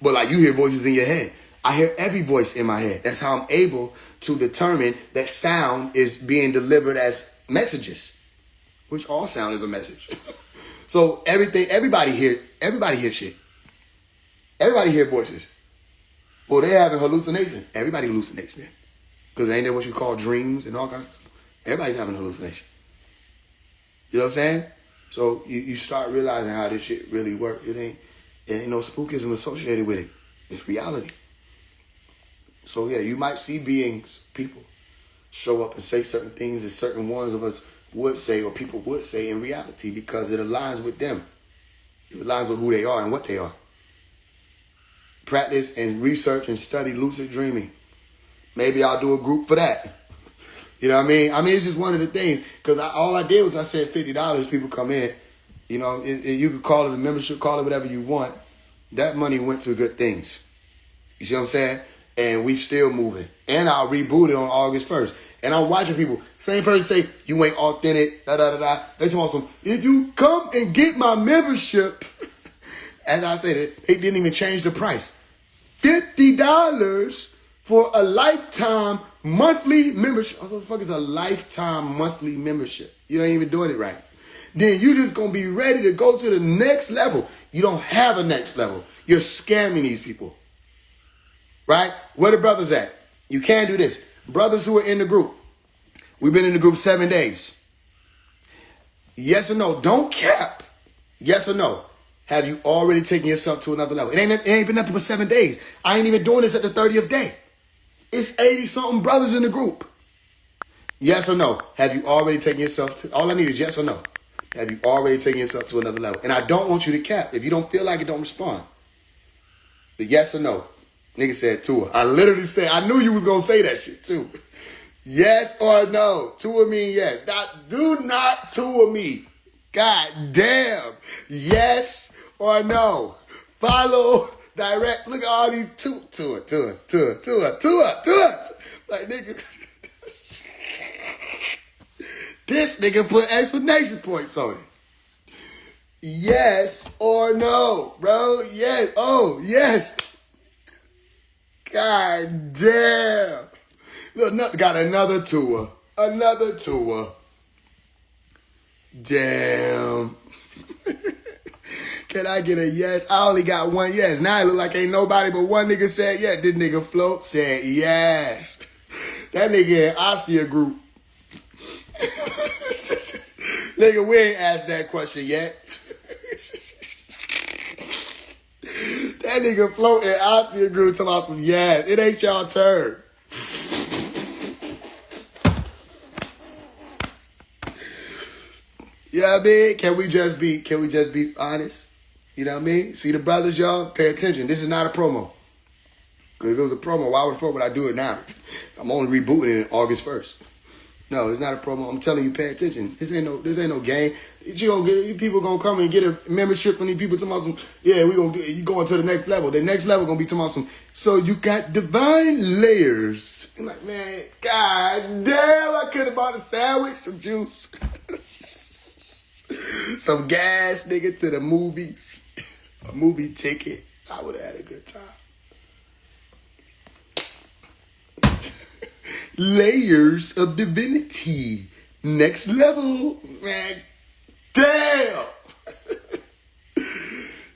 But like you hear voices in your head. I hear every voice in my head. That's how I'm able to determine that sound is being delivered as messages, which all sound is a message. So everybody hear shit. Everybody hear voices. Well, they having hallucination. Everybody hallucinates then. Because ain't that what you call dreams and all kinds of stuff? Everybody's having hallucination. You know what I'm saying? So you start realizing how this shit really works. It It ain't no spookism associated with it. It's reality. So yeah, you might see beings, people, show up and say certain things that certain ones of us would say or people would say in reality because it aligns with them. It aligns with who they are and what they are. Practice and research and study lucid dreaming. Maybe I'll do a group for that. You know what I mean? It's just one of the things. Because all I did was I said $50, people come in. You know, you could call it a membership, call it whatever you want. That money went to good things. You see what I'm saying? And we still moving. And I'll reboot it on August 1st. And I'm watching people, same person say, you ain't authentic, da-da-da-da. They say awesome. If you come and get my membership, as I said, it didn't even change the price. $50 for a lifetime monthly membership. What the fuck is a lifetime monthly membership? You ain't even doing it right. Then you just going to be ready to go to the next level. You don't have a next level. You're scamming these people. Right? Where the brothers at? You can't do this. Brothers who are in the group. We've been in the group 7 days. Yes or no? Don't cap. Yes or no? Have you already taken yourself to another level? It ain't been nothing but 7 days. I ain't even doing this at the 30th day. It's 80-something brothers in the group. Yes or no? Have you already taken yourself to... All I need is yes or no. Have you already taken yourself to another level? And I don't want you to cap. If you don't feel like it, don't respond. But yes or no? Nigga said tour. I literally said, I knew you was going to say that shit too. Yes or no? Tour mean yes. Do not tour me. God damn. Yes or no? Follow, direct. Look at all these tour. Like, nigga. This nigga put exclamation points on it. Yes or no, bro? Yes. Oh, yes. God damn. Look, got another tour. Another tour. Damn. Can I get a yes? I only got one yes. Now it look like ain't nobody but one nigga said yes. This nigga Float said yes. That nigga in Ossia group. Nigga, we ain't asked that question yet. That nigga Float in Ossia group talking about some yes. It ain't y'all turn. You know what I mean? Can we just be honest? You know what I mean? See the brothers, y'all, pay attention. This is not a promo. Because if it was a promo, why would I do it now? I'm only rebooting it August 1st. No, it's not a promo. I'm telling you, pay attention. This ain't no game. People gonna come and get a membership from these people talking about some, yeah, you going to the next level. The next level gonna be talking about some, so you got divine layers. I'm like, man, god damn, I could have bought a sandwich, some juice. Some gas, nigga, to the movies. A movie ticket. I would have had a good time. Layers of divinity. Next level. Man, damn.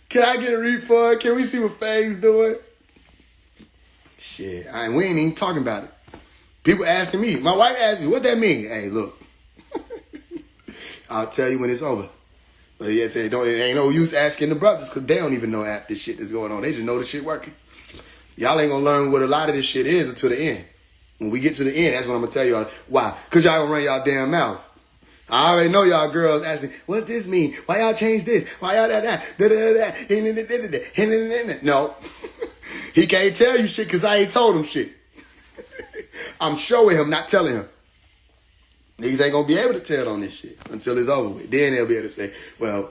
Can I get a refund? Can we see what Faye's doing? Shit, we ain't even talking about it. People asking me. My wife asked me, what that mean? Hey, look. I'll tell you when it's over. But yeah, it ain't no use asking the brothers because they don't even know half this shit that's going on. They just know the shit working. Y'all ain't gonna learn what a lot of this shit is until the end. When we get to the end, that's when I'm gonna tell y'all why. Because y'all gonna run y'all damn mouth. I already know y'all girls asking, what's this mean? Why y'all change this? Why y'all that? No. He can't tell you shit because I ain't told him shit. I'm showing him, not telling him. Niggas ain't gonna be able to tell on this shit until it's over with. Then they'll be able to say, well,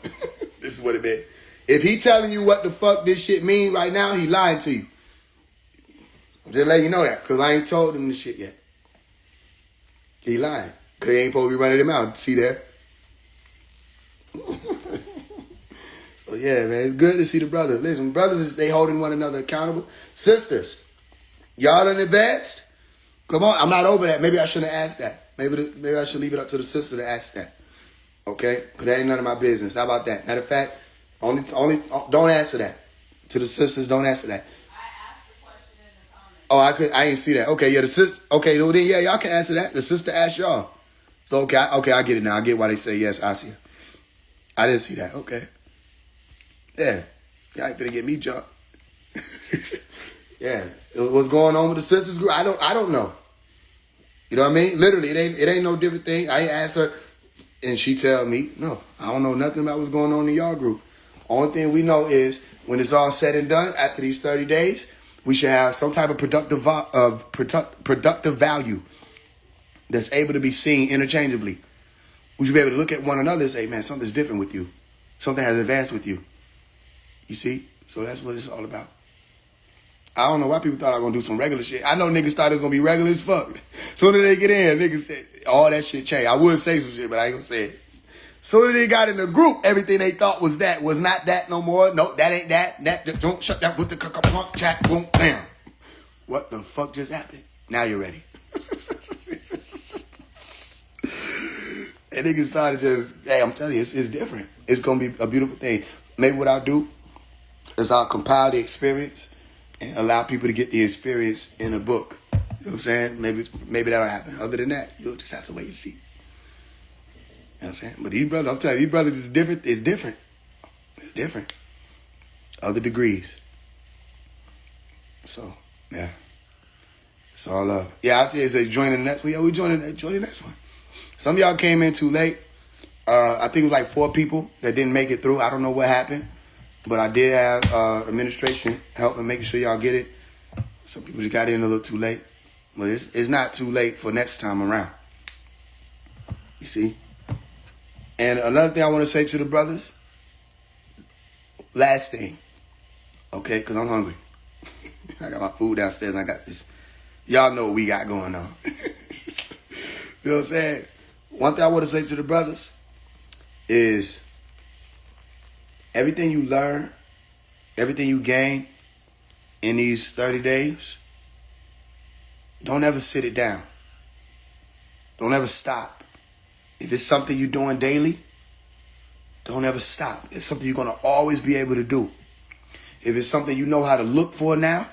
this is what it meant. If he telling you what the fuck this shit mean right now, he lying to you. I'm just letting you know that, because I ain't told him this shit yet. He lying. Because he ain't supposed to be running him out. See there? So yeah, man, it's good to see the brothers. Listen, brothers, they holding one another accountable. Sisters, y'all done advanced? Come on, I'm not over that. Maybe I shouldn't have asked that. Maybe I should leave it up to the sister to ask that. Okay? Because that ain't none of my business. How about that? Matter of fact, only don't answer that. To the sisters, don't answer that. I asked the question in the comments. Oh, I didn't see that. Okay, yeah, the sister. Okay, well then, yeah, y'all can answer that. The sister asked y'all. So okay, I get it now. I get why they say yes. I see it. I didn't see that. Okay. Yeah, Y'all ain't finna get me jumped. Yeah. What's going on with the sisters group? I don't know. You know what I mean? Literally, it ain't no different thing. I asked her, and she tell me, no, I don't know nothing about what's going on in y'all group. Only thing we know is when it's all said and done, after these 30 days, we should have some type of productive value that's able to be seen interchangeably. We should be able to look at one another and say, man, something's different with you. Something has advanced with you. You see? So that's what it's all about. I don't know why people thought I was going to do some regular shit. I know niggas thought it was going to be regular as fuck. Soon as they get in, niggas said, all that shit changed. I would say some shit, but I ain't going to say it. Soon as they got in the group, everything they thought was that was not that no more. No, that ain't that. That don't shut that with the plunk chat. Boom, bam. What the fuck just happened? Now you're ready. And niggas started just, hey, I'm telling you, it's different. It's going to be a beautiful thing. Maybe what I'll do is I'll compile the experience and allow people to get the experience in a book. You know what I'm saying? Maybe that'll happen. Other than that, you'll just have to wait and see. You know what I'm saying? But these brothers, I'm telling you, these brothers is different. It's different. It's different. Other degrees. So, yeah. It's all love. Yeah, I see it say join the next one. Yeah, we join the next one. Some of y'all came in too late. I think it was like 4 people that didn't make it through. I don't know what happened. But I did have administration help in making sure y'all get it. Some people just got in a little too late. But it's not too late for next time around. You see? And another thing I want to say to the brothers. Last thing. Okay? Because I'm hungry. I got my food downstairs and I got this. Y'all know what we got going on. You know what I'm saying? One thing I want to say to the brothers is everything you learn, everything you gain in these 30 days, don't ever sit it down. Don't ever stop. If it's something you're doing daily, don't ever stop. It's something you're going to always be able to do. If it's something you know how to look for now,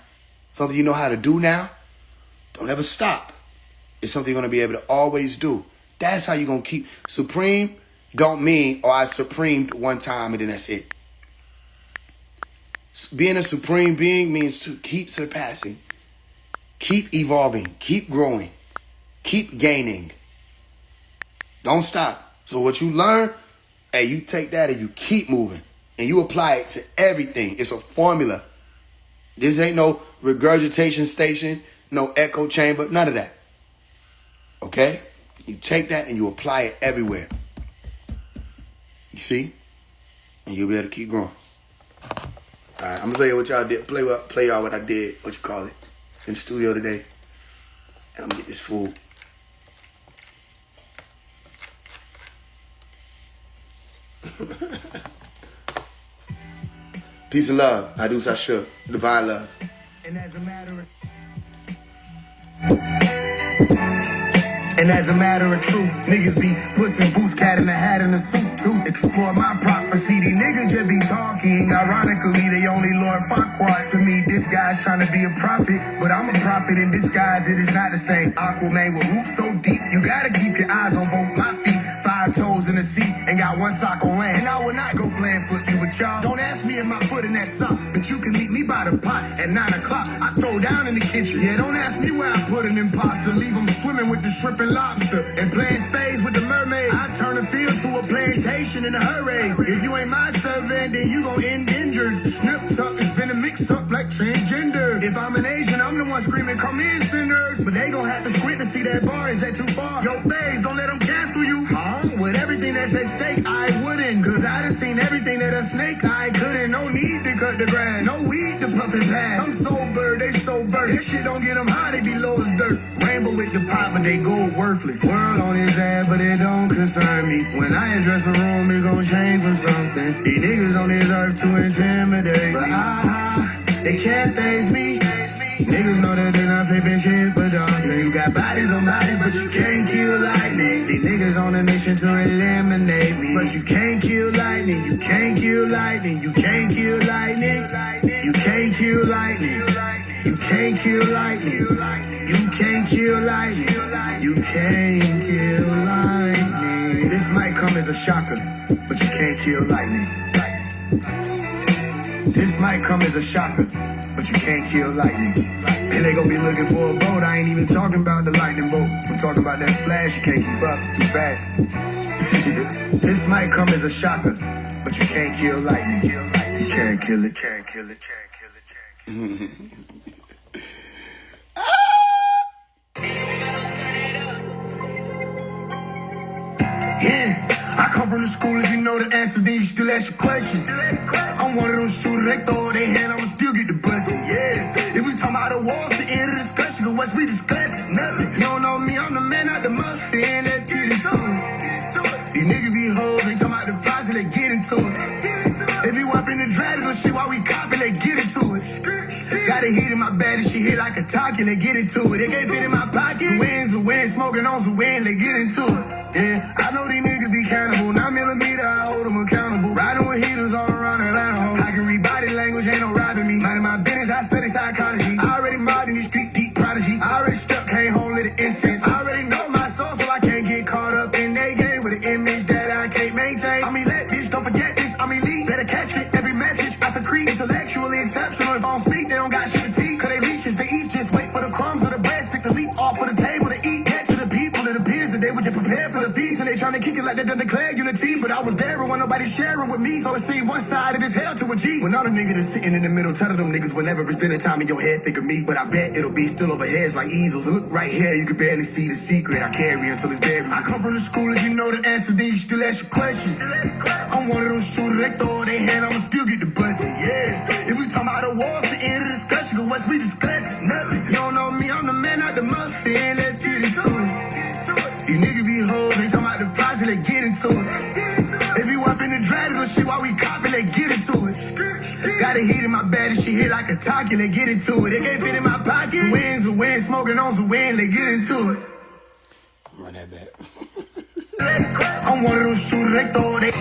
something you know how to do now, don't ever stop. It's something you're going to be able to always do. That's how you're going to keep. Supreme don't mean, I supremed one time and then that's it. Being a supreme being means to keep surpassing, keep evolving, keep growing, keep gaining. Don't stop. So what you learn, hey, you take that and you keep moving and you apply it to everything. It's a formula. This ain't no regurgitation station, no echo chamber, none of that. Okay? You take that and you apply it everywhere. You see? And you'll be able to keep growing. All right, I'm gonna play what y'all did. Play y'all what I did. What you call it? In the studio today. And I'm gonna get this food. Peace and love. I do, I should. Divine love. And as a matter of truth, niggas be pussing boots, cat in a hat and a suit too. Explore my prophecy, these niggas just be talking. Ironically, they only Lord Farquaad. To me, this guy's trying to be a prophet, but I'm a prophet in disguise. It is not the same. Aquaman with roots so deep, you gotta keep your eyes on both my feet. 5 toes in the seat and got 1 sock on land. And I will not go playing footsie with y'all. Don't ask me if my foot in that sock, but you can meet me by the pot at 9 o'clock. I throw down in the kitchen. Yeah, don't ask me where I put an imposter. Leave them swimming with the shrimp and lobster and playing spades with the mermaid. I turn the field to a plantation in a hurry. If you ain't my servant, then you gon' end injured. Snip tuck, it's been a mix up like transgender. If I'm an Asian, I'm the one screaming, come in, sinners. But they gon' have to squint to see that bar. Is that too far? Yo, Faise, don't let them cancel you. With everything that's at stake, I wouldn't. Cause I done seen everything that a snake I couldn't. No need to cut the grass. No weed to puff and pass. I'm sober, they sober. This shit don't get them high, they be low as dirt. Rainbow with the pop, but they go worthless. World on his ass, but it don't concern me. When I address a room, it gon' change for something. These niggas on this earth to intimidate me. But they can't faze me. Niggas know that they not flipping shit, but you got bodies on bodies, but you can't kill lightning. These niggas on a mission to eliminate me, but you can't kill lightning. You can't kill lightning. You can't kill lightning. You can't kill lightning. You can't kill lightning. You can't kill lightning. You can't kill lightning. This might come as a shocker, but you can't kill lightning. This This might come as a shocker, but you can't kill lightning. And they gon' be looking for a boat. I ain't even talking about the lightning bolt. I'm talking about that flash. You can't keep up, it's too fast. This might come as a shocker, but you can't kill lightning. You can't kill it, can't kill it, can't kill it, can't kill it. Yeah, I come from the school, if you know the answer, then you still ask your questions. I'm one of those students, they throw their hand, I'ma still get the bustin', yeah. If we talking about the walls, the end of the discussion, cause what's we discussing? Nothing. You don't know me, I'm the man out the must, and let's get into it. These niggas be hoes, they talking about the price, they get into it. If you up in the drag, go shit while we copy, they get into it. Got a heat in my bed, and she hit like a talkie, they get into it. They can't fit in my pocket, the wind, smoking on some wind, they get into it. Yeah, I know these niggas be cannibal, 9mm, I hold them accountable. Riding with heaters all around Atlanta. I can read body language, ain't no robbing me. Minding my business, I study psychology. I already mobbed in the street, deep prodigy. I already stuck, came home, lit an incense. I already know my soul, so I can't get caught up in they game with an image that I can't maintain. I'm elite, bitch, don't forget this, I'm elite. Better catch it, every message I secrete. Intellectually exceptional, if I don't speak, they don't got shit to teach. Cause they leeches, they eat, just wait for the crumbs of the bread. Stick the leap off of the table to eat. Get to the people, it appears that they were just prepared for the feast. And they trying to kick it like they done declared unity. But I was there and wasn't nobody sharing with me. So it seemed one side of this hell to a G. When all the niggas are sitting in the middle, tell them niggas whenever it's dinner time in your head, think of me. But I bet it'll be still over heads like easels. Look right here, you can barely see the secret I carry until it's buried. I come from the school, if you know the answer, then you still ask your questions. I'm one of those students, they throw their hand, I'ma still get the bustin', yeah. If we talking about the walls, the end of the discussion, cause what's we discussing? Nothing. You don't know me, I'm the man out the must, and let's get into it. These niggas be hoes, they talking about the price, they get into it. If you up in the drag, go shit while we copy, they get into it. Got a heat in my bed, and she hit like a talkie, they get into it. They can't fit in my pocket, the wind, smoking on some wind, they get into it. Run that back. I'm one of those students, they throw they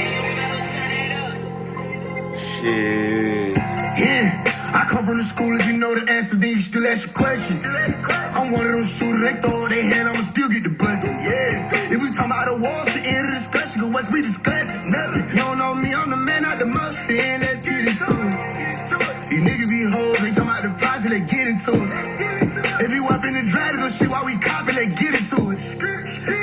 shit. Yeah, I come from the school, if you know the answer, then you still ask your questions. I'm one of those students, they throw their hand, I'ma still get the bustin', yeah. If we talking about the walls, the end of the discussion, cause what's we discussing? Nothing. You don't know me, I'm the man out the must, and let's get into it. These niggas be hoes, they talking about the price, they get into it. If you up in the drag, go shit while we copy, they get into it.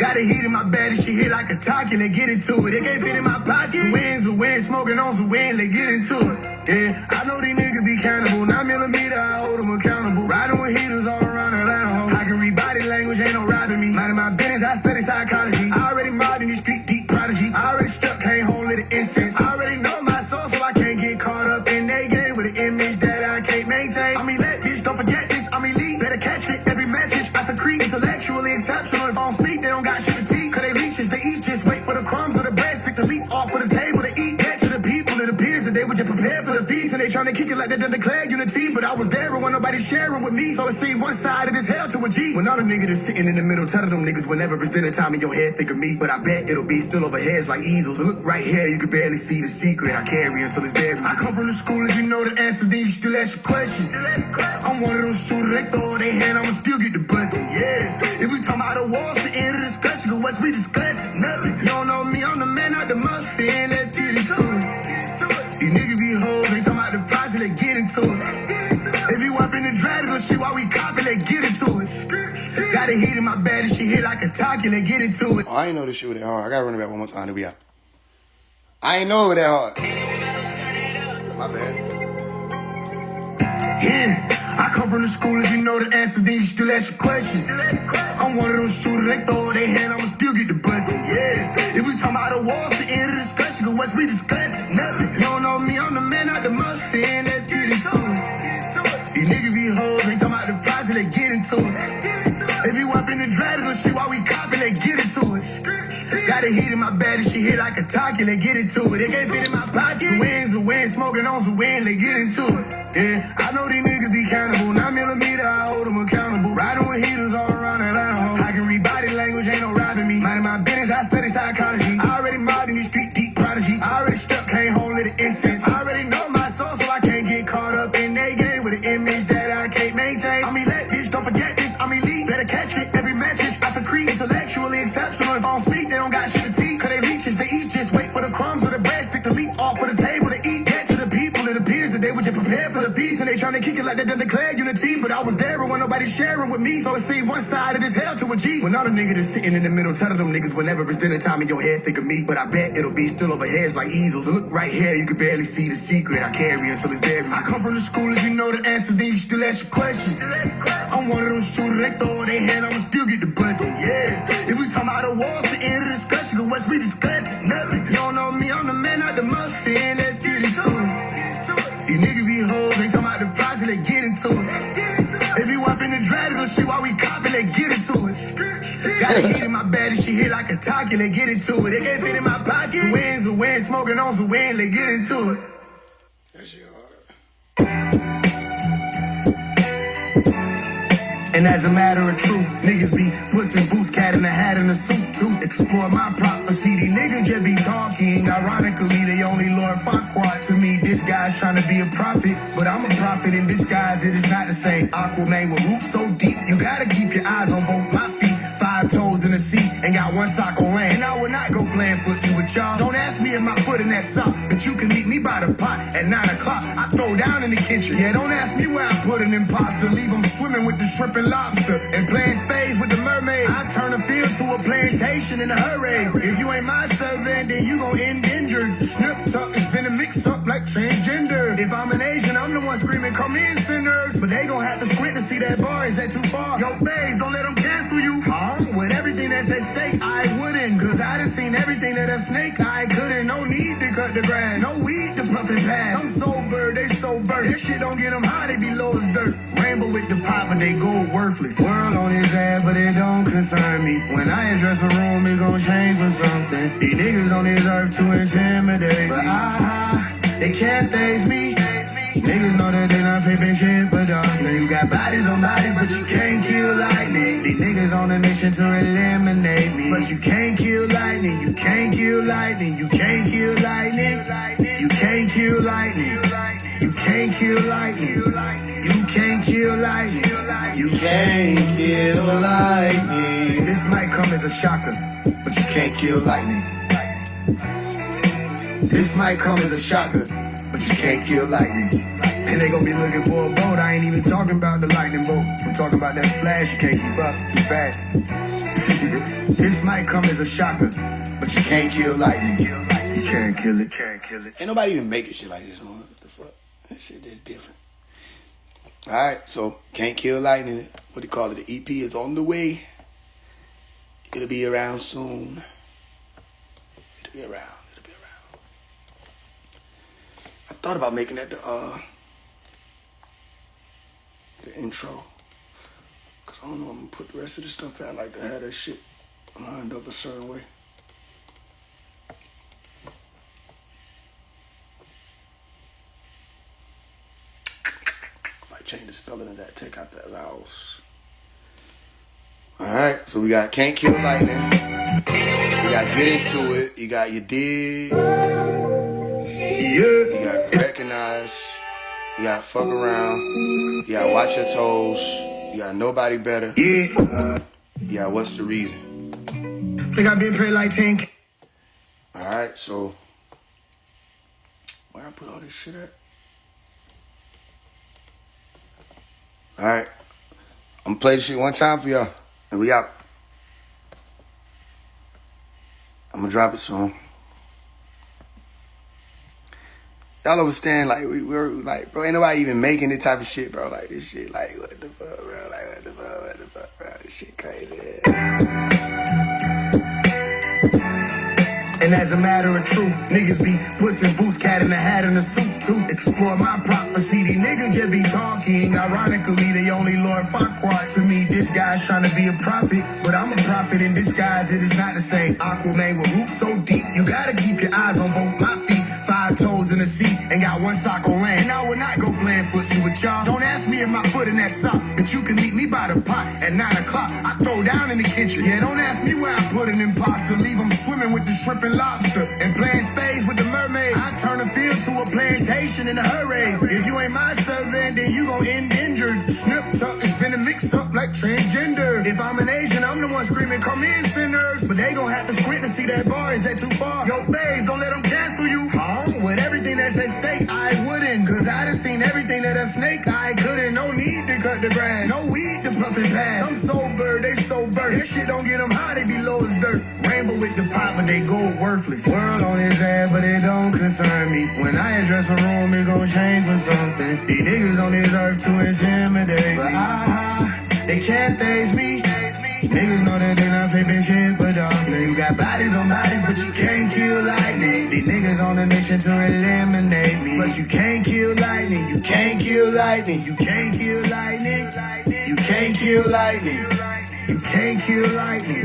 Got a heat in my bed, and she hit like a talkie, they get into it. They can't fit in my pocket, the wind, smoking on some wind, they get into it. Yeah, I know these niggas be cannibal, 9mm, I hold them accountable. Riding with heaters all around Atlanta. I can read body language, ain't no robbing me. Minding my business, I study psychology. I already mobbed in the street, deep prodigy. I already stuck, came home, lit an incense. I already know my soul, so I can't get caught up in they game with an image that I can't maintain. I'm elite, bitch, don't forget this, I'm elite. Better catch it, every message I secrete. Intellectually exceptional, if I don't speak, they don't got shit to teach. Cause they leeches, they eat, just wait for the crumbs of the bread. Stick the leap off of the table to eat. Get to the people, it appears that they were just prepared for the feast. And they trying to kick it like they done declared unity. But I was there and wasn't nobody sharing with me. So it seemed one side of this hell to a G. When all the niggas are sitting in the middle, tell them niggas whenever it's dinner time in your head, think of me. But I bet it'll be still over heads like easels. Look right here, you can barely see the secret I carry until it's buried. I come from the school, if you know the answer, then you still ask your questions. I'm one of those students, they throw their hand, I'ma still get the bustin', yeah. If we talking about the walls, the end of the discussion, cause what's we discussing? Nothing. You don't know me, I'm the man out the must, and let's get into it. These niggas be hoes, they talking about the price, they get into it. If you up in the drag, go shit while we copy, they get into it. Got a heat in my bed, and she hit like a talkie, they get into it. Oh, I ain't know this shit was that hard. I gotta run it back one more time to be out. I ain't know it was that hard. My bad. Yeah, I come from the school, if you know the answer, then you still ask your questions. I'm one of those students, they throw their hand, I'ma still get the bustin', yeah. If we talking about the walls, the end of the discussion, cause what's we discussing? Nothing. You don't know me, I'm the man out the must, and let's get into it. These niggas be hoes, they talking about the price, they get into it. If you up in the drag, go shit while we copy, they get into it. Got a heat in my bed, and she hit like a talkie, they get into it. They can't fit in my pocket, the wind, smoking on some wind, they get into it. Yeah, I know these niggas be cannibal, 9mm, I hold them accountable. Riding with heaters all around Atlanta. I can read body language, ain't no robbing me. Minding my business, I study psychology. I already mobbed in the street, deep prodigy. I already stuck, came home, lit an incense. I already know my soul, so I can't get caught up in they game with an image that I can't maintain. I'm elite, bitch, don't forget this, I'm elite. Better catch it, every message I secrete. Intellectually exceptional, if I don't speak, they don't got shit to teach. Cause they leeches, they eat, just wait for the crumbs of the bread. Stick the leap off of the table to eat. Get to the people, it appears that they were just prepared prepared for the peace, and they trying to kick it like they done declared unity. But I was there, but when nobody sharing with me, so it seemed one side of this hell to a G. When all the niggas that's sitting in the middle, telling them niggas whenever it's dinner time in your head, think of me. But I bet it'll be still over heads like easels. Look right here, you can barely see the secret I carry until it's buried. I come from the school, if you know the answer, then you still ask your questions. I'm one of those shooters, they throw their hand, I'ma still get the blessing. Yeah, if we talking about the walls, the end of the discussion, cause what's we discussing? Nothing. You don't know me, I'm the man, not the mustard, and let's get into it. These niggas be hoes, they talking about the process, let's get into it. If you up in the dragon, don't shit while we copy, let's get into it. Got a heat in my bed, and she hit like a talkie, let's get into it. They can't fit in my pocket. The wind, smoking on the wind, let's get into it. That shit hard. And as a matter of truth, niggas be pussing boots, cat in a hat and a suit to explore my prophecy. These niggas just be talking. Ironically, they only Lord Farquaad. To me, this guy's trying to be a prophet, but I'm a prophet in disguise. It is not the same. Aquaman with roots so deep, you gotta keep your eyes on both my feet. 5 toes in the seat and got 1 sock on rain. And I would not go playing footsie with y'all. Don't ask me if my foot in that sock, but you can meet me by the pot at 9 o'clock. I throw down in the kitchen. Yeah, don't ask me where I put an imposter. Leave them swimming with the shrimp and lobster and playing spades with the mermaid. I turn a field to a plantation in a hurry. If you ain't my servant, then you gon' end injured. Snip tuck, it's been a mix up like transgender. If I'm an Asian, I'm the one screaming, come in, sinners. But they gon' have to squint to see that bar. Is that too far? Yo, Faise, don't let them cancel you. With everything that's at stake, I wouldn't. Cause I done seen everything that a snake I couldn't. No need to cut the grass, no weed to puff and pass. I'm sober, they sober. That shit don't get them high, they be low as dirt. Rainbow with the pop, but they go worthless. World on his ass, but it don't concern me. When I address a room, it gon' change for something. These niggas on this earth to intimidate me. But they can't face me. Niggas know that they not flipping shit, but now you got bodies on bodies, but you can't kill lightning. These niggas on a mission to eliminate me, but you can't kill lightning. You can't kill lightning. You can't kill lightning. You can't kill lightning. You can't kill lightning. You can't kill lightning. You can't kill lightning. This might come as a shocker, but you can't kill lightning. This might come as a shocker, but you can't kill lightning. And they gon' be looking for a boat. I ain't even talking about the lightning bolt. I'm talking about that flash. You can't keep up, it's too fast. This might come as a shocker, but you can't kill lightning. You can't kill it, can't kill it. Ain't nobody even making shit like this, man. What the fuck? That shit is different. Alright, so can't kill lightning. What do you call it? The EP is on the way. It'll be around soon. It'll be around. I thought about making that the intro, cause I don't know, I'm gonna put the rest of the stuff out. I like to have that shit lined up a certain way. Might change the spelling of that, take out the vowels. Alright, so we got Can't Kill Lightning. You guys get into it. You got your dig. You got Recognize. You got Fuck Around. You got Watch Your Toes. You got Nobody Better. Yeah. You got What's the Reason. Think I've been paid like 10. Alright, so where I put all this shit at? Alright. I'm gonna play this shit one time for y'all. And we out. I'm gonna drop it soon. Y'all understand, like, we're like, bro, ain't nobody even making this type of shit, bro. Like, this shit, like, what the fuck, bro? Like, what the fuck, bro? This shit crazy. And as a matter of truth, niggas be pussing boots, cat in a hat and a suit to explore my prophecy. These niggas just be talking. Ironically, they only Lord Farquaad. To me, this guy's trying to be a prophet, but I'm a prophet in disguise. It is not the same. Aquaman with roots so deep, you gotta keep your eyes on both my feet. 5 toes in the seat and got 1 sock on rain. And I would not go playing footsie with y'all. Don't ask me if my foot in that sock, but you can meet me by the pot at 9 o'clock. I throw down in the kitchen. Yeah, don't ask me where I put an imposter. Leave them swimming with the shrimp and lobster and playing spades with the mermaid. I turn a field to a plantation in a hurry. If you ain't my servant, then you gon' end injured. Snip tuck, it's been a mix up like transgender. If I'm an Asian, I'm the one screaming, come in, sinners. But they gon' have to squint to see that bar. Is that too far? Yo, Faise, don't let them cancel you. With everything that's at stake, I wouldn't. Cause I done seen everything snake, I couldn't, no need to cut the grass. No weed to puff and pass. I'm sober, they sober. That shit don't get them high, they be low as dirt. Rainbow with the pot, but they go worthless. World on his ass, but it don't concern me. When I address a room, it gon' change for something. These niggas on this earth to intimidate me. But they can't face me. Niggas know that they not flipping shit, but dolphins. You got bodies on bodies, but you can't kill lightning. These niggas on a mission to eliminate me. But you can't kill lightning, you can't kill lightning, you can't kill lightning. You can't kill lightning. You can't kill lightning.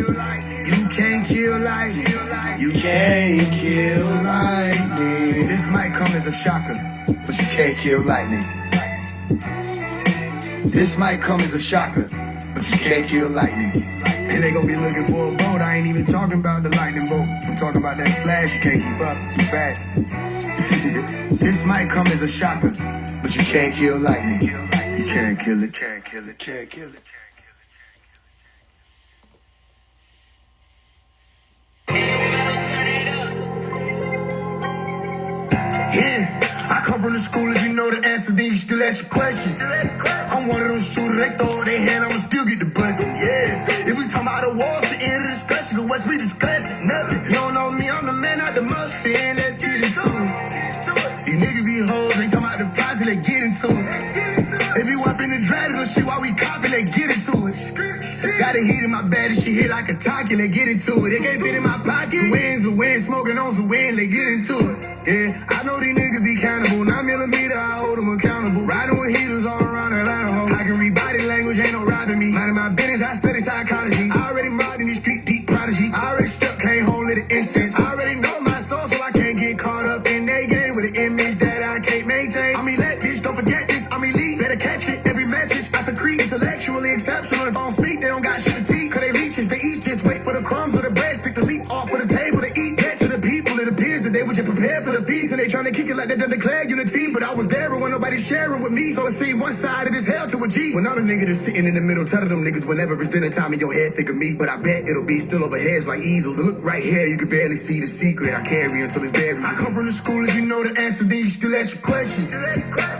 You can't kill lightning. You can't kill lightning. This might come as a shocker, but you can't kill lightning. This might come as a shocker, but you can't kill lightning. And they gon' be looking for a boat. I ain't even talking about the lightning bolt. I'm talking about that flash. You can't keep up, it's too fast. This might come as a shocker, but you can't kill lightning. You can't kill it, can't kill it, can't kill it. Yeah, I come from the school. If you know the answer, then you still ask your question. I'm one of those students, they throw their hand, I'ma still get the bustin'. Yeah, if we talking about the walls, the end of the discussion, cause West we discussing nothing. You don't know me, I'm the man out the muffin. Let's get into it. These niggas be hoes, they talking about the price, let's get into it. If you up in the drag, let's see why we copy, let's get into it. Got a heat in my bed, and she hit like a talkie, let's get into it. It can't fit in my pocket. The wind, smoking on some wind, let's get into it. Yeah, I know these niggas be cannibal. 9mm, I hold them accountable. Riding with heaters all around Atlanta. I can read body language, ain't no robbing me. Minding my business, I study psychology. I already mobbed in the street, deep prodigy. I already stuck, came home, lit an incense. I already know my soul, so I can't get caught up in their game with an image that I can't maintain. I'm elite, bitch, don't forget this. I'm elite, better catch it. Every message I secrete, intellectually exceptional. If I don't speak, they don't got shit to teach. Cause they leeches, they eat, just wait for the crumbs of the bread. Stick the leap off of the table to eat. Get to the people, it appears that they were just prepared for the feast. And they trying to kick it like they done declared unity. But I was there, but when nobody sharing with me. So it seemed one side of this hell to a G. When all the niggas is sitting in the middle, telling them niggas whenever it's dinner time in your head, think of me. But I bet it'll be still over heads like easels. And look right here, you can barely see the secret I carry until it's buried. I come from the school, if you know the answer, then you still ask your questions.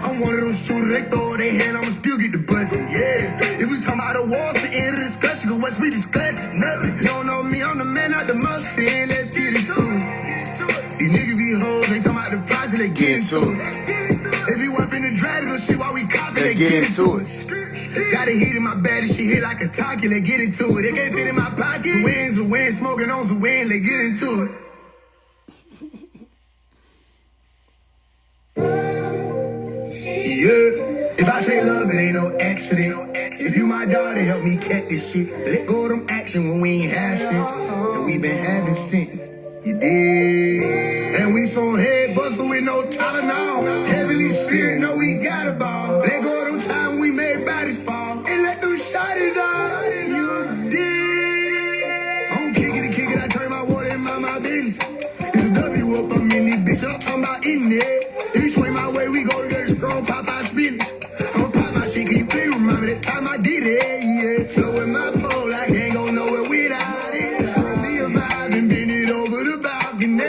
I'm one of those students, they throw their hand, I'ma still get the bustin'. Yeah, if we talking about the walls, the end of the discussion, cause West we discussing nothing. You don't know me, I'm the man out the muffin. Let's get into it. These niggas be hoes, they talking about the price, they get into it. If you up in the drag, let's see why we copy, they get into it. Got a heat in my bed, and she hit like a talkie, they get into it. They can't fit in my pocket. The wind, smoking on some wind, they get into it. Yeah, if I say love, it ain't no accident. If you my daughter, help me catch this shit. Let go of them action when we ain't had since. And we been having since. You did. And we so head bustle with no Tylenol. Heavenly Spirit, know we got a ball. Let go of them time we made bodies fall. And let them shotties out. You did. I'm kicking it, I turn my water in my business. It's a W up, I'm in this bitch. I'm talking about in there. If you swing my way, we go together strong, pop out spinning. I'ma pop my shit, can you please remind me that time I did it, yeah. Flow in my pole, I can't go nowhere without it. Show me a vibe and bend it over the balcony.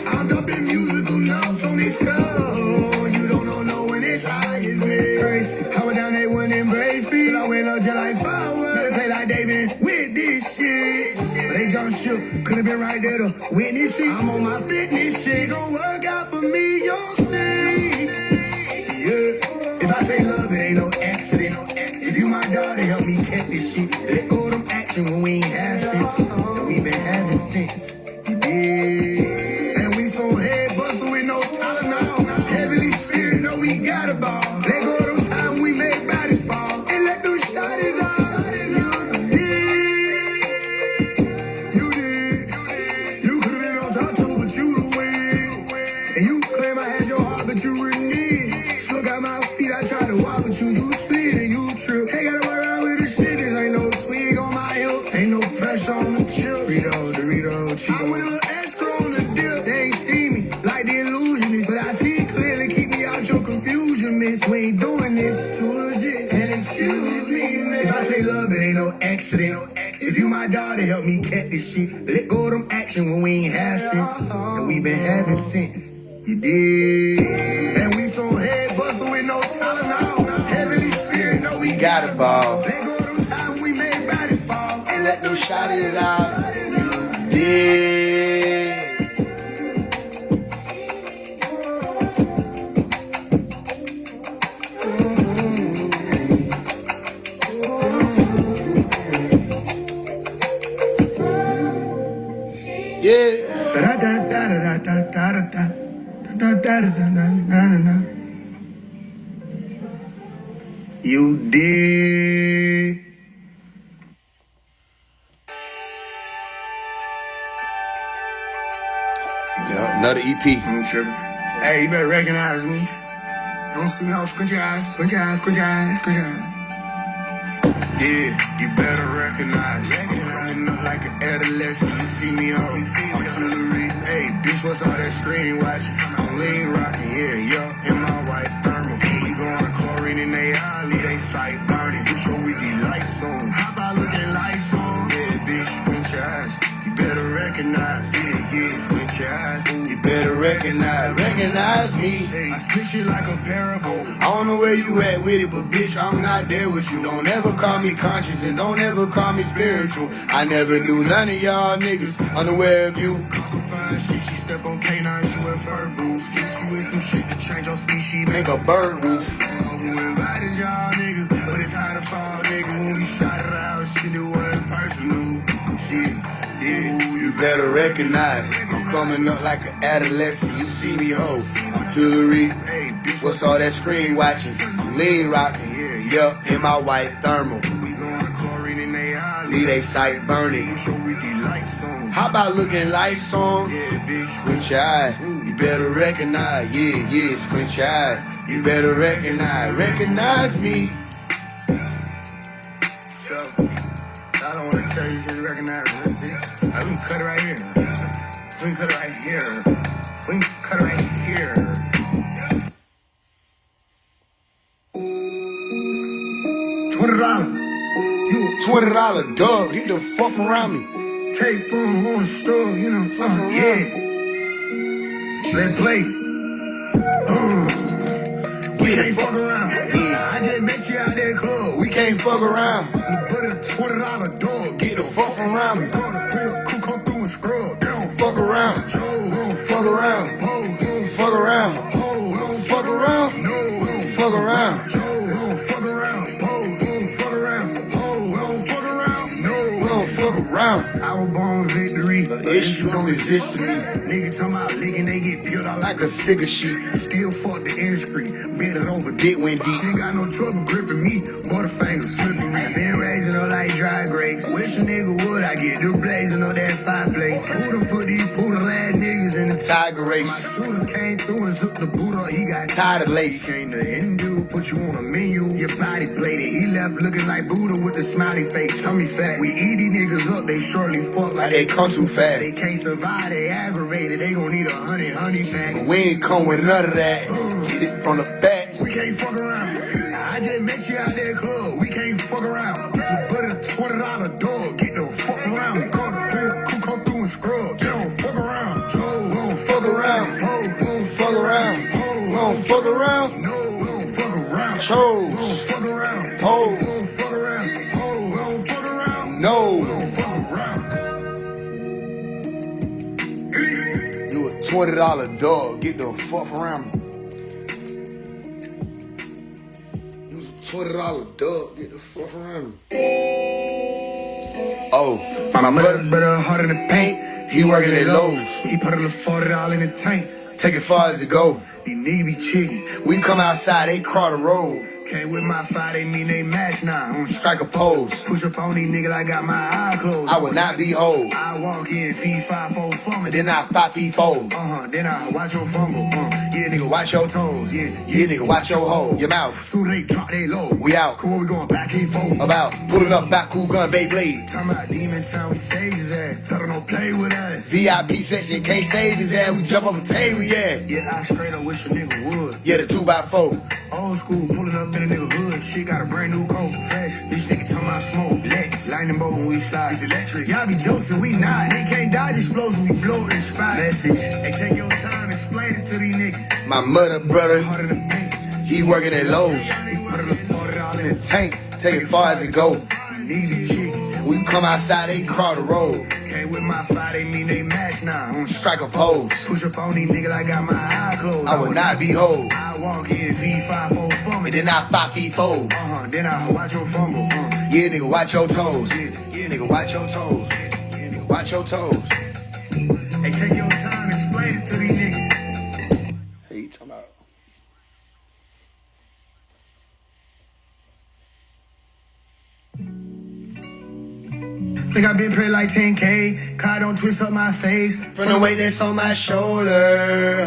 I'm dumping musical notes on this skull. You don't know no one as high as me. Crazy, I went down, they wouldn't embrace me. Till I went up just like fireworks. Better play like they been with this shit. But they jump shook, could've been right there to witness it. I'm on my fitness shit, gon' work out for me, you'll see. Yeah, if I say love, it ain't no accident. If you my daughter, help me catch this shit. Let go of them action when we ain't had since. And we been having since. You did. And we so head bustle with no Tylenol. Heavenly Spirit, know we got a ball. Let go of them time we made bodies fall. And let them shotties out. You did. You could've been on top too, but you the win. And you claim I had your heart, but you wouldn't need. Still got my feet, I try to walk, but you split and you trip. Ain't gotta worry around with the snitches. Ain't no twig on my hip. Ain't no pressure on the chip. Frito, Dorito, Cheeto. I with a little extra on the dip. They ain't see me like the illusionist. But I see clearly, keep me out your confusion, miss. We ain't doing this too legit. And excuse me, man. If I say love, it ain't no accident. If you my daughter, help me catch this shit. Let go of them action when we ain't had since. And we been having since. You did. And we so head bustle with no time. gotta ball. Let go of them time we made bodies fall. And let them shout it out. Yeah. You did. Yeah, another EP. Hey, you better recognize me. You don't see me, I'll squint your eyes, squint your eyes, squint your eyes, squint your eyes. Yeah, you better recognize. I'm coming up like an adolescent. You see me on artillery. Hey, bitch, what's all that screen watching? I'm lean rocking, yeah, in my white thermal. We going to chlorine in they alley, they sight burning. Put your wiki lights on. How about looking lights on? Yeah, bitch, squint your eyes. You better recognize. Yeah, squint your eyes. You better recognize me. Hey, I spit shit like a parable. I don't know where you at with it, but bitch, I'm not there with you. Don't ever call me conscious and don't ever call me spiritual. I never knew none of y'all niggas unaware of you. Cause some fine shit, she step on K9, she wear fur boots. Hit you with some shit to change your species, make a bird roof. Who invited y'all nigga, but it's hard to fall nigga. When we shot it out, shit, it wasn't personal. Shit, yeah, you better recognize. I'm coming up like an adolescent, you see me ho. Artillery, hey, bitch, what's all that screen watching? I'm lean rocking, yeah, in my white thermal. We going to chlorine in they alley, leave they sight burning. How about looking lights on? Yeah, bitch, squint your eyes. You better recognize, yeah, squint your eyes. You better recognize me. So, I don't want to tell you just recognize me. Let's see. We can cut it right here. We can cut it right here. We can cut it right here. $20. You a $20 dog. Get the fuck around me. Take from on the store, you know, yeah. Let's play. We can't fuck around. Yeah. I just met you out that club. We can't fuck around. You put a $20 dog. Get the fuck around me. Call the real cook, come through and scrub. They don't fuck around. Joe, don't fuck around. Ho, don't fuck around. Ho, don't fuck around. No, don't fuck around. Joe, don't fuck around. Ho, don't fuck around. Ho, don't fuck around. No, don't fuck around. I was born victory. The issue don't exist to me. Niggas talking about licking, they get peeled out like a sticker sheet. Still fuck the industry. Bend it over, dick went deep. Ain't got no trouble gripping me. Butterfingers slipping me. Been raising up like dry grapes. Wish a nigga would, I get the blazing up that fireplace. Who done put these poodle ass niggas in the tiger race? My shooter came through and took the boot up. He got tired of lace. Came to Hindu, put you on a menu. Your body plated. He left looking like Buddha with the smiley face. Tummy fat. We eat these niggas up, they shortly fuck like they come too fast. They can't survive, they aggravated. They gon' need a honey pack. But we ain't come with none of that. Get it from the back. We can't fuck around. I just met you out that club. We can't fuck around. But a $20 dog. Get the fuck around. Call the real cook, come through and scrub. They don't fuck around. Joe, don't fuck around. Ho, don't fuck around. Ho, don't fuck around. No, don't fuck around. Joe, don't fuck around. Ho, don't fuck around. Ho, don't fuck around. No, don't fuck around. You a $20 dog. Get the fuck around me. $20 dog, get the fuck around me. Oh, my brother hard in the paint. He working at Lowe's. He put a little $40 in the tank. Take it far as it go. These niggas be chicken. We come outside, they crawl the road. Came with my fire, they mean they match now. On strike a pose. Push up on these niggas, I got my eye closed. I would not be whole. I walk in, feed 5-4 fumble. Then I 5-4. Then I watch your fumble. Yeah, nigga, watch your toes. Yeah, nigga, watch your hole. Your mouth. Soon they drop they low. We out. Cool, we going back and forth. About pulling up back, cool gun, Beyblade. Talking about demon time, we save his ass. Tell them don't play with us. VIP section, can't save his ass. We jump off the table, yeah. Yeah, I straight up wish a nigga would. Yeah, the 2x4. Old school, pulling up in a nigga hood. Shit got a brand new coat. Fresh. This nigga talking about smoke. Lex. Lightning bolt when we slide. It's electric. Y'all be joking, we not. They can't dodge explosion, we blow it and spot. Message. Hey, take your time, explain it to these niggas. My mother brother, he working at Lowe's. He put a little $40 in the tank. take it far as it go. Easy chick. When you come outside, they crawl the road. Came with my fly, they mean they match now. On strike a pose. Push up on these niggas, I got my eye closed. I will not be hold. I walk in, V5 for me, then I 5-4. Then I watch your fumble. Yeah, nigga, watch your toes. Yeah, nigga, watch your toes. Yeah, nigga, watch your toes. Hey, take your time and explain it to these niggas. Hey, you talking about? Think I been pretty like 10K. Car don't twist up my face. From the weight that's on my shoulder.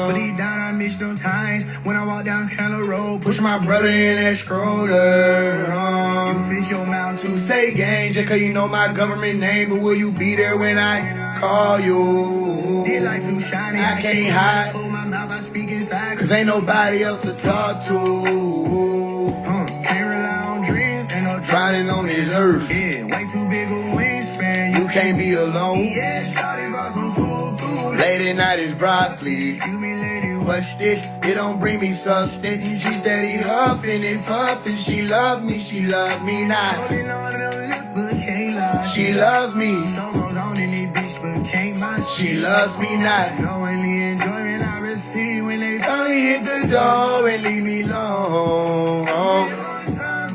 But deep down I miss them times when I walk down Keller Road, push my brother in that stroller. You fish your mouth to say gang, just cause you know my government name. But will you be there when I call you? It like too shiny, I can't hide. Close my mouth, I speak inside, cause ain't nobody else to talk to. Can't rely on dreams, ain't no drowning on this earth. Yeah, way too big a wingspan, you can't be alone. Yeah, shawty about some food too. Late at night is broccoli. Excuse me, lady, what's this? It don't bring me substance. She steady huffing and puffing. She love me not. Holding on to them lips, but can't lie. She loves me. So goes on in this bitch, but can't lie. She loves me not. Knowing the enjoyment I receive when they finally hit the door and leave me alone.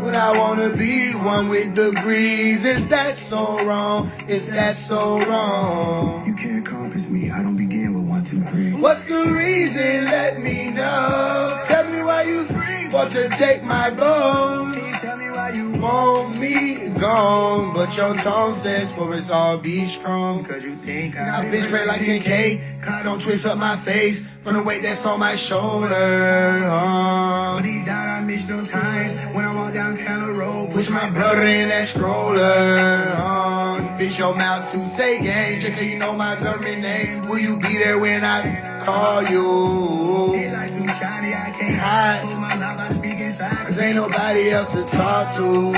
But I wanna be one with the breeze. Is that so wrong? Is that so wrong? You can't compass me, I don't begin with 1, 2, 3. What's the reason? Let me know. Tell me why you want to take my bones. Tell me why you want me gone. But your tone says for us all be strong. Cause you think I bitch play like 10K. Car don't twist up my face from the weight that's on my shoulder. But deep down I miss them times when I walk down Keller Road, push my brother in that stroller. Fish your mouth to say gang, just cause you know my government name. Will you be there when I call you? It like too shiny, I can't hide. Close my mouth, I speak inside, cause ain't nobody else to talk to.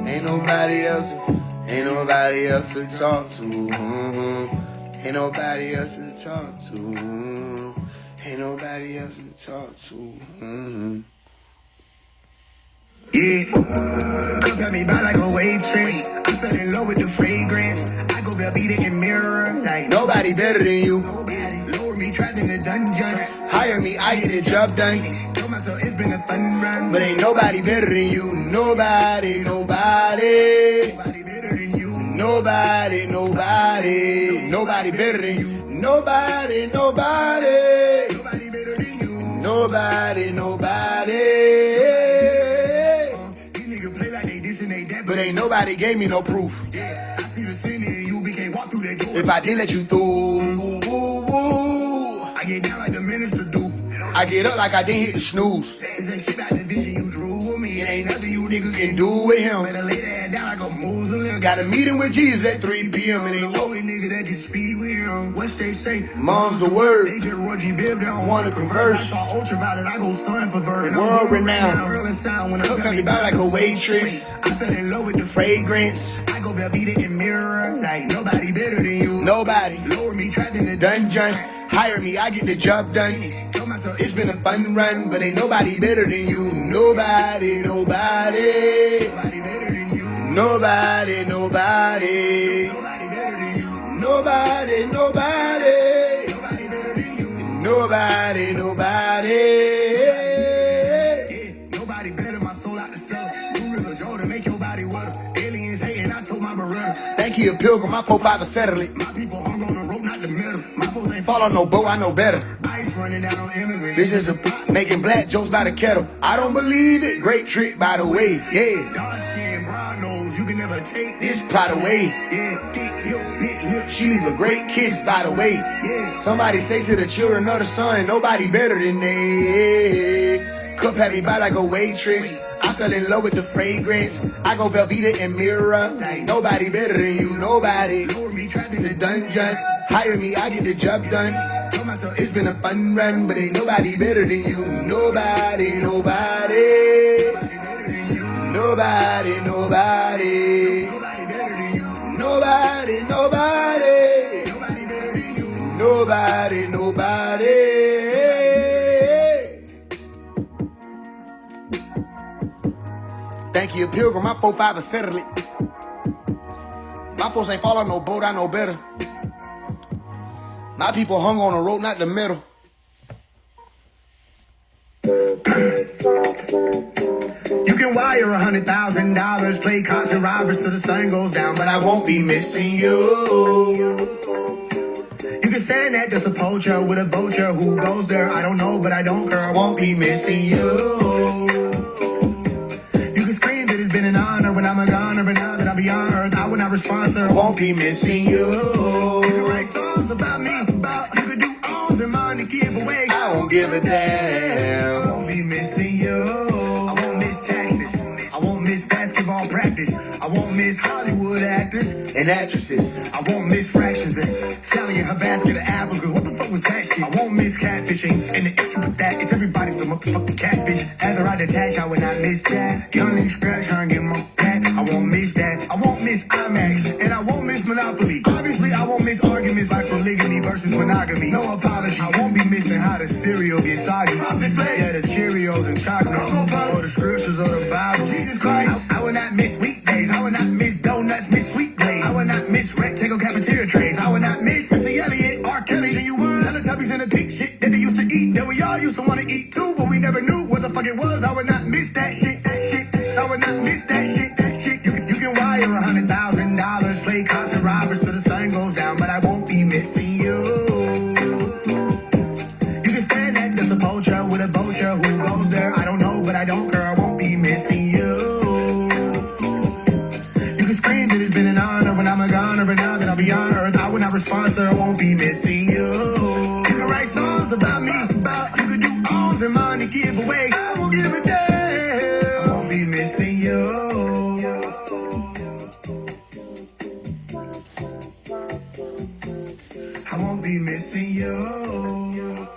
Ain't nobody else to talk to. Ain't nobody else to talk to. Ain't nobody else to talk to. Yeah, cup at me by like a waitress. I fell in love with the fragrance. I go Velveeta and mirror like nobody better than you. Lower me, trapped in the dungeon. Hire me, I get the job done. Told myself it's been a fun run, but ain't nobody better than you. Nobody better than you. Nobody better than you. Nobody better than you. Nobody. These niggas play like they this and they that, but ain't nobody gave me no proof. Yeah, I see the sin in you, we can't walk through that door. If I did let you through, I get down like the minister do. I get up like I didn't hit the snooze. This ain't shit about the vision you drew with me. It ain't nothing you niggas can do with him. Better lay that down like a Muslim. Got a meeting with Jesus at 3 p.m. It ain't no nigga that can speak with him. What they say? Mom's the word. They just Roger Bibb, they don't want to converse. I saw ultraviolet, I go sun for verse. World renowned. Cook me by like a waitress. I fell in love with the fragrance. I go Velveeta and mirror like nobody better than you. Nobody. Lower me, trapped in the dungeon. Hire me, I get the job done. Told myself it's been a fun run, but ain't nobody better than you. Nobody better than you. Nobody better than you. Nobody better than you. Nobody. Nobody better, my soul out the cellar. Blue River Jordan, make your body wetter. Aliens hating, I told my Beretta. Thank you, a pilgrim, my 4-5 settle it. My people hung on the rope, not the middle. My folks ain't fall on no boat, I know better. Ice running down on immigrants. Bitches are making black jokes by the kettle. I don't believe it, great trick by the way, yeah. Dark skin, brown nose, you can never take this pride away. Yeah, thick hips, big lips, she leave a great kiss by the way. Yeah, somebody say to the children of the sun, nobody better than they. Cup had me by like a waitress. I fell in love with the fragrance. I go Velveeta and mirror like nobody better than you. Nobody. Lower me, trapped in the dungeon. Hire me, I get the job done. Told myself it's been a fun run, but ain't nobody better than you. Nobody. Nobody better than you. Nobody better than you. Nobody better than you. Nobody. from my 4-5 and settle it. My folks ain't fall on no boat, I know better. My people hung on the rope, not the middle. You can wire $100,000, play cops and robbers till the sun goes down, but I won't be missing you. You can stand at the Sepulchre with a vulture. Who goes there? I don't know, but I don't care. I won't be missing you. You can scream that it's been an honor when I'm a goner, but now that I'm beyond earth, I will not respond, sir. I won't be missing you. You can write songs about me, you can do arms and money give away. I won't give a damn. I won't be missing you. I won't miss taxes. I won't miss basketball practice. I won't miss Hollywood actors and actresses. I won't miss fractions and Sally in her basket of apples, cause what the fuck was that shit? I won't miss catfishing, and the issue with that is everybody's a motherfucking catfish. After I detach, I would not miss that. Young nigga scratch, trying to get my back. I won't miss that. I won't miss IMAX, and I won't miss Monopoly. Obviously, I won't miss arguments like polygamy versus monogamy. No apology. I won't be missing how the cereal gets soggy. Frosted Flakes, yeah, the Cheerios and chocolate, or the scriptures or the Bible. Jesus Christ, I will not miss weekdays. I will not miss donuts, miss sweet glaze. I will not miss rectangle cafeteria trays. I will not miss Missy Elliott, R. Kelly, Genuine, Teletubbies, and the pink shit that they used to eat, that we all used to want to eat too, but we never knew what the fuck it was. I would not miss that shit, that shit. I would not miss that shit, that shit. You can wire $100,000, play cops and robbers till the sun goes down, but I won't be missing you. You can stand at the Sepulchre with a vulture. Who goes there? I don't know, but I don't care. I won't be missing you. You can scream that it's been an honor when I'm a goner, but now that I'm beyond earth, I will not respond, sir. I won't be missing you. You can write songs about me, you can do arms and money give away. I won't give a damn. I won't be missing you. I won't be missing you.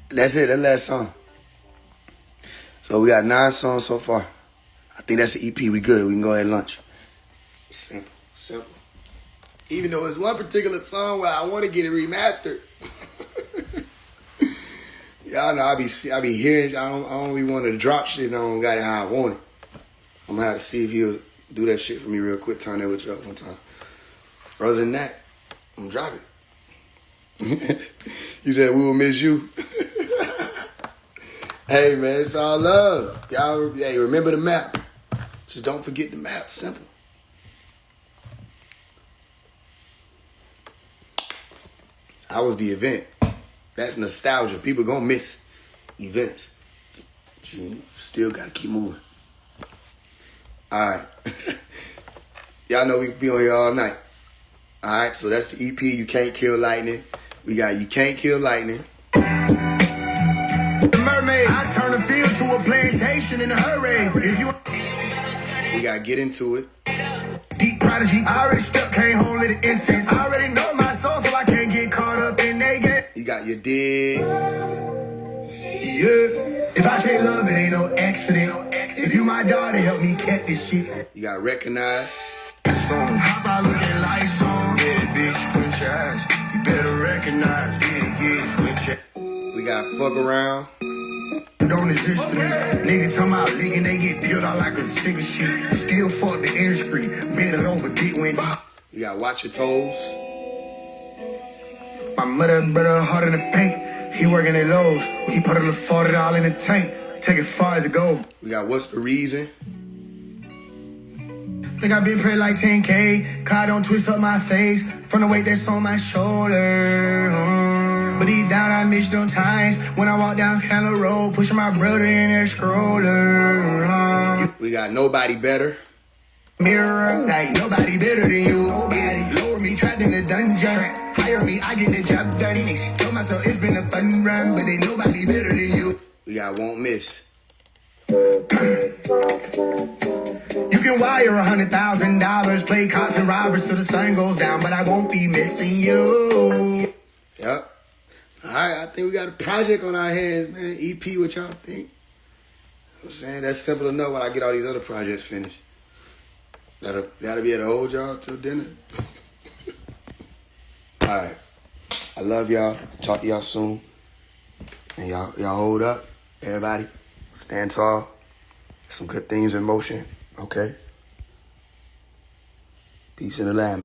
That's it, that last song. So we got 9 songs so far. I think that's the EP. We good. We can go ahead and lunch. Simple, simple. Even though it's one particular song where I want to get it remastered. Y'all know I be hearing. I don't be wanting to drop shit. And I don't got it how I want it. I'm gonna have to see if he'll do that shit for me real quick. Turn that with you up one time. Other than that, I'm gonna drop it. You said we will miss you. Hey man, it's all love. Y'all, hey, remember the map. Just don't forget the map. Simple. I was the event. That's nostalgia. People gonna miss events. But you still gotta keep moving. Alright. Y'all know we be on here all night. Alright, so that's the EP, You Can't Kill Lightning. We got You Can't Kill Lightning. Mermaid, I turn the field to a plantation in a hurry. If you we gotta get into it. Deep prodigy, I already stuck, came home, lit the incense. I already know my soul, so I can't get caught up in they game. You got your dig. Yeah. If I say love, it ain't no accident. If you my daughter, help me catch this shit. You gotta recognize. How about looking like song? Yeah, bitch, squint your eyes. You better recognize. Yeah, squint your. We got fuck around. Don't exist to me. Niggas talking about leaking, they get peeled out like a stick of shit. Still fuck the industry. Bend it over, get wind. You gotta watch your toes. My mother brother hard in the paint. He working at Lowe's. He put a little $40 in the tank. Take it far as it go. We got What's the Reason? Think I've been prayed like 10K. Car don't twist up my face from the weight that's on my shoulder. But deep down I miss those times when I walk down Calla Road, pushing my brother in their stroller. We got Nobody Better. Mirror, like nobody better than you. Nobody. Lower me, trapped in the dungeon. Hire me, I get the job done. Told myself it's been a fun run, but ain't nobody better than you. We got Won't Miss. You can wire $100,000, play cops and robbers till the sun goes down, but I won't be missing you. Yep. All right, I think we got a project on our hands, man. EP, what y'all think? I'm saying that's simple enough when I get all these other projects finished. That'll be able to hold y'all till dinner. All right. I love y'all. Talk to y'all soon. And y'all hold up. Everybody, stand tall. some good things in motion. Okay. Peace in the land.